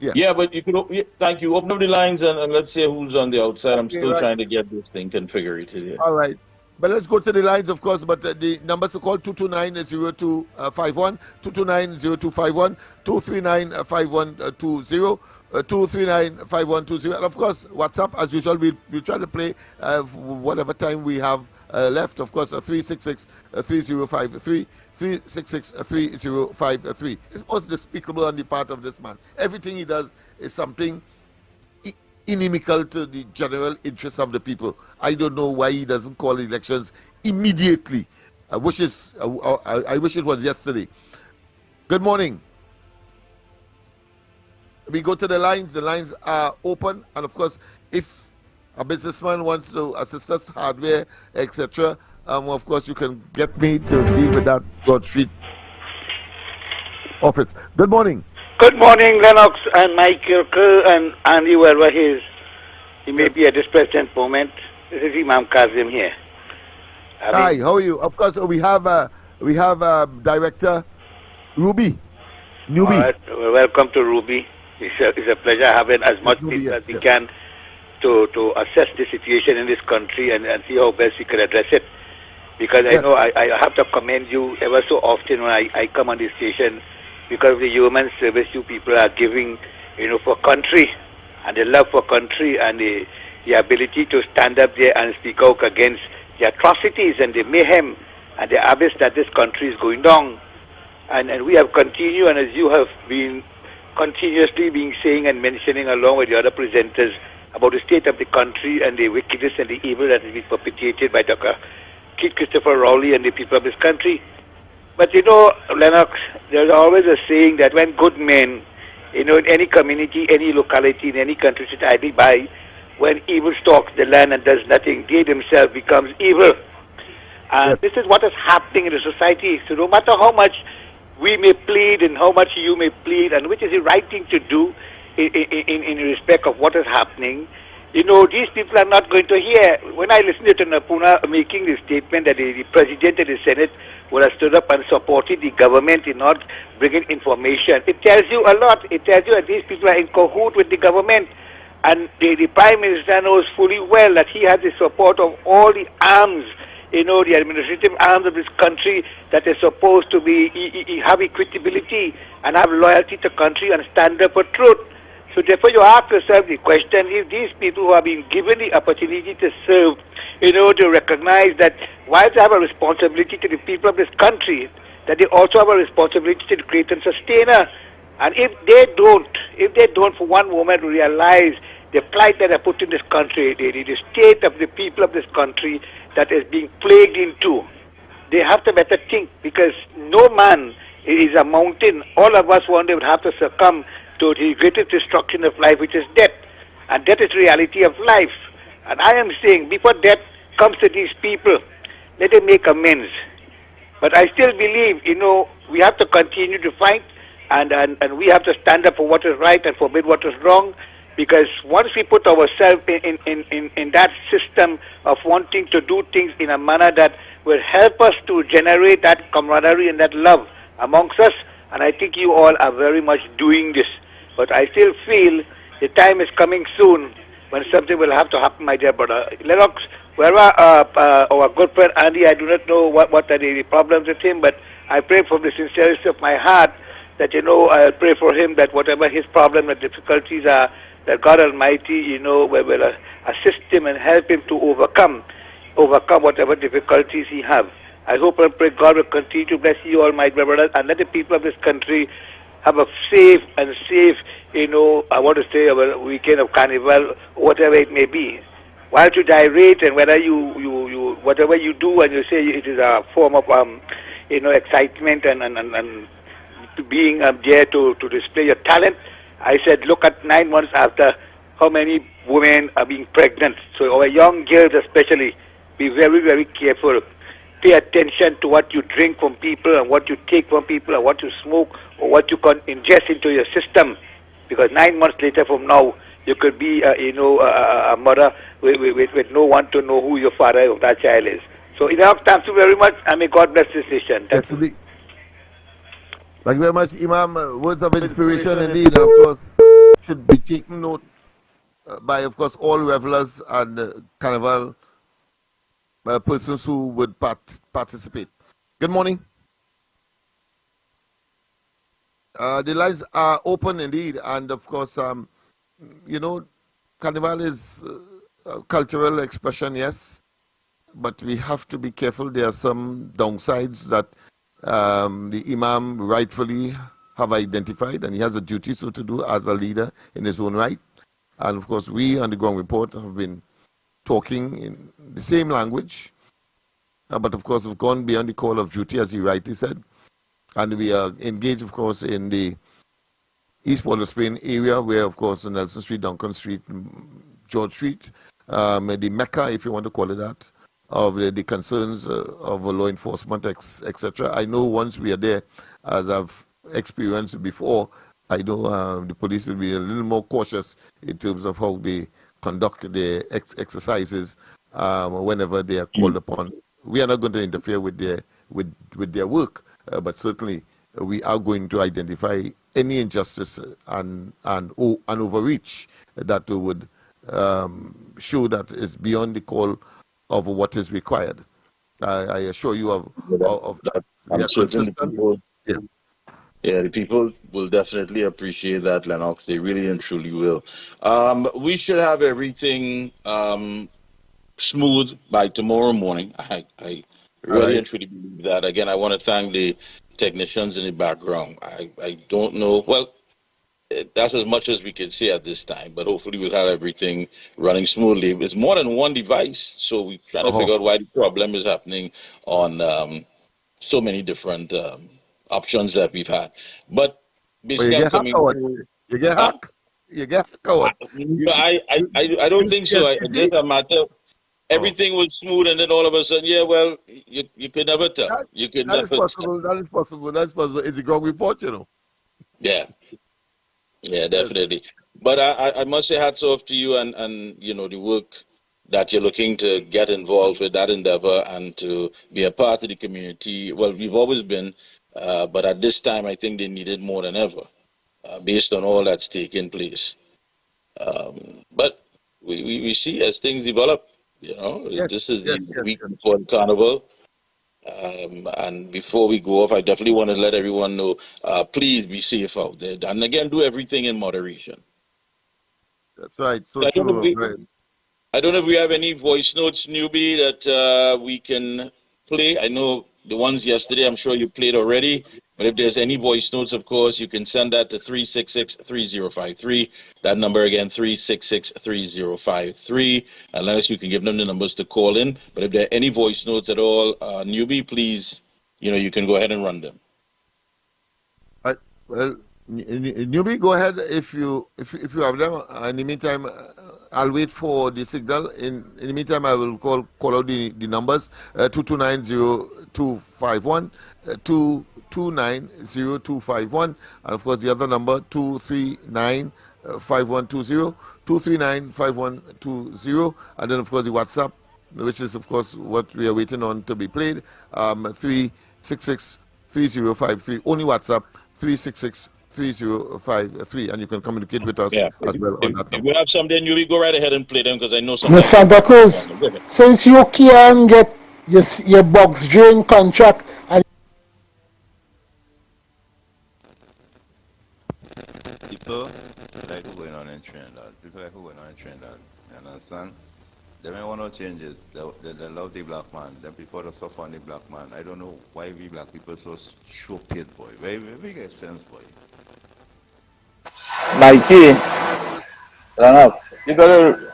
yeah, but you could. Thank you. Open up the lines and let's see who's on the outside. I'm still trying to get this thing configured here. All right. But let's go to the lines, of course. But the numbers to call 229-0251, 229-0251, 239-5120, 239-5120. And, of course, WhatsApp, as usual, we'll try to play whatever time we have left. Of course, 366-3053, 366-3053. It's most despicable on the part of this man. Everything he does is something inimical to the general interest of the people. I don't know why he doesn't call elections immediately. I wish it was yesterday. Good morning. We go to the lines. The lines are open, and of course, if a businessman wants to assist us, hardware, etc., of course, you can get me to deal with that Broad Street office. Good morning. Good morning, Lennox and Michael Kerr and Andy, wherever he is. He may be at this present moment. This is Imam Kazim here. Hi, how are you? Of course, we have Director Ruby. Newbie. welcome to Ruby. It's a pleasure having as much people as we can to assess the situation in this country and see how best we can address it. Because I know I have to commend you ever so often when I come on this station, because of the human service you people are giving, for country, and the love for country, and the ability to stand up there and speak out against the atrocities and the mayhem and the abyss that this country is going down. And we have continued, and as you have been continuously being saying and mentioning along with the other presenters about the state of the country and the wickedness and the evil that is being perpetrated by Dr. Keith Christopher Rowley and the people of this country. But Lennox, there's always a saying that when good men, in any community, any locality, in any country sit idly by, when evil stalks the land and does nothing, they themselves becomes evil. And this is what is happening in the society. So no matter how much we may plead and how much you may plead, and which is the right thing to do in respect of what is happening, these people are not going to hear. When I listened to Napuna making the statement that the President and the Senate would have stood up and supported the government in not bringing information, it tells you a lot. It tells you that these people are in cahoot with the government. And the Prime Minister knows fully well that he has the support of all the arms, the administrative arms of this country that is supposed to be have equitability and have loyalty to country and stand up for truth. So therefore you ask yourself the question, if these people who have been given the opportunity to serve, to recognize that while they have a responsibility to the people of this country, that they also have a responsibility to the creator and sustainer. And if they don't for one moment realize the plight that are put in this country, the state of the people of this country that is being plagued into, they have to better think, because no man is a mountain. All of us one day would have to succumb to the greatest destruction of life, which is death. And that is reality of life. And I am saying, before death comes to these people, let them make amends. But I still believe, we have to continue to fight, and we have to stand up for what is right and forbid what is wrong, because once we put ourselves in that system of wanting to do things in a manner that will help us to generate that camaraderie and that love amongst us, and I think you all are very much doing this. But I still feel the time is coming soon when something will have to happen, my dear brother. Lennox, wherever our good friend Andy, I do not know what are the problems with him, but I pray from the sincerity of my heart that, I pray for him that whatever his problem and difficulties are, that God Almighty, will assist him and help him to overcome whatever difficulties he have. I hope and pray God will continue to bless you all, my brothers, and let the people of this country have a safe, I want to say, a weekend of carnival, whatever it may be. While you direct and whether you whatever you do and you say it is a form of excitement and being there to display your talent, I said, look at 9 months after how many women are being pregnant. So our young girls especially, be very, very careful. Pay attention to what you drink from people and what you take from people and what you smoke or what you can ingest into your system. Because 9 months later from now, you could be, a mother with no one to know who your father of that child is. So, thank you very much, and may God bless this nation. Thank you. Thank you very much, Imam. Words of inspiration indeed, and of course, should be taken note by, of course, all revelers and carnival persons who would participate. Good morning. The lines are open indeed, and of course, carnival is a cultural expression, yes, but we have to be careful. There are some downsides that the Imam rightfully have identified, and he has a duty so to do as a leader in his own right. And of course, we on the Ground Report have been talking in the same language, but of course have gone beyond the call of duty, as he rightly said. And we are engaged, of course, in the East Port of Spain area, where, of course, Nelson Street, Duncan Street, George Street, the Mecca, if you want to call it that, of the concerns of law enforcement, etc. I know once we are there, as I've experienced before, I know the police will be a little more cautious in terms of how they conduct their exercises whenever they are called upon. We are not going to interfere with their work, but certainly we are going to identify any injustice and overreach that would show that is beyond the call of what is required. I assure you of that. I'm certain the people, the people will definitely appreciate that, Lennox. They really and truly will. We should have everything smooth by tomorrow morning. I really and truly believe that. Again, I want to thank the technicians in the background. I don't know. Well, that's as much as we can say at this time, but hopefully we'll have everything running smoothly. It's more than one device, so we're trying to figure out why the problem is happening on so many different options that we've had. But basically, I'm coming. You get hacked. You get hacked. I don't think so. It is a matter. Everything was smooth, and then all of a sudden, you could never tell. You could never tell. That is possible. That's possible. It's a ground report, you know. Yeah, definitely. But I must say hats off to you and the work that you're looking to get involved with that endeavor and to be a part of the community. Well, we've always been, but at this time, I think they need it more than ever, based on all that's taking place. But we see as things develop, this is the week before the carnival. And before we go off, I definitely want to let everyone know, please be safe out there. And again, do everything in moderation. That's right. So I don't know if we have any voice notes, newbie, that we can play. I know the ones yesterday, I'm sure you played already. But if there's any voice notes, of course, you can send that to 366-3053. That number again, 366-3053. Unless you can give them the numbers to call in. But if there are any voice notes at all, newbie, please, you can go ahead and run them. Well, newbie, go ahead if you have them. In the meantime, I'll wait for the signal. In the meantime, I will call out the numbers: 229-0251, 229-0251, and of course the other number 239-5120, 239-5120, and then of course the WhatsApp, which is of course what we are waiting on to be played, 366-3053. Only WhatsApp 366-3053, and you can communicate with us as well on that. If we have some, then you go right ahead and play them because I know some. Miss Santa Cruz, since you can get your box drain contract and people like who going on in Trinidad. People like who going on in Trinidad. You understand? They may want no changes. They love the black man. They prefer to suffer on the black man. I don't know why we black people so stupid, boy. Where we get sense, boy. Mikey, you gotta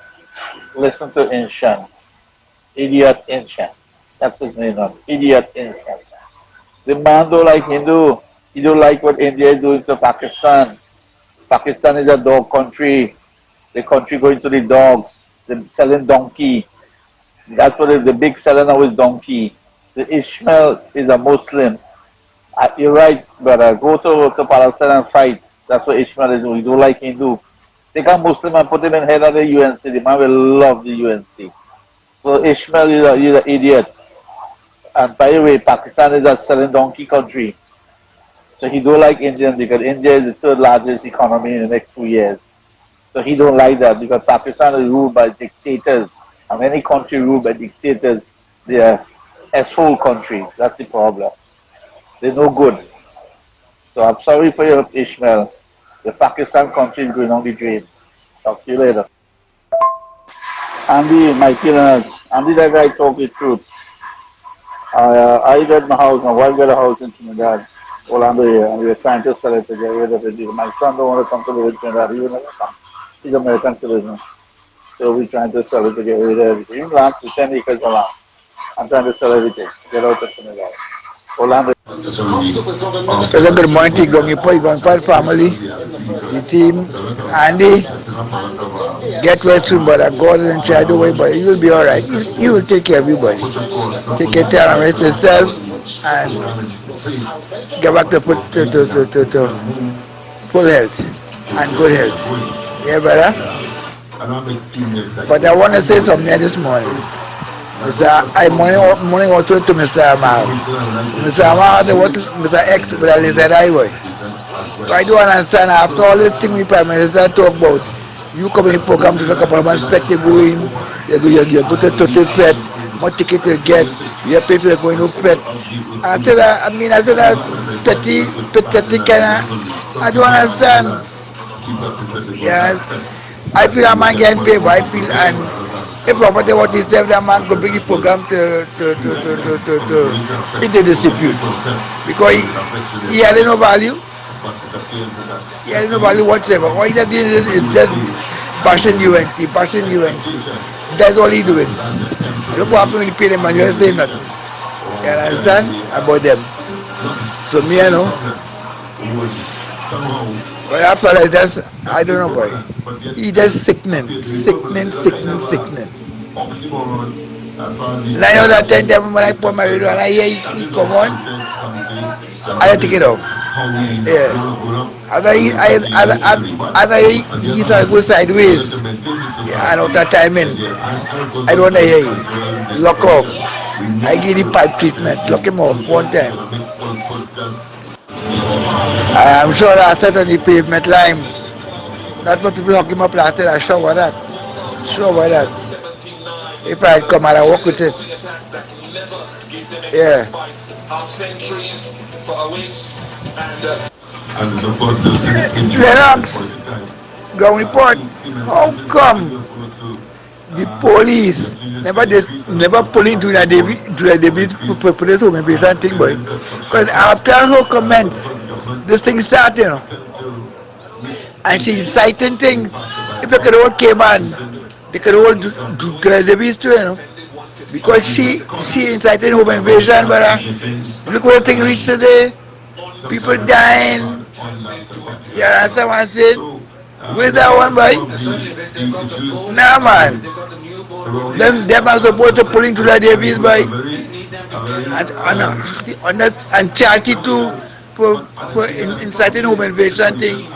listen to Inshan. Idiot Inshan. That's his name now. Idiot Inshan. The man don't like Hindu. He don't like what India is doing to Pakistan. Pakistan is a dog country. The country going to the dogs. They're selling donkey. That's what the big seller now is donkey. The Ishmael is a Muslim. You're right, brother. Go to Palestine and fight. That's what Ishmael is doing. You don't like Hindu. Take a Muslim and put him in head of the UNC. The man will love the UNC. So Ishmael is an idiot. And by the way, Pakistan is a selling donkey country. So he don't like India because India is the third largest economy in the next 2 years. So he don't like that because Pakistan is ruled by dictators. And any country ruled by dictators, they are asshole countries. That's the problem. They're no good. So I'm sorry for you, Ishmael. The Pakistan country is going on the drain. Talk to you later. Andy, Mikey Leonard. Andy, that guy told the truth. I got my house, my wife got a house in Trinidad, Orlando here, and we were trying to sell it to get rid of it. My son don't want to come to live in Trinidad. He will never come. He's American citizen. So we're trying to sell it to get rid of everything. Even land, 10 acres of land. I'm trying to sell everything. Get out of Trinidad. Orlando. Good morning to Grongi family, the team, Andy. Get well soon, but God and try to wait, but you will be alright. You will take care of everybody. Take care of yourself and get back to full health and good health. Yeah, brother? But I want to say something this morning. I'm morning also to Mr. Amar. Mr. Amar, what Mr. X with a lizard highway. So I don't understand after all this thing we Prime Minister talk about. You come in the program to talk about one spec you go in, you go to total pet, what ticket you get, you pay for going to pet. I said that petty kind of, I don't understand. Yes, I feel a man getting paid, I feel, and if property what is there, that man could bring the program to in the dispute. Because he had no value. He has no value whatsoever. All he does is just bashing UNC. That's all he's doing. Look what happened when he paid them and you're saying nothing. You understand? About them. So me, I know. But after that, I don't know, boy. He just sickening. 9 out of 10 times when I put my radio and I hear he come on, I take it off. Yeah. After he go sideways, and after timing, I don't want to hear you. Lock off. I give the pipe treatment. Lock him off one time. I'm sure I sat on the pavement line. Not many people lock him up last night. I'm sure about that. If I come and I walk with it. Yeah. Lennox, ground report. How come the police never pull into the debate police home based thing, boy? Because after her comments, this thing started, you know. And she's citing things. If the road came on, they could all do the beast too, you know. Because she incited home invasion, but look what the thing reached today. People dying. Yeah, someone said, where's that one, boy? Nah, man. Them are supposed to pull into the Davies, boy. And charge it too for inciting home invasion thing.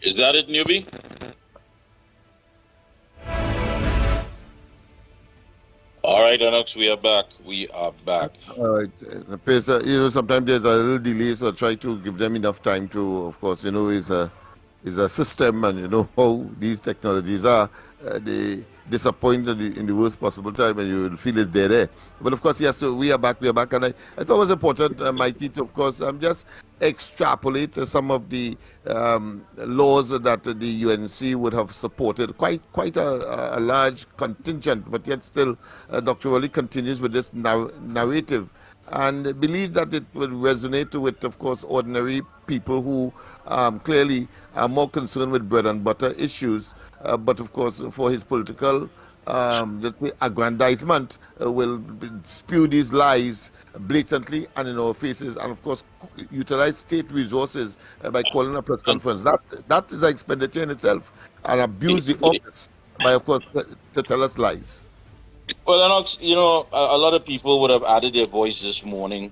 Is that it, newbie? All right, Lennox, we are back. All right. Sometimes there's a little delay, so try to give them enough time to, of course, is a system, and you know how these technologies are. They disappoint in the worst possible time, and you will feel it's there. But of course, yes, so we are back, and I thought it was important, Mikey, to, of course, just extrapolate some of the laws that the UNC would have supported. Quite a large contingent, but yet still, Dr. Wally continues with this narrative, and believe that it will resonate with, of course, ordinary people who clearly are more concerned with bread and butter issues. But of course, for his political aggrandizement, will spew these lies blatantly and in our faces, and of course, utilize state resources by calling a press conference. That is an expenditure in itself, and abuse the office by, of course, to tell us lies. Well, Lennox, a lot of people would have added their voice this morning.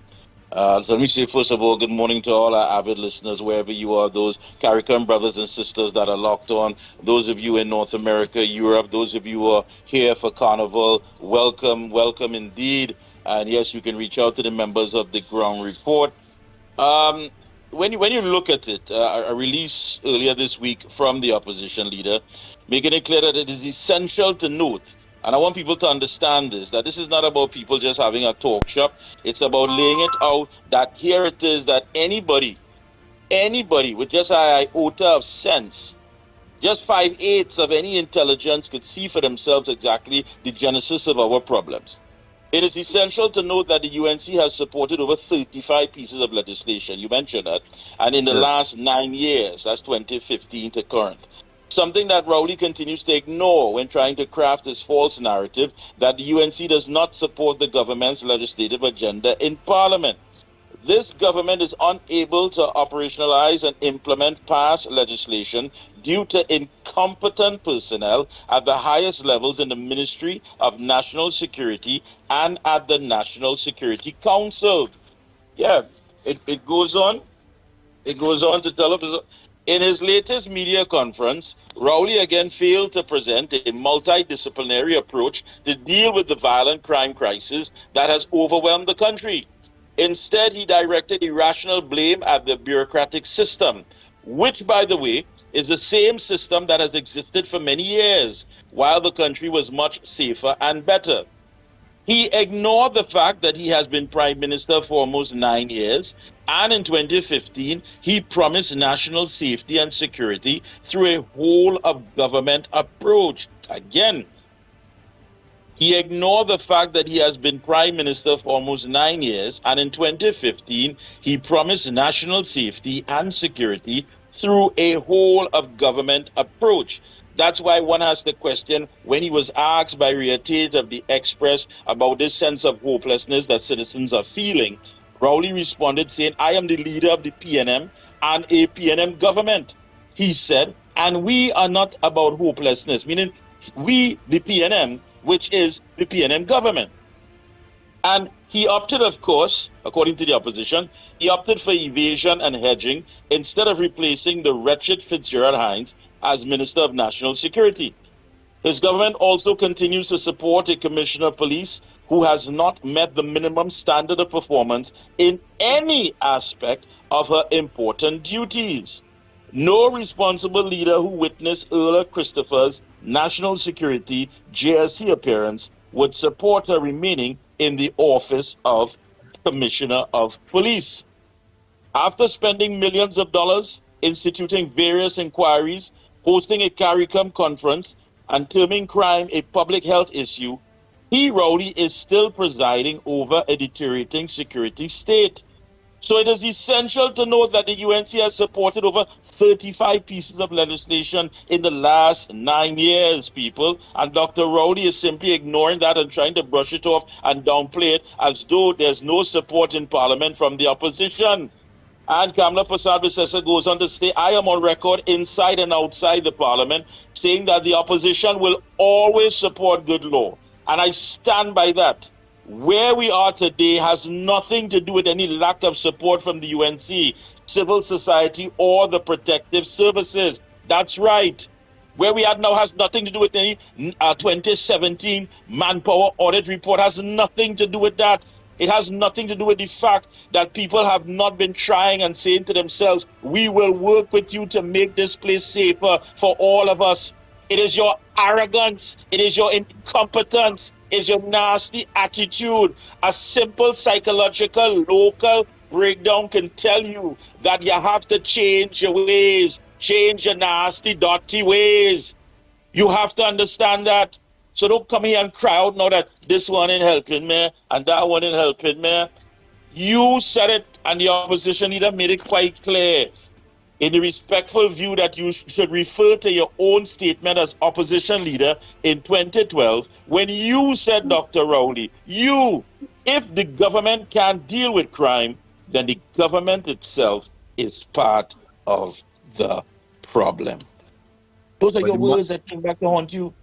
So let me say, first of all, good morning to all our avid listeners, wherever you are, those CARICOM brothers and sisters that are locked on, those of you in North America, Europe, those of you who are here for Carnival, welcome indeed. And yes, you can reach out to the members of the Ground Report. When you look at it, a release earlier this week from the opposition leader, making it clear that it is essential to note, and I want people to understand this, that this is not about people just having a talk shop. It's about laying it out that here it is that anybody with just an iota of sense, just 5/8 of any intelligence could see for themselves exactly the genesis of our problems. It is essential to note that the UNC has supported over 35 pieces of legislation. You mentioned that. And in the last 9 years, that's 2015 to current. Something that Rowley continues to ignore when trying to craft this false narrative that the UNC does not support the government's legislative agenda in Parliament. this government is unable to operationalize and implement past legislation due to incompetent personnel at the highest levels in the Ministry of National Security and at the National Security Council. Yeah, it goes on. It goes on to tell us. In his latest media conference, Rowley again failed to present a multidisciplinary approach to deal with the violent crime crisis that has overwhelmed the country. Instead, he directed irrational blame at the bureaucratic system, which, by the way, is the same system that has existed for many years, while the country was much safer and better. He ignored the fact that he has been Prime Minister for almost 9 years, and in 2015, he promised national safety and security through a whole-of-government approach. Again, he ignored the fact that he has been Prime Minister for almost 9 years, and in 2015, he promised national safety and security through a whole-of-government approach. That's why one has to question, when he was asked by Ria Tate of the Express about this sense of hopelessness that citizens are feeling, Rowley responded saying, I am the leader of the PNM and a PNM government. He said, and we are not about hopelessness, meaning we, the PNM, which is the PNM government. And he opted, of course, according to the opposition, he opted for evasion and hedging instead of replacing the wretched Fitzgerald Hines as Minister of National Security. His government also continues to support a commissioner of police who has not met the minimum standard of performance in any aspect of her important duties. No responsible leader who witnessed Earl Christopher's National Security JSC appearance would support her remaining in the office of Commissioner of Police. After spending millions of dollars instituting various inquiries, hosting a CARICOM conference, and terming crime a public health issue, he, Rowley, is still presiding over a deteriorating security state. So it is essential to note that the UNC has supported over 35 pieces of legislation in the last 9 years, people. And Dr. Rowley is simply ignoring that and trying to brush it off and downplay it as though there's no support in Parliament from the opposition. And Kamla Prasad-Bissessar goes on to say, I am on record inside and outside the Parliament saying that the opposition will always support good law. And I stand by that. Where we are today has nothing to do with any lack of support from the UNC, civil society, or the protective services. That's right. Where we are now has nothing to do with any 2017 manpower audit report, has nothing to do with that. It has nothing to do with the fact that people have not been trying and saying to themselves, we will work with you to make this place safer for all of us. It is your arrogance. It is your incompetence. It is your nasty attitude. A simple psychological local breakdown can tell you that you have to change your ways, change your nasty, dirty ways. You have to understand that. So don't come here and cry out now that this one ain't helping me and that one ain't helping me. You said it, and the opposition leader made it quite clear in the respectful view that you should refer to your own statement as opposition leader in 2012 when you said, Dr. Rowley, if the government can't deal with crime, then the government itself is part of the problem. Those are your words that came back to haunt you.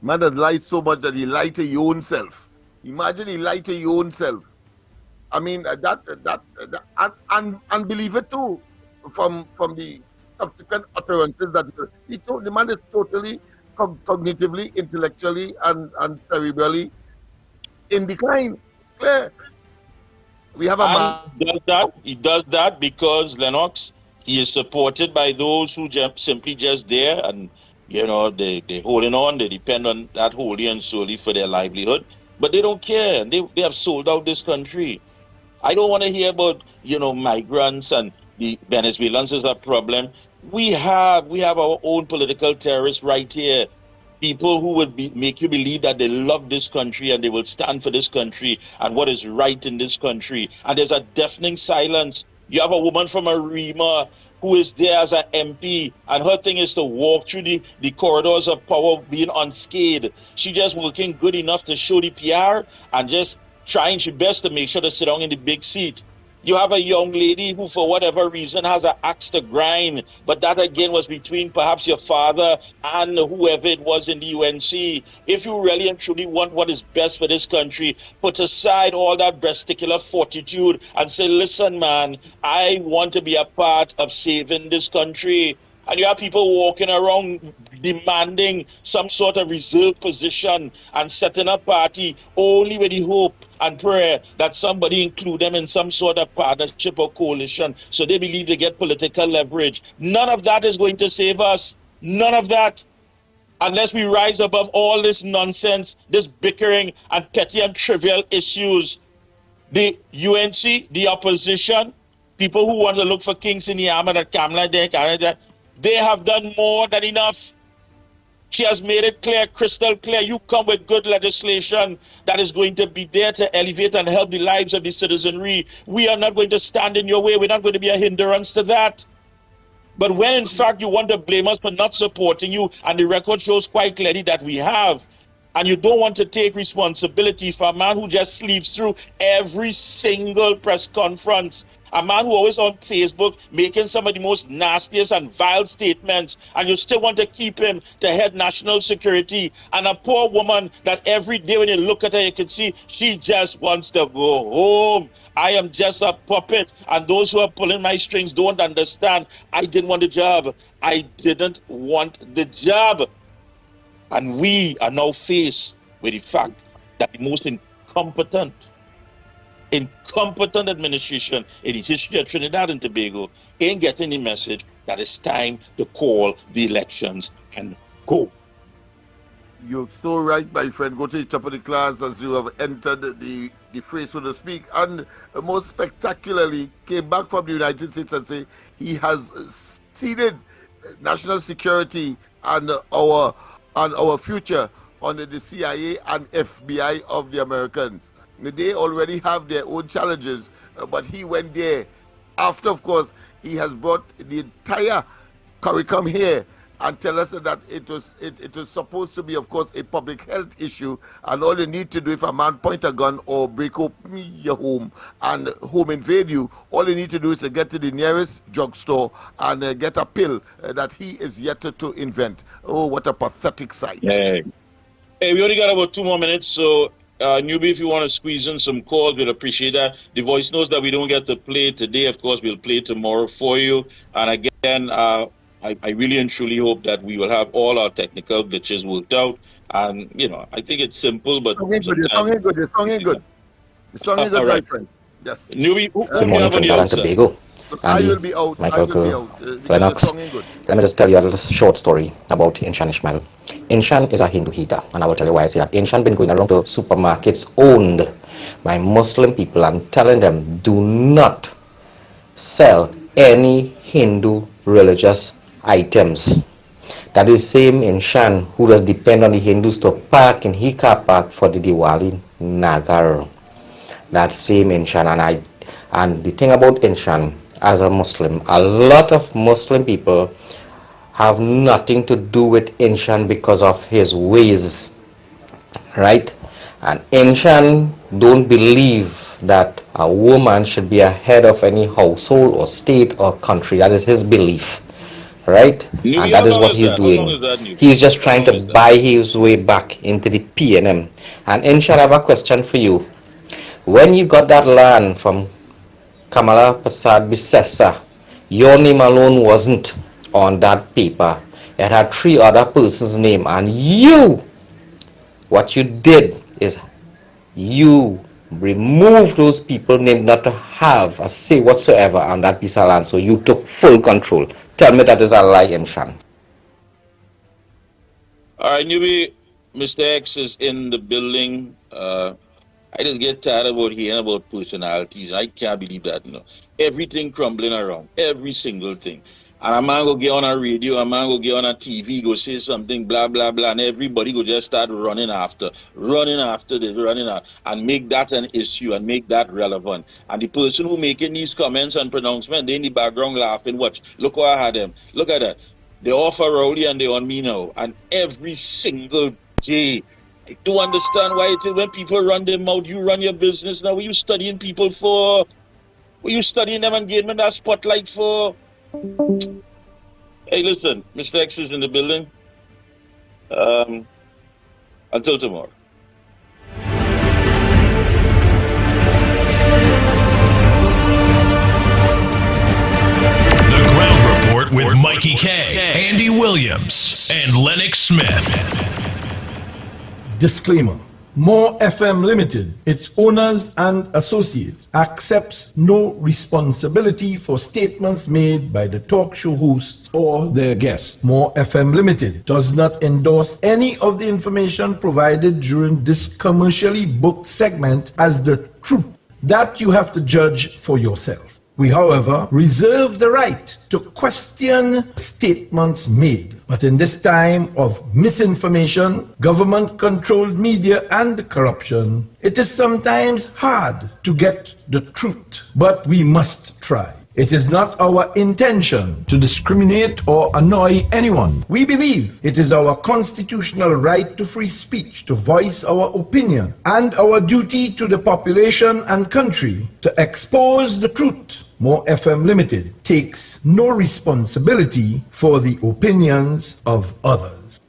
Man had lied so much that he lied to your own self. Imagine he lied to your own self. I mean, and believe it too, from the subsequent utterances that he told. The man is totally cognitively, intellectually, and cerebrally in decline. Clear. We have a man. He does that because, Lennox, he is supported by those who simply just there and they holding on, they depend on that wholly and solely for their livelihood, but they don't care. They have sold out this country. I don't want to hear about, migrants and the Venezuelans as a problem. We have our own political terrorists right here. People who would make you believe that they love this country and they will stand for this country and what is right in this country. And there's a deafening silence. You have a woman from Arima who is there as an MP, and her thing is to walk through the corridors of power being unscathed. She just working good enough to show the PR and just trying her best to make sure to sit down in the big seat. You have a young lady who, for whatever reason, has an axe to grind, but that again was between perhaps your father and whoever it was in the UNC. If you really and truly want what is best for this country, put aside all that breasticular fortitude and say, listen, man, I want to be a part of saving this country. And you have people walking around demanding some sort of reserve position and setting a party only with the hope and prayer that somebody include them in some sort of partnership or coalition so they believe they get political leverage. None of that is going to save us. None of that. Unless we rise above all this nonsense, this bickering and petty and trivial issues. The UNC, the opposition, people who want to look for kinks in the armor that Kamala there, they have done more than enough. She has made it clear, crystal clear, you come with good legislation that is going to be there to elevate and help the lives of the citizenry. We are not going to stand in your way. We're not going to be a hindrance to that. But when in fact you want to blame us for not supporting you, and the record shows quite clearly that we have, and you don't want to take responsibility for a man who just sleeps through every single press conference, a man who always on Facebook making some of the most nastiest and vile statements, and you still want to keep him to head national security, and a poor woman that every day when you look at her, you can see she just wants to go home. I am just a puppet, and those who are pulling my strings don't understand. I didn't want the job. I didn't want the job. And we are now faced with the fact that the most incompetent administration in the history of Trinidad and Tobago ain't getting the message that it's time to call the elections and go. You're so right, my friend. Go to the top of the class as you have entered the phrase, so to speak, and most spectacularly came back from the United States and say he has ceded national security and our future under the CIA and FBI of the Americans. They already have their own challenges, but he went there after, of course, he has brought the entire curriculum here and tell us that it was supposed to be, of course, a public health issue, and all you need to do if a man point a gun or break open your home and home invade you, all you need to do is to get to the nearest drugstore and get a pill that he is yet to invent. Oh, what a pathetic sight. Hey, we only got about 2 more minutes, so newbie, if you want to squeeze in some calls, we'd appreciate that. The voice notes that we don't get to play today, of course, we'll play tomorrow for you. And again, I really and truly hope that we will have all our technical glitches worked out. And, you know, I think it's simple, but... The song is good. The song is good, my friend. Yes. Newbie, good morning, Trinidad and Tobago. I will be out. Michael Lennox. Let me just tell you a little short story about Inshan Ishmael. Inshan is a Hindu heater, and I will tell you why I say that. Inshan been going around to supermarkets owned by Muslim people and telling them, do not sell any Hindu religious items. That is same Inshan who does depend on the Hindus to park in his car park for the Diwali Nagar. That same Inshan, and the thing about Inshan, as a Muslim, a lot of Muslim people have nothing to do with Inshan because of his ways, right? And Inshan don't believe that a woman should be a head of any household or state or country. That is his belief, right? And that is what he's doing. He's just trying to buy his way back into the PNM. And Inshan, I have a question for you. When you got that land from Kamala Prasad Bisesa, your name alone wasn't on that paper. It had 3 other persons' name, and you, what you did is you removed those people's name not to have a say whatsoever on that piece of land, so you took full control. Tell me that is a lie, Inshan. All right, newbie, Mr. X is in the building. I just get tired about hearing about personalities. I can't believe that, you know. Everything crumbling around, every single thing. And a man go get on a radio, a man go get on a TV, go say something, blah, blah, blah, and everybody go just start running after this, and make that an issue and make that relevant. And the person who making these comments and pronouncements, they in the background laughing, watch, look how I had them. Look at that. They off for Rowley and they on me now. And every single day, I do understand why it is when people run their mouth, you run your business now. What are you studying people for? Were you studying them and giving them that spotlight for? Hey, listen, Mr. X is in the building. Until tomorrow. The Ground Report with Mikey K, Andy Williams, and Lennox Smith. Disclaimer. More FM Limited, its owners and associates, accepts no responsibility for statements made by the talk show hosts or their guests. More FM Limited does not endorse any of the information provided during this commercially booked segment as the truth. That you have to judge for yourself. We, however, reserve the right to question statements made. But in this time of misinformation, government-controlled media, and corruption, it is sometimes hard to get the truth. But we must try. It is not our intention to discriminate or annoy anyone. We believe it is our constitutional right to free speech, to voice our opinion, and our duty to the population and country to expose the truth. More FM Limited takes no responsibility for the opinions of others.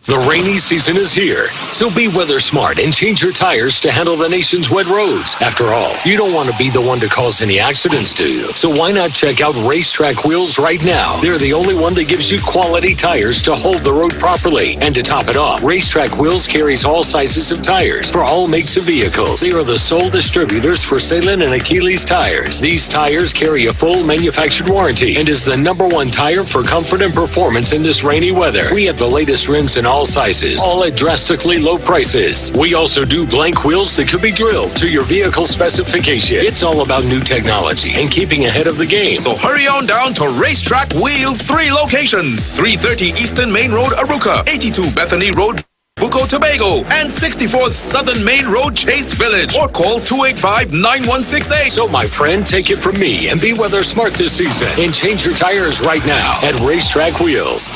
The rainy season is here, so be weather smart and change your tires to handle the nation's wet roads. After all, you don't want to be the one to cause any accidents, do you? So why not check out Racetrack Wheels right now? They're the only one that gives you quality tires to hold the road properly. And to top it off, Racetrack Wheels carries all sizes of tires for all makes of vehicles. They are the sole distributors for Salem and Achilles tires. These tires carry a full manufactured warranty and is the #1 tire for comfort and performance in this rainy weather. We have the latest rims in all sizes, all at drastically low prices. We also do blank wheels that could be drilled to your vehicle specification. It's all about new technology and keeping ahead of the game. So hurry on down to Racetrack Wheels, 3 locations: 330 Eastern Main Road, Aruca, 82 Bethany Road, Bucco Tobago, and 64th Southern Main Road, Chase Village, or call 285-9168. So my friend, take it from me and be weather smart this season and change your tires right now at Racetrack Wheels.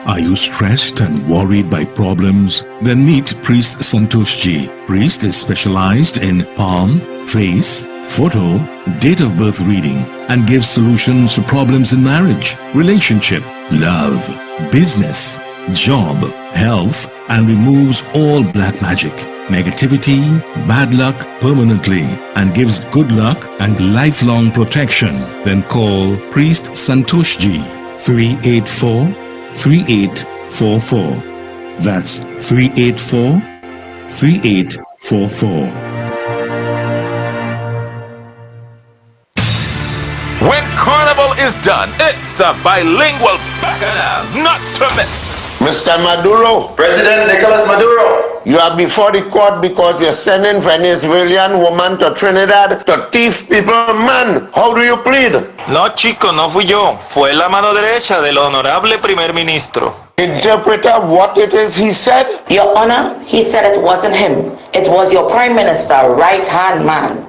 Are you stressed and worried by problems? Then meet Priest Santosh Ji. Priest is specialized in palm, face, photo, date of birth reading, and gives solutions to problems in marriage, relationship, love, business, job, health, and removes all black magic, negativity, bad luck permanently, and gives good luck and lifelong protection. Then call Priest Santosh Ji, 384-3844. That's 384-3844. When Carnival is done, it's a bilingual bacchanal not to miss. Mr. Maduro, President Nicolas Maduro, you are before the court because you're sending Venezuelan woman to Trinidad to thief people. Man, how do you plead? No, chico, no fui yo. Fue la mano derecha del honorable primer ministro. Interpreter, what it is he said? Your Honor, he said it wasn't him. It was your Prime Minister, right-hand man.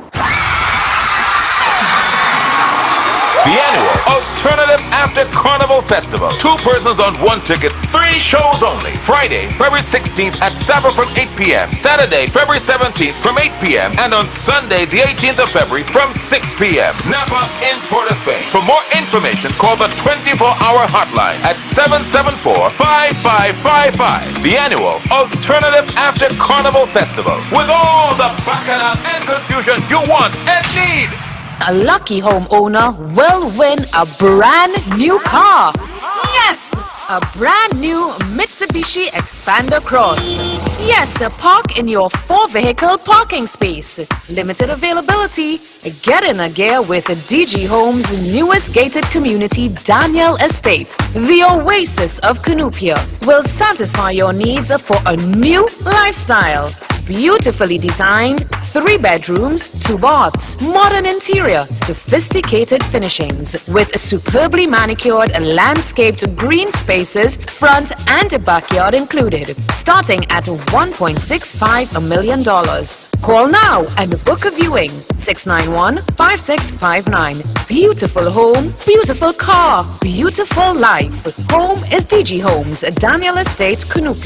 The annual Alternative After Carnival Festival. 2 persons on 1 ticket, 3 shows only. Friday, February 16th at 7 from 8 p.m. Saturday, February 17th from 8 p.m. And on Sunday, the 18th of February from 6 p.m. Napa in Port of Spain. For more information, call the 24-hour hotline at 774-5555. The annual Alternative After Carnival Festival. With all the bacchanal and confusion you want and need. A lucky homeowner will win a brand new car. Yes! A brand new Mitsubishi Xpander Cross. Yes, park in your 4-vehicle parking space. Limited availability. Get in a gear with DG Homes' newest gated community, Daniel Estate. The oasis of Cunupia will satisfy your needs for a new lifestyle. Beautifully designed, 3 bedrooms, 2 baths, modern interior, sophisticated finishings, with superbly manicured and landscaped green spaces, front and backyard included, starting at $1.65 million. Call now and book a viewing. 691-5659. Beautiful home, beautiful car, beautiful life. Home is DG Homes, Daniel Estate, Cunupia.